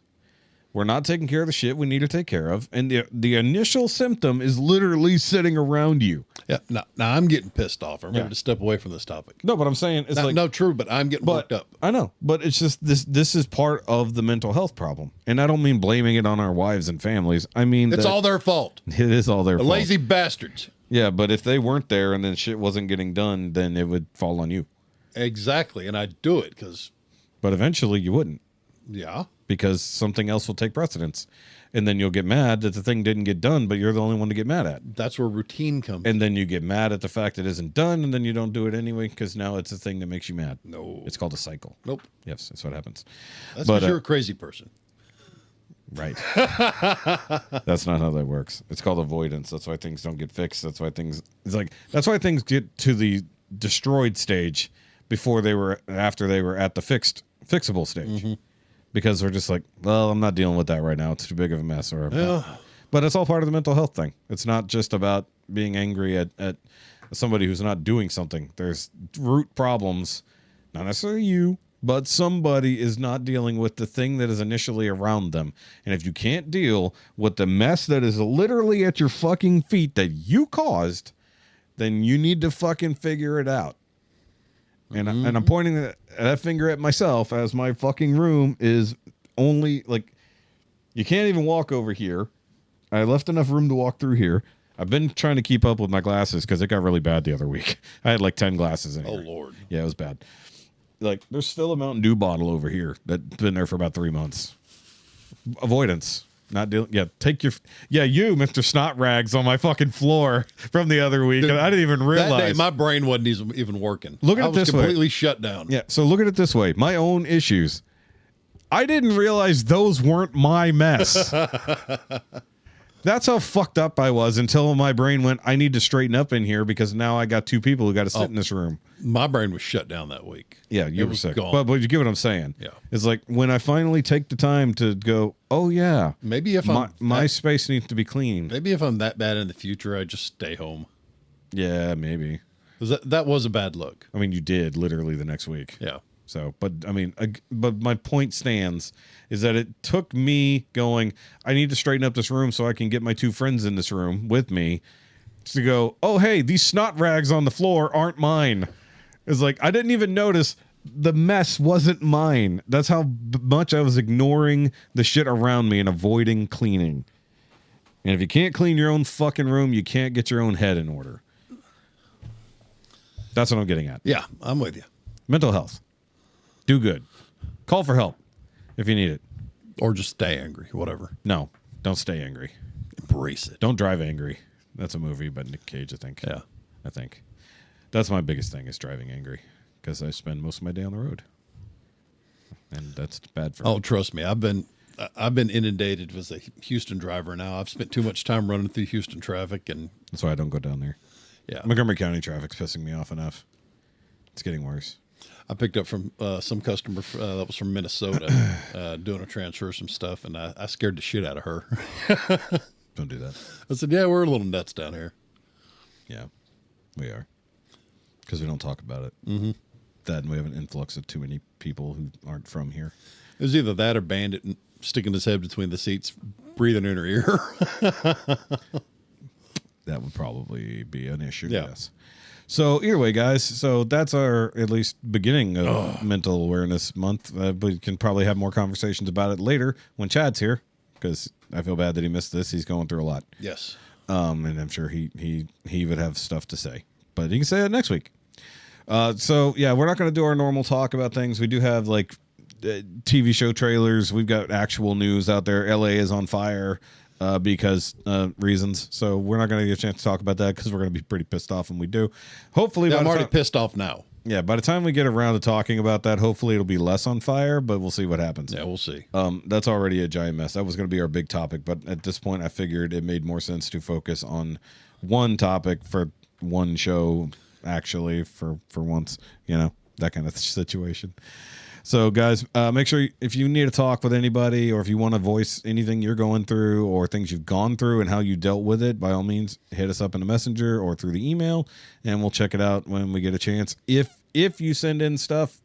We're not taking care of the shit we need to take care of. And the initial symptom is literally sitting around you. Yeah. Now I'm getting pissed off. I'm ready to step away from this topic. No, but I'm saying it's like, no, true, but I'm getting worked up. I know, but it's just this is part of the mental health problem. And I don't mean blaming it on our wives and families. I mean, It's all their fault. it is all their The fault. lazy bastards. Yeah, but if they weren't there and then shit wasn't getting done, then it would fall on you. Exactly. And I'd do it because, But eventually you wouldn't, yeah. because something else will take precedence. And then you'll get mad that the thing didn't get done, but you're the only one to get mad at. That's where routine comes. And then you get mad at the fact it isn't done, and then you don't do it anyway because now it's a thing that makes you mad. No. It's called a cycle. Nope. Yes, that's what happens. That's But, because you're a crazy person. Right. That's not how that works. It's called avoidance. That's why things don't get fixed. That's why things get to the destroyed stage after they were at the fixable stage. Because they're just like, well, I'm not dealing with that right now. It's too big of a mess. But it's all part of the mental health thing. It's not just about being angry at somebody who's not doing something. There's root problems, not necessarily you, but somebody is not dealing with the thing that is initially around them. And if you can't deal with the mess that is literally at your fucking feet that you caused, then you need to fucking figure it out. And I'm pointing that finger at myself as my fucking room is only, like, you can't even walk over here. I left enough room to walk through here. I've been trying to keep up with my glasses because it got really bad the other week. I had like 10 glasses in here. Oh, Lord. Yeah, it was bad. Like, there's still a Mountain Dew bottle over here that's been there for about 3 months. Avoidance. Not dealing. Yeah, you, Mr. Snot Rags, on my fucking floor from the other week. I didn't even realize. That day, my brain wasn't even working. Look at it this way. I was completely shut down. Yeah, so look at it this way. My own issues. I didn't realize those weren't my mess. That's how fucked up I was until my brain went, I need to straighten up in here because now I got two people who got to sit in this room. My brain was shut down that week. Yeah, you were sick. Gone. But you get what I'm saying. Yeah. It's like when I finally take the time to go, oh, yeah. Maybe if my space needs to be clean. Maybe if I'm that bad in the future, I just stay home. Yeah, maybe. 'Cause that was a bad look. I mean, you did literally the next week. Yeah. So, but I mean, but my point stands is that it took me going, I need to straighten up this room so I can get my two friends in this room with me to go, oh, hey, these snot rags on the floor aren't mine. It's like, I didn't even notice the mess wasn't mine. That's how much I was ignoring the shit around me and avoiding cleaning. And if you can't clean your own fucking room, you can't get your own head in order. That's what I'm getting at. Yeah, I'm with you. Mental health. Do good. Call for help if you need it. Or just stay angry, whatever. No, don't stay angry. Embrace it. Don't drive angry. That's a movie by Nick Cage, I think. Yeah. I think. That's my biggest thing is driving angry because I spend most of my day on the road. And that's bad for me. Oh, trust me. I've been inundated as a Houston driver now. I've spent too much time running through Houston traffic, and that's why I don't go down there. Yeah. Montgomery County traffic's pissing me off enough. It's getting worse. I picked up from some customer that was from Minnesota doing a transfer of some stuff, and I scared the shit out of her. Don't do that. I said, yeah, we're a little nuts down here. Yeah, we are. Because we don't talk about it. Mm-hmm. That and we have an influx of too many people who aren't from here. It was either that or Bandit sticking his head between the seats, breathing in her ear. that would probably be an issue. Yeah. Yes. So either way, guys, so that's our at least beginning of Mental Awareness Month. We can probably have more conversations about it later when Chad's here, because I feel bad that he missed this. He's going through a lot. Yes. And I'm sure he would have stuff to say, but he can say it next week. So yeah, we're not going to do our normal talk about things. We do have like TV show trailers. We've got actual news out there. LA is on fire. Because reasons. So we're not going to get a chance to talk about that because we're going to be pretty pissed off when we do. Hopefully, I'm already pissed off now. Yeah, by the time we get around to talking about that, hopefully it'll be less on fire, but we'll see what happens. Yeah, we'll see. That's already a giant mess. That was going to be our big topic, but at this point I figured it made more sense to focus on one topic for one show, actually, for once, that kind of situation. So, guys, make sure if you need to talk with anybody or if you want to voice anything you're going through or things you've gone through and how you dealt with it, by all means, hit us up in the messenger or through the email, and we'll check it out when we get a chance. If you send in stuff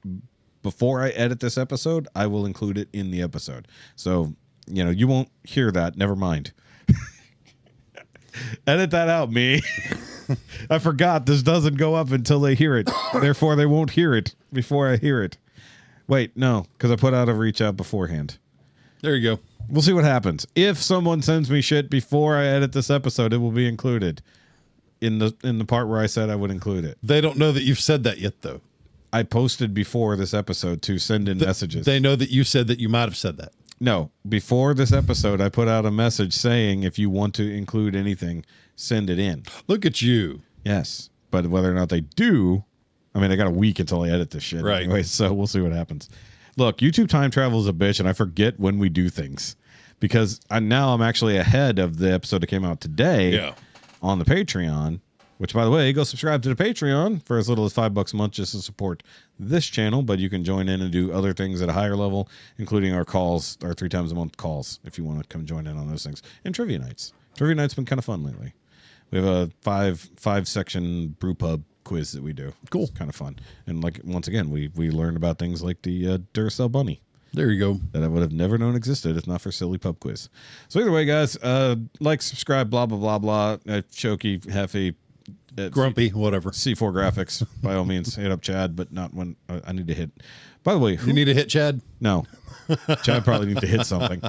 before I edit this episode, I will include it in the episode. So, you won't hear that. Never mind. Edit that out, me. I forgot this doesn't go up until they hear it. Therefore, they won't hear it before I hear it. Wait, no, because I put out a reach out beforehand. There you go. We'll see what happens. If someone sends me shit before I edit this episode, it will be included in the part where I said I would include it. They don't know that you've said that yet, though. I posted before this episode to send in messages. They know that you said that you might have said that. No, before this episode, I put out a message saying if you want to include anything, send it in. Look at you. Yes, but whether or not they do... I mean, I got a week until I edit this shit. Right. Anyway, so we'll see what happens. Look, YouTube time travel is a bitch, and I forget when we do things because now I'm actually ahead of the episode that came out today on the Patreon, which, by the way, go subscribe to the Patreon for as little as $5 a month just to support this channel. But you can join in and do other things at a higher level, including our calls, our 3 times a month calls, if you want to come join in on those things. And trivia nights. Trivia night's been kind of fun lately. We have a five section brew pub quiz that we do. Cool. It's kind of fun. And like once again, we learned about things like the Duracell bunny There you go. that I would have never known existed if not for silly pub quiz. So either way, guys, like, subscribe, blah blah blah blah. Shoky, Jefe, Grumpy, whatever. C4 graphics. By all means, hit up Chad, but not when I need to hit. By the way, You need to hit Chad? no, Chad probably needs to hit something.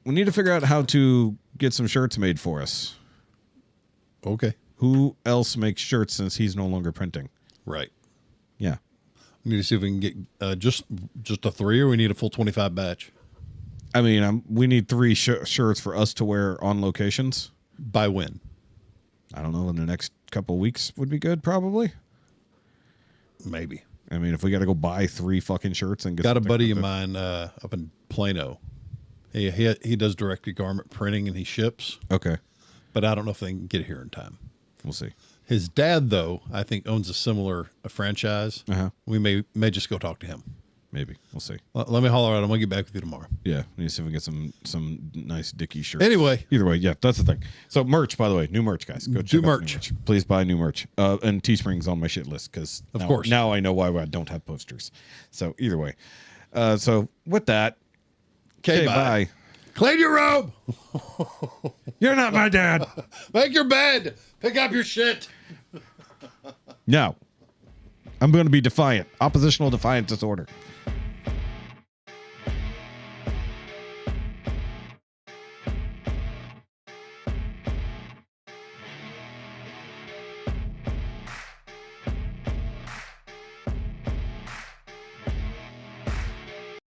We need to figure out how to get some shirts made for us. Okay. Who else makes shirts since he's no longer printing? Right. Yeah. We need to see if we can get just a 3 or we need a full 25 batch. I mean, we need 3 shirts for us to wear on locations. By when? I don't know. In the next couple of weeks would be good, probably. Maybe. I mean, if we got to go buy 3 fucking shirts and get Got a something buddy of with it. mine up in Plano. He does direct-to-garment printing and he ships, Okay. but I don't know if they can get it here in time. We'll see. His dad, though, I think owns a similar franchise. Uh-huh. We may just go talk to him. Maybe. We'll see. Let me holler at him. I'll get back with you tomorrow. Yeah. We need to see if we can get some nice Dickie shirts. Anyway. Either way, yeah, that's the thing. So merch, by the way, new merch, guys. Go check out merch. new merch. Please buy new merch. And Teespring's on my shit list because Of course. now I know why I don't have posters. So either way. So with that, Okay, bye. Clean your robe. You're not my dad. Make your bed. Pick up your shit. No. I'm going to be defiant. Oppositional defiant disorder.